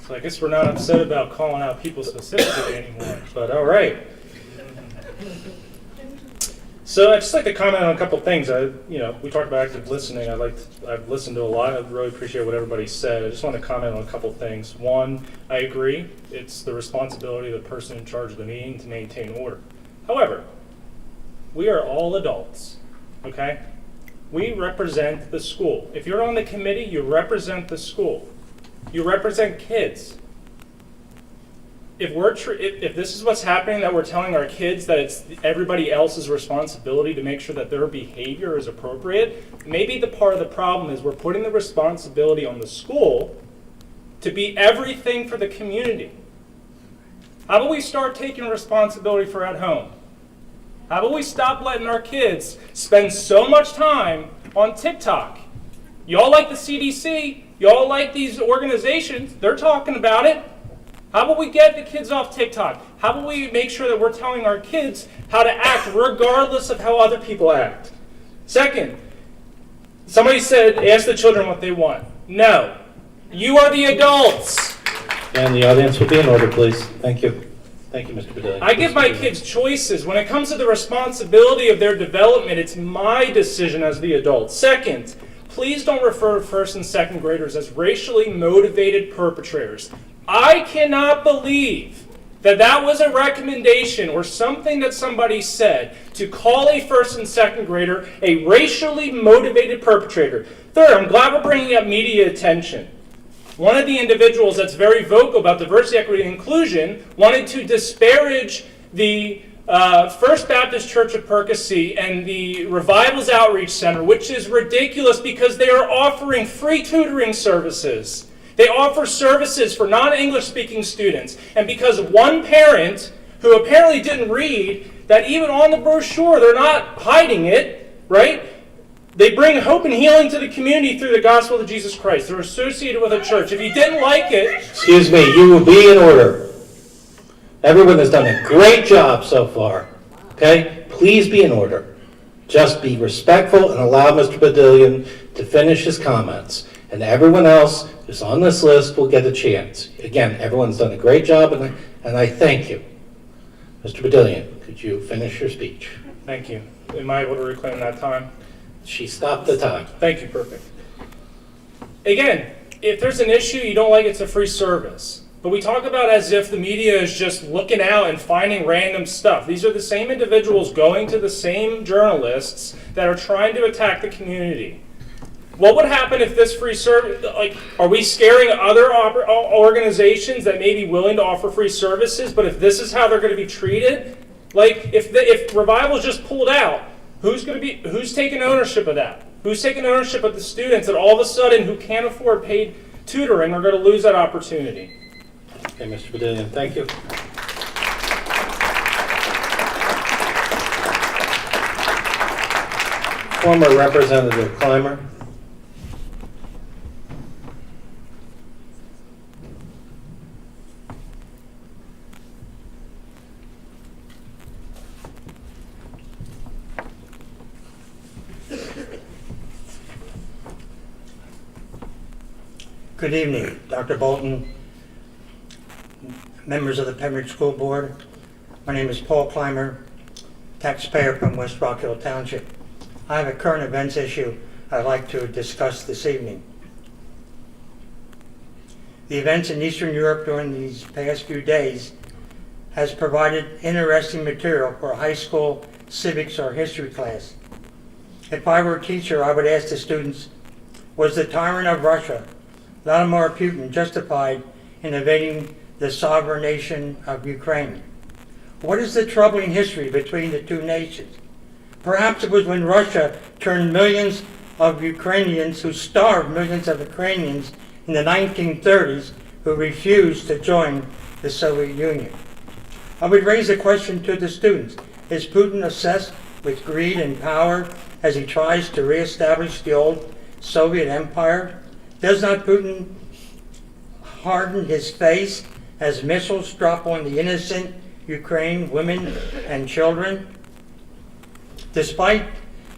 So I guess we're not upset about calling out people specifically anymore, but all right. So I'd just like to comment on a couple things. We talked about active listening. I've listened to a lot. I really appreciate what everybody said. I just want to comment on a couple things. One, I agree. It's the responsibility of the person in charge of the meeting to maintain order. However, we are all adults, okay? We represent the school. If you're on the committee, you represent the school. You represent kids. If this is what's happening, that we're telling our kids that it's everybody else's responsibility to make sure that their behavior is appropriate, maybe the part of the problem is we're putting the responsibility on the school to be everything for the community. How about we start taking responsibility for at home? How about we stop letting our kids spend so much time on TikTok? Y'all like the CDC, y'all like these organizations, they're talking about it. How about we get the kids off TikTok? How about we make sure that we're telling our kids how to act regardless of how other people act? Second, somebody said, ask the children what they want. No. You are the adults. And the audience will be in order, please. Thank you. Thank you, Mr. Badillion. I give my kids choices. When it comes to the responsibility of their development, it's my decision as the adult. Second, please don't refer to first and second graders as racially motivated perpetrators. I cannot believe that that was a recommendation or something that somebody said to call a first and second grader a racially motivated perpetrator. Third, I'm glad we're bringing up media attention. One of the individuals that's very vocal about diversity, equity, and inclusion wanted to disparage the First Baptist Church of Percy and the Revivals Outreach Center, which is ridiculous because they are offering free tutoring services. They offer services for non-English speaking students. And because one parent, who apparently didn't read, that even on the brochure, they're not hiding it, right? They bring hope and healing to the community through the gospel of Jesus Christ. They're associated with a church. If you didn't like it, Excuse me, you will be in order. Everyone has done a great job so far. Okay? Please be in order. Just be respectful and allow Mr. Badillion to finish his comments. And everyone else who's on this list will get a chance. Again, everyone's done a great job, and I thank you. Mr. Badillion, could you finish your speech? thank you. Am I able to reclaim that time? She stopped the time. Thank you, perfect. Again, if there's an issue you don't like, it's a free service. But we talk about as if the media is just looking out and finding random stuff. These are the same individuals going to the same journalists that are trying to attack the community. What would happen if this free service, like, are we scaring other organizations that may be willing to offer free services, but if this is how they're going to be treated, like, if Revival's just pulled out, who's taking ownership of that? Who's taking ownership of the students that all of a sudden who can't afford paid tutoring are going to lose that opportunity? Okay, Mr. Badillion, thank you. Former Representative Clymer. Good evening, Dr. Bolton, members of the Pembroke School Board. My name is Paul Clymer, taxpayer from West Rock Hill Township. I have a current events issue I'd like to discuss this evening. The events in Eastern Europe during these past few days has provided interesting material for a high school civics or history class. If I were a teacher, I would ask the students, was the tyrant of Russia, Vladimir Putin, justified in invading the sovereign nation of Ukraine? What is the troubling history between the two nations? Perhaps it was when Russia turned millions of Ukrainians, who starved millions of Ukrainians in the 1930s, who refused to join the Soviet Union. I would raise a question to the students. Is Putin obsessed with greed and power as he tries to reestablish the old Soviet empire? Does not Putin harden his face as missiles drop on the innocent Ukraine women and children? Despite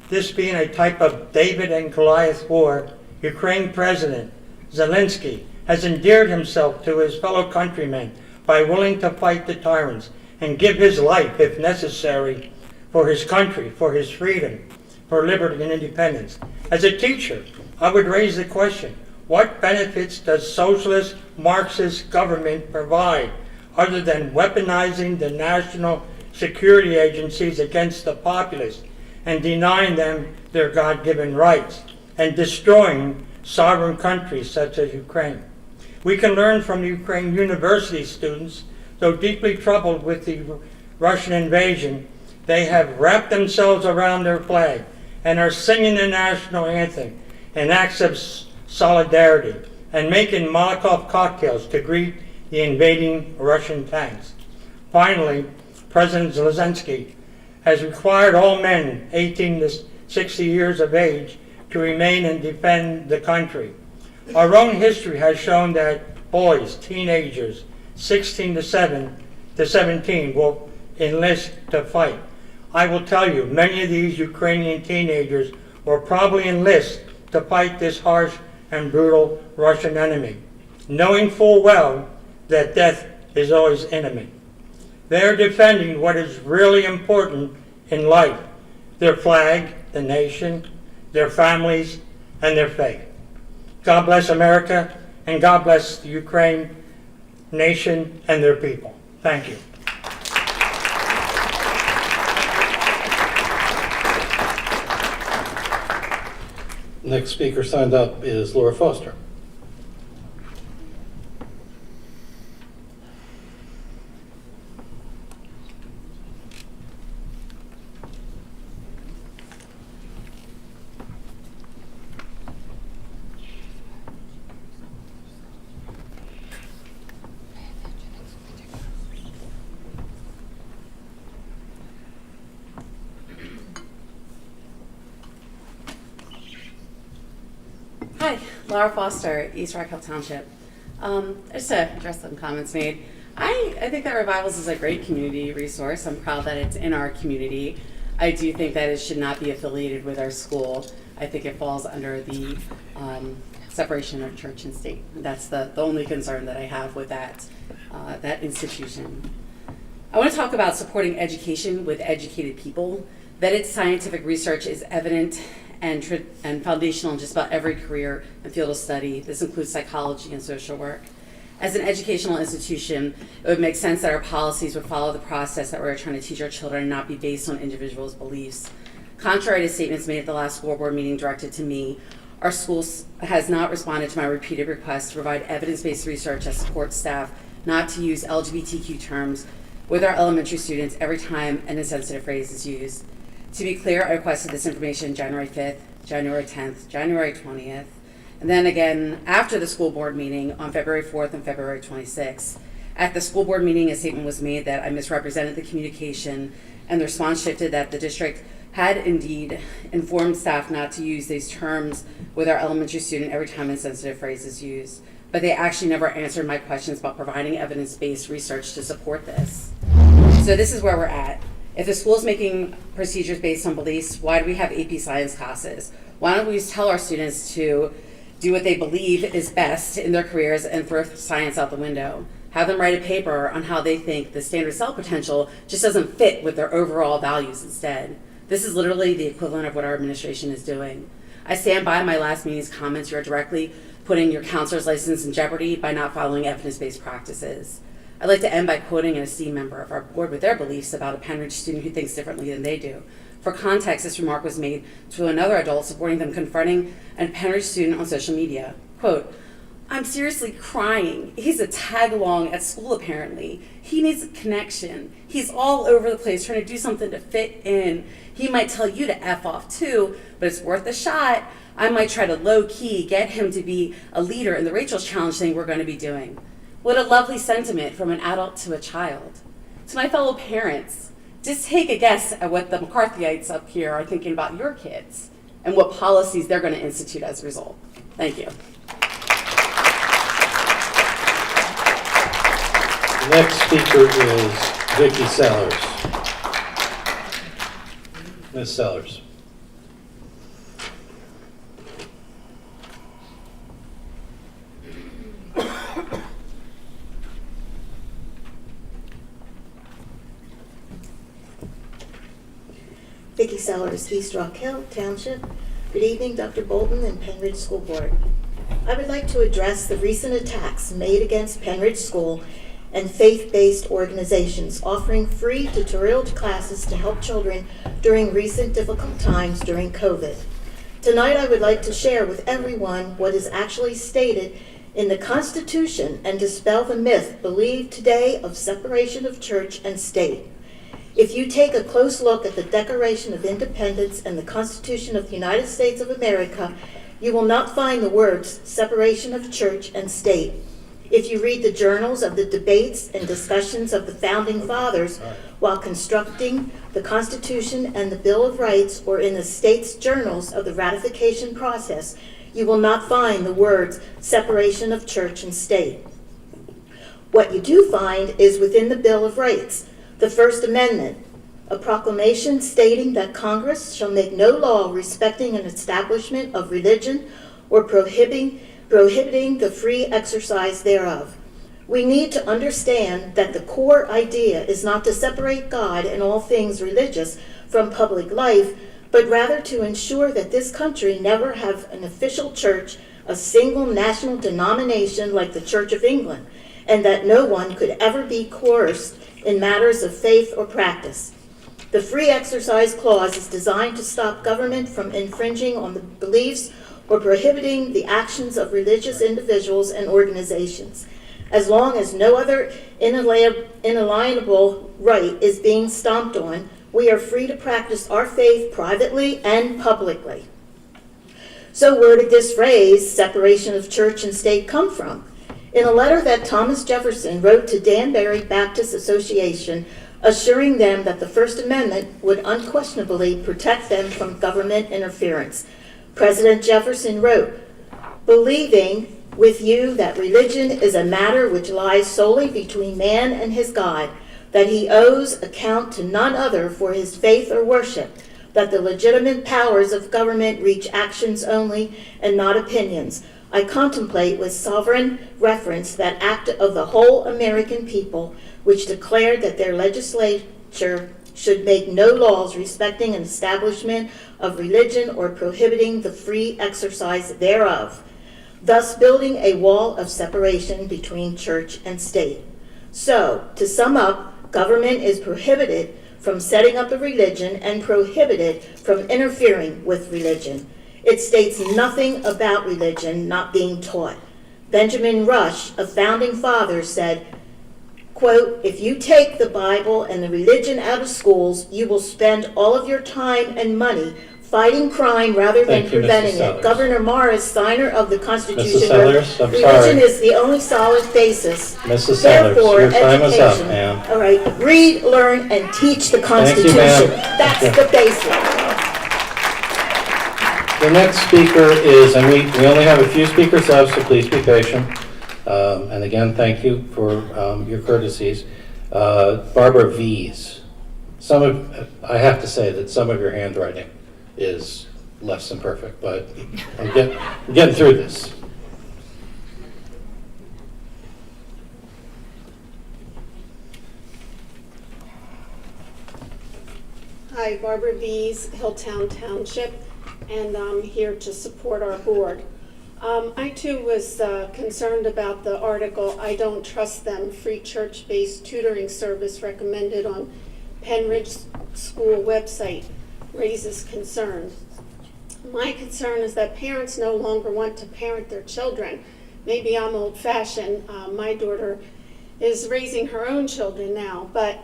this being a type of David and Goliath war, Ukraine President Zelensky has endeared himself to his fellow countrymen by willing to fight the tyrants and give his life, if necessary, for his country, for his freedom, for liberty and independence. As a teacher, I would raise the question, what benefits does socialist Marxist government provide other than weaponizing the national security agencies against the populace and denying them their God-given rights and destroying sovereign countries such as Ukraine? We can learn from the Ukraine university students, though deeply troubled with the Russian invasion, they have wrapped themselves around their flag and are singing the national anthem in acts of solidarity and making Molotov cocktails to greet the invading Russian tanks. Finally, President Zelensky has required all men 18 to 60 years of age to remain and defend the country. Our own history has shown that boys, teenagers, 16 to 17 will enlist to fight. I will tell you, many of these Ukrainian teenagers will probably enlist to fight this harsh and brutal Russian enemy, knowing full well that death is always enemy. They are defending what is really important in life, their flag, the nation, their families, and their faith. God bless America, and God bless the Ukraine nation and their people. Thank you. Next speaker signed up is Laura Foster. Laura Foster, East Rock Hill Township. Just to address some comments made, I think that Revivals is a great community resource. I'm proud that it's in our community. I do think that it should not be affiliated with our school. I think it falls under the separation of church and state. That's the only concern that I have with that institution. I want to talk about supporting education with educated people. Vetted scientific research is evident and foundational in just about every career and field of study. This includes psychology and social work. As an educational institution, it would make sense that our policies would follow the process that we're trying to teach our children and not be based on individuals' beliefs. Contrary to statements made at the last school board meeting directed to me, our school has not responded to my repeated requests to provide evidence-based research that supports staff not to use LGBTQ terms with our elementary students every time an insensitive phrase is used. To be clear, I requested this information January 5th, January 10th, January 20th, and then again after the school board meeting on February 4th and February 26th. At the school board meeting, a statement was made that I misrepresented the communication, and the response shifted that the district had indeed informed staff not to use these terms with our elementary student every time insensitive phrase is used. But they actually never answered my questions about providing evidence-based research to support this. So this is where we're at. If the school is making procedures based on beliefs, why do we have AP Science classes? Why don't we just tell our students to do what they believe is best in their careers and throw science out the window? Have them write a paper on how they think the standard cell potential just doesn't fit with their overall values instead. This is literally the equivalent of what our administration is doing. I stand by my last meeting's comments. You're directly putting your counselor's license in jeopardy by not following evidence-based practices. I'd like to end by quoting an esteemed member of our board with their beliefs about a Penn Ridge student who thinks differently than they do. For context, this remark was made to another adult supporting them confronting a Penn Ridge student on social media. Quote, "I'm seriously crying. He's a tag along at school apparently. He needs a connection. He's all over the place trying to do something to fit in. He might tell you to F off too, but it's worth a shot. I might try to low-key get him to be a leader in the Rachel's Challenge thing we're going to be doing." What a lovely sentiment from an adult to a child. To my fellow parents, just take a guess at what the McCarthyites up here are thinking about your kids and what policies they're going to institute as a result. Thank you. The next speaker is Vicki Sellers. Ms. Sellers. Vicki Sellers, East Rock Hill Township. Good evening, Dr. Bolton and Penn Ridge School Board. I would like to address the recent attacks made against Penn Ridge School and faith-based organizations offering free tutorial classes to help children during recent difficult times during COVID. Tonight I would like to share with everyone what is actually stated in the Constitution and dispel the myth believed today of separation of church and state. If you take a close look at the Declaration of Independence and the Constitution of the United States of America, you will not find the words separation of church and state. If you read the journals of the debates and discussions of the Founding Fathers while constructing the Constitution and the Bill of Rights, or in the state's journals of the ratification process, you will not find the words separation of church and state. What you do find is within the Bill of Rights, the First Amendment, a proclamation stating that Congress shall make no law respecting an establishment of religion or prohibiting the free exercise thereof. We need to understand that the core idea is not to separate God and all things religious from public life, but rather to ensure that this country never have an official church, a single national denomination like the Church of England, and that no one could ever be coerced in matters of faith or practice. The Free Exercise Clause is designed to stop government from infringing on the beliefs or prohibiting the actions of religious individuals and organizations. As long as no other inalienable right is being stomped on, we are free to practice our faith privately and publicly. So where did this phrase, separation of church and state, come from? In a letter that Thomas Jefferson wrote to Danbury Baptist Association, assuring them that the First Amendment would unquestionably protect them from government interference, President Jefferson wrote, believing with you that religion is a matter which lies solely between man and his God, that he owes account to none other for his faith or worship, that the legitimate powers of government reach actions only and not opinions. I contemplate with sovereign reverence that act of the whole American people, which declared that their legislature should make no laws respecting an establishment of religion or prohibiting the free exercise thereof, thus building a wall of separation between church and state. So, to sum up, government is prohibited from setting up a religion and prohibited from interfering with religion. It states nothing about religion not being taught. Benjamin Rush, a founding father, said, quote, "If you take the Bible and the religion out of schools, you will spend all of your time and money fighting crime rather than Thank you, Mrs. preventing it." Sellers. Governor Morris, signer of the Constitution, Mrs. Sellers, I'm religion sorry. is the only solid basis. Mrs. Sellers, Therefore, your time is up, education- ma'am. All right, read, learn, and teach the Thank you, Constitution. ma'am. That's Thank you. the basic. The next speaker is, and we only have a few speakers left, so please be patient. And again, thank you for your courtesies. Barbara V's. I have to say that some of your handwriting is less than perfect, but I'm getting through this. Hi, Barbara V's, Hilltown Township, and I'm here to support our board. I too was concerned about the article, "I Don't Trust Them," free church-based tutoring service recommended on Penridge School website raises concern. My concern is that parents no longer want to parent their children. Maybe I'm old-fashioned. My daughter is raising her own children now, but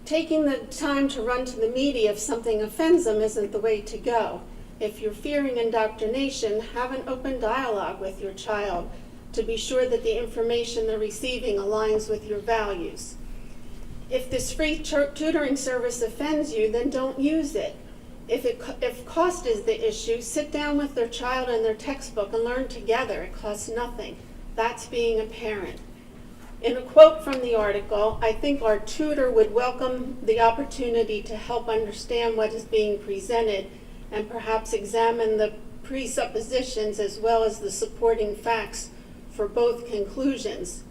taking the time to run to the media if something offends them isn't the way to go. If you're fearing indoctrination, have an open dialogue with your child to be sure that the information they're receiving aligns with your values. If this free tutoring service offends you, then don't use it. If cost is the issue, sit down with their child and their textbook and learn together. It costs nothing. That's being a parent. In a quote from the article, "I think our tutor would welcome the opportunity to help understand what is being presented and perhaps examine the presuppositions as well as the supporting facts for both conclusions."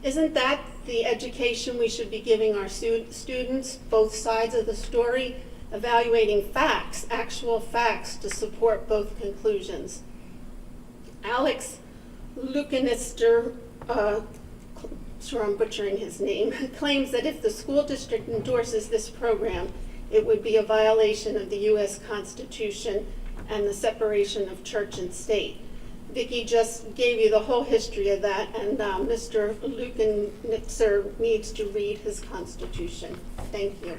Isn't that the education we should be giving our students, both sides of the story, evaluating facts, actual facts to support both conclusions? Alex Lukanister, sure I'm butchering his name, claims that if the school district endorses this program, it would be a violation of the U.S. Constitution and the separation of church and state. Vicki just gave you the whole history of that, and Mr. Lukenitzer needs to read his Constitution. Thank you.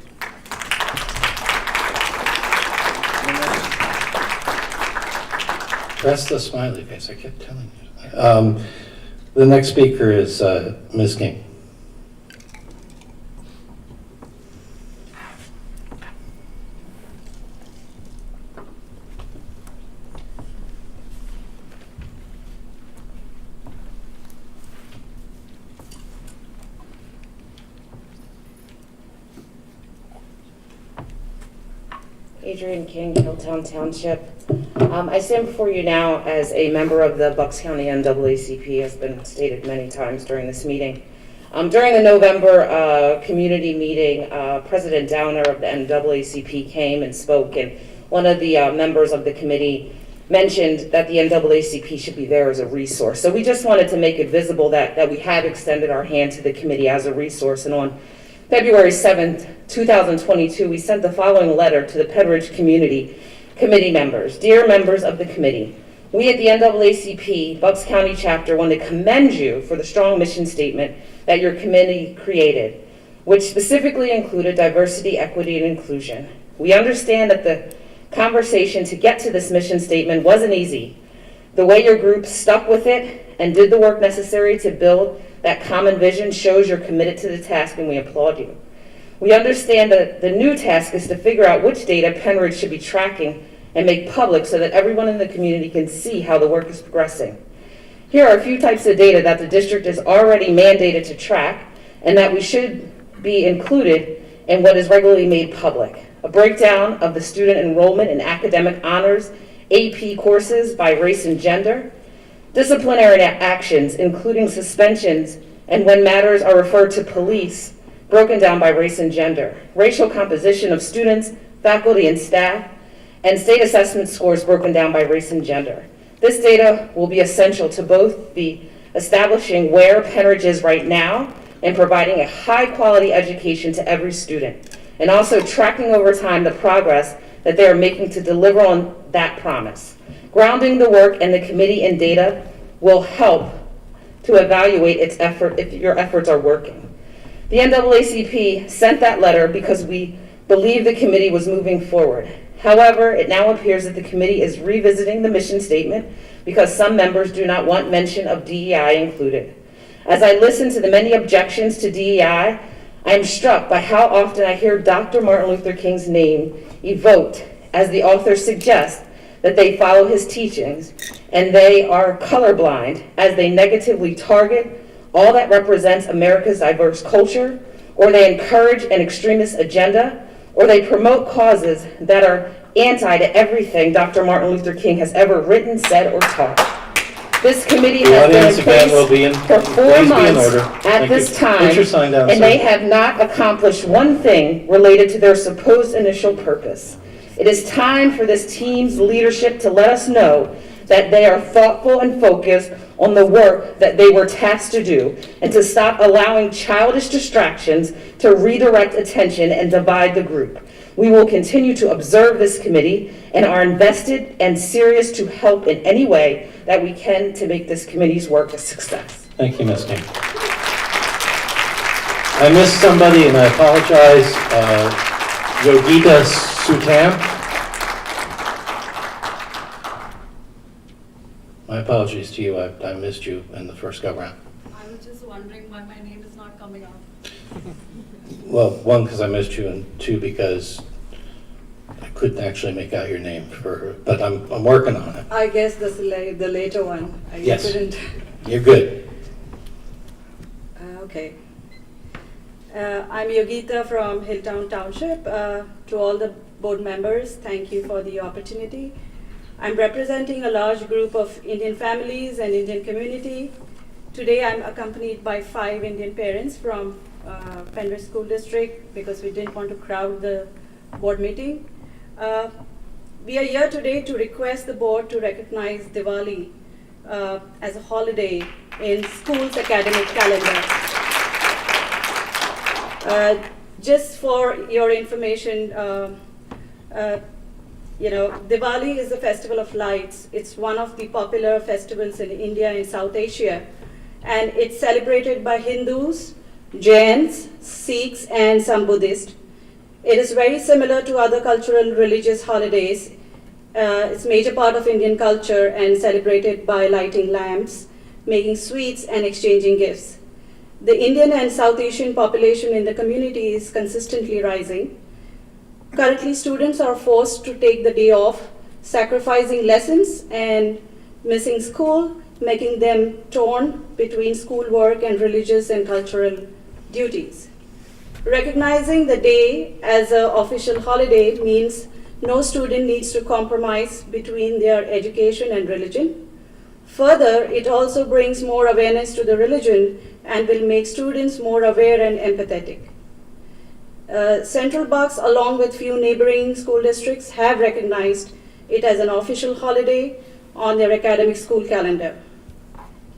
Press the smiley face, I kept telling you. The next speaker is Ms. King. Adrienne King, Hilltown Township. I stand before you now as a member of the Bucks County NAACP, has been stated many times during this meeting. During the November community meeting, President Downer of the NAACP came and spoke, and one of the members of the committee mentioned that the NAACP should be there as a resource. So we just wanted to make it visible that we have extended our hand to the committee as a resource, and on February 7th, 2022, we sent the following letter to the Penridge Committee members. Dear members of the committee, we at the NAACP Bucks County chapter want to commend you for the strong mission statement that your committee created, which specifically included diversity, equity, and inclusion. We understand that the conversation to get to this mission statement wasn't easy. The way your group stuck with it and did the work necessary to build that common vision shows you're committed to the task, and we applaud you. We understand that the new task is to figure out which data Penridge should be tracking and make public so that everyone in the community can see how the work is progressing. Here are a few types of data that the district is already mandated to track and that we should be included in what is regularly made public. A breakdown of the student enrollment in academic honors, AP courses by race and gender, disciplinary actions, including suspensions, and when matters are referred to police, broken down by race and gender, racial composition of students, faculty, and staff, and state assessment scores broken down by race and gender. This data will be essential to both the establishing where Penridge is right now and providing a high-quality education to every student, and also tracking over time the progress that they are making to deliver on that promise. Grounding the work and the committee in data will help to evaluate its effort if your efforts are working. The NAACP sent that letter because we believe the committee was moving forward. However, it now appears that the committee is revisiting the mission statement because some members do not want mention of DEI included. As I listen to the many objections to DEI, I am struck by how often I hear Dr. Martin Luther King's name evoked as the author suggests that they follow his teachings and they are colorblind as they negatively target all that represents America's diverse culture, or they encourage an extremist agenda, or they promote causes that are anti to everything Dr. Martin Luther King has ever written, said, or taught. This committee has been in place for 4 months at this time, and they have not accomplished one thing related to their supposed initial purpose. It is time for this team's leadership to let us know that they are thoughtful and focused on the work that they were tasked to do, and to stop allowing childish distractions to redirect attention and divide the group. We will continue to observe this committee and are invested and serious to help in any way that we can to make this committee's work a success. Thank you, Ms. King. I missed somebody and I apologize. Yogita Sutam. My apologies to you. I missed you in the first go-round. I was just wondering why my name is not coming up. Well, one, because I missed you, and two, because I couldn't actually make out your name but I'm working on it. I guess this is the later one. I Yes. couldn't. You're good. Okay. I'm Yogita from Hilltown Township. To all the board members, thank you for the opportunity. I'm representing a large group of Indian families and Indian community. Today I'm accompanied by 5 Indian parents from Penridge School District because we didn't want to crowd the board meeting. We are here today to request the board to recognize Diwali as a holiday in school's academic calendar. Just for your information, Diwali is the festival of lights. It's one of the popular festivals in India and South Asia, and it's celebrated by Hindus, Jains, Sikhs, and some Buddhists. It is very similar to other cultural religious holidays. It's a major part of Indian culture and celebrated by lighting lamps, making sweets, and exchanging gifts. The Indian and South Asian population in the community is consistently rising. Currently, students are forced to take the day off, sacrificing lessons and missing school, making them torn between schoolwork and religious and cultural duties. Recognizing the day as an official holiday means no student needs to compromise between their education and religion. Further, it also brings more awareness to the religion and will make students more aware and empathetic. Central Bucks, along with few neighboring school districts, have recognized it as an official holiday on their academic school calendar.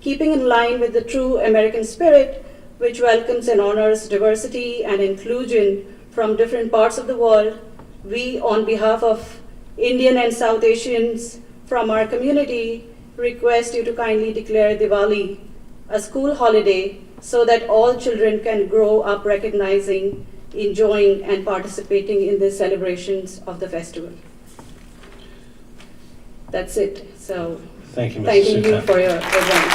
Keeping in line with the true American spirit, which welcomes and honors diversity and inclusion from different parts of the world, we, on behalf of Indian and South Asians from our community, request you to kindly declare Diwali a school holiday so that all children can grow up recognizing, enjoying, and participating in the celebrations of the festival. That's it. So, Thank you, Mrs. thanking you Sutam. for your presence.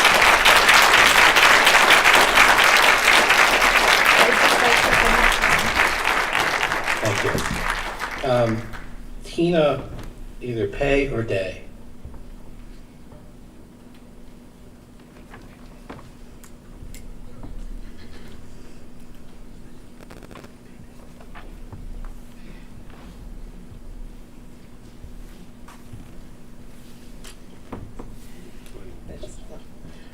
Thank you. Tina, either Pay or Day?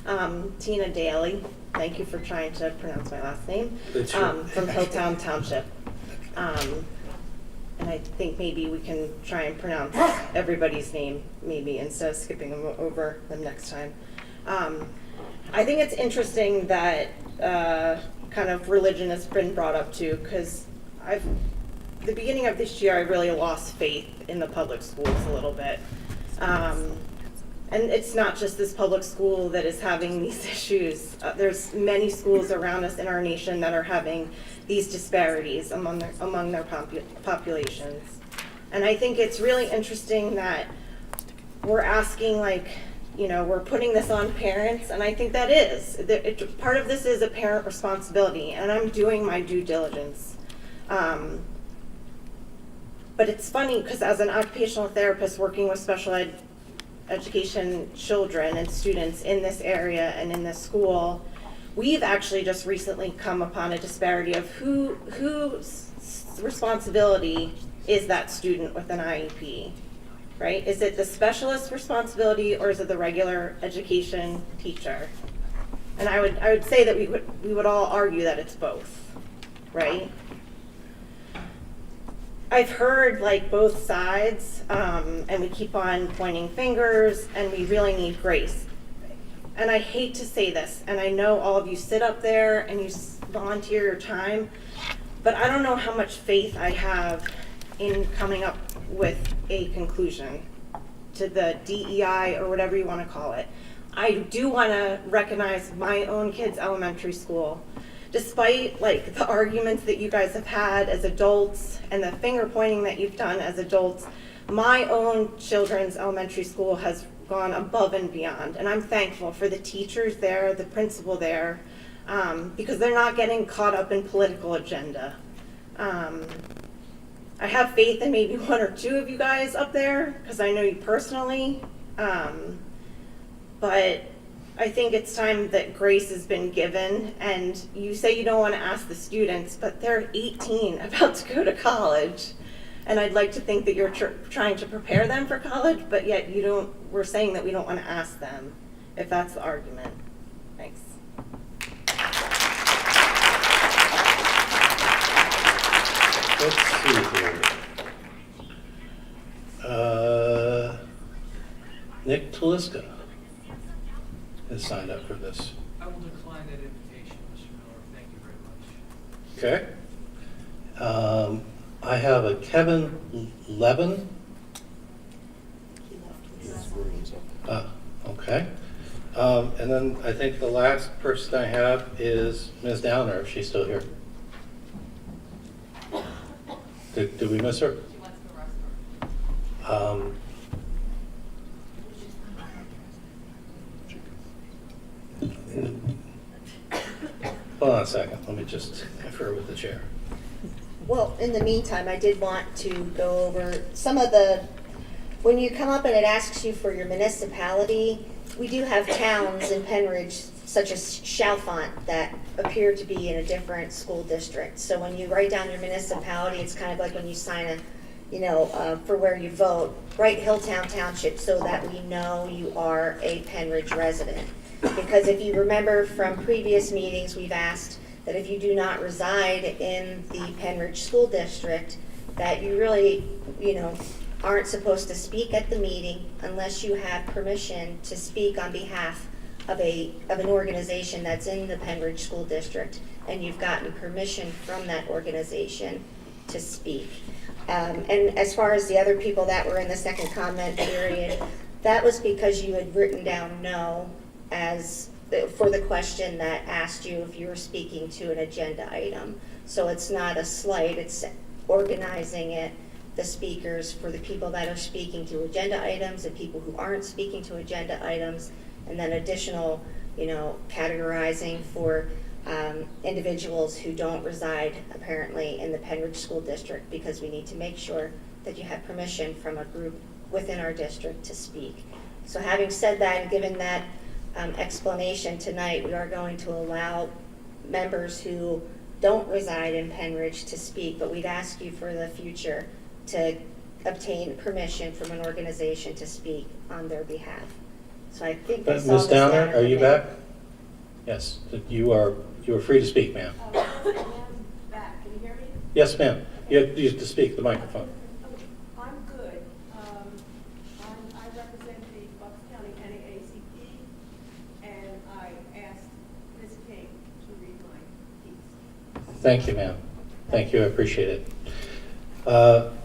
Tina Daly, thank you for trying to pronounce my last name, That's right. from Hilltown Township. And I think maybe we can try and pronounce everybody's name, maybe, instead of skipping them over them next time. I think it's interesting that kind of religion has been brought up too, because the beginning of this year, I really lost faith in the public schools a little bit. And it's not just this public school that is having these issues. There's many schools around us in our nation that are having these disparities among their populations. And I think it's really interesting that we're asking, like, you know, we're putting this on parents, and I think that is. Part of this is a parent responsibility, and I'm doing my due diligence. But it's funny, because as an occupational therapist working with special education children and students in this area and in this school, we've actually just recently come upon a disparity of whose responsibility is that student with an IEP, right? Is it the specialist's responsibility, or is it the regular education teacher? And I would say that we would all argue that it's both, right? I've heard like both sides, and we keep on pointing fingers, and we really need grace. And I hate to say this, and I know all of you sit up there and you volunteer your time, but I don't know how much faith I have in coming up with a conclusion to the DEI or whatever you want to call it. I do want to recognize my own kids' elementary school. Despite like the arguments that you guys have had as adults and the finger pointing that you've done as adults, my own children's elementary school has gone above and beyond. And I'm thankful for the teachers there, the principal there, because they're not getting caught up in political agenda. I have faith in maybe one or two of you guys up there, because I know you personally. But I think it's time that grace has been given, and you say you don't want to ask the students, but they're 18, about to go to college, and I'd like to think that you're trying to prepare them for college, but yet we're saying that we don't want to ask them, if that's the argument. Thanks. Let's see here. Nick Taliska has signed up for this. I will decline that invitation, Mr. Miller. Thank you very much. Okay. I have a Kevin Levin. Okay. And then I think the last person I have is Ms. Downer, if she's still here. Did we miss her? Hold on a second. Let me just confer with the chair. Well, in the meantime, I did want to go over some of when you come up and it asks you for your municipality, we do have towns in Penridge, such as Chalfont, that appear to be in a different school district. So when you write down your municipality, it's kind of like when you sign for where you vote, write Hilltown Township so that we know you are a Penridge resident. Because if you remember from previous meetings, we've asked that if you do not reside in the Penridge School District, that you really, aren't supposed to speak at the meeting unless you have permission to speak on behalf of an organization that's in the Penridge School District, and you've gotten permission from that organization to speak. And as far as the other people that were in the second comment period, that was because you had written down no for the question that asked you if you were speaking to an agenda item. So it's not a slight, it's organizing it, the speakers for the people that are speaking to agenda items and people who aren't speaking to agenda items, and then additional, categorizing for individuals who don't reside apparently in the Penridge School District, because we need to make sure that you have permission from a group within our district to speak. So having said that and given that explanation tonight, we are going to allow members who don't reside in Penridge to speak, but we'd ask you for the future to obtain permission from an organization to speak on their behalf. So I think I saw Ms. this Downer, letter are you today. back? Yes, you are free to speak, ma'am. Back. Can you hear me? Yes, ma'am. You have to speak the microphone. I'm good. I represent the Bucks County NAACP, and I asked Ms. King to read my piece. Thank you, ma'am. Thank you, I appreciate it.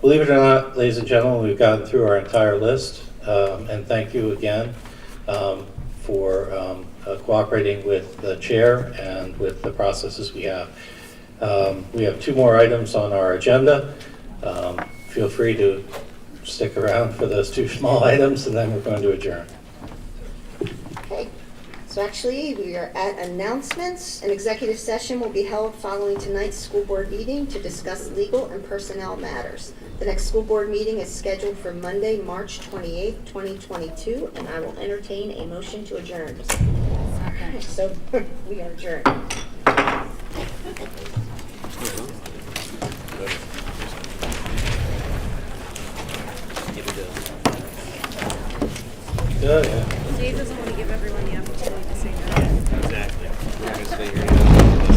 Believe it or not, ladies and gentlemen, we've gotten through our entire list, and thank you again for cooperating with the chair and with the processes we have. We have 2 more items on our agenda. Feel free to stick around for those 2 small items, and then we're going to adjourn. Okay, so actually, we are at announcements. An executive session will be held following tonight's school board meeting to discuss legal and personnel matters. The next school board meeting is scheduled for Monday, March 28th, 2022, and I will entertain a motion to adjourn. Okay, so we are adjourned. Good, yeah. Dave doesn't want to give everyone the opportunity to say no. Exactly. We're going to stay here.